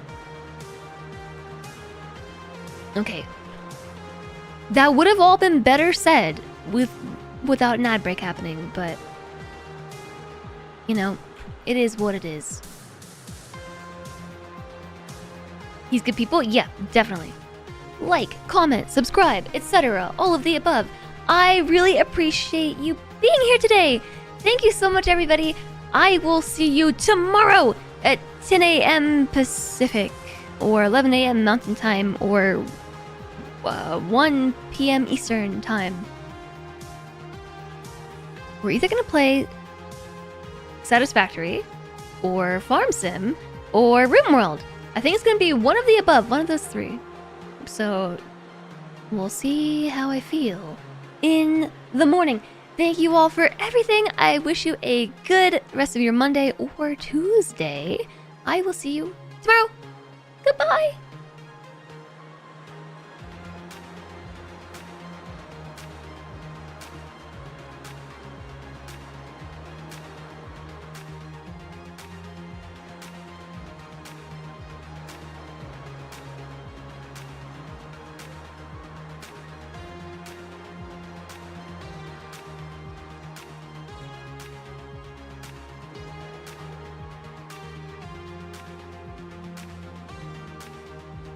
Okay. That would have all been better said without an ad break happening, but you know, it is what it is. He's good people? Yeah, definitely. Like, comment, subscribe, etc. All of the above. I really appreciate you being here today. Thank you so much, everybody. I will see you tomorrow at 10 a.m. Pacific, or 11 a.m. Mountain Time, or 1 p.m. Eastern Time. We're either going to play Satisfactory, or Farm Sim, or RimWorld. I think it's going to be one of the above, one of those three. So, we'll see how I feel in the morning. Thank you all for everything. I wish you a good rest of your Monday or Tuesday. I will see you tomorrow. Goodbye.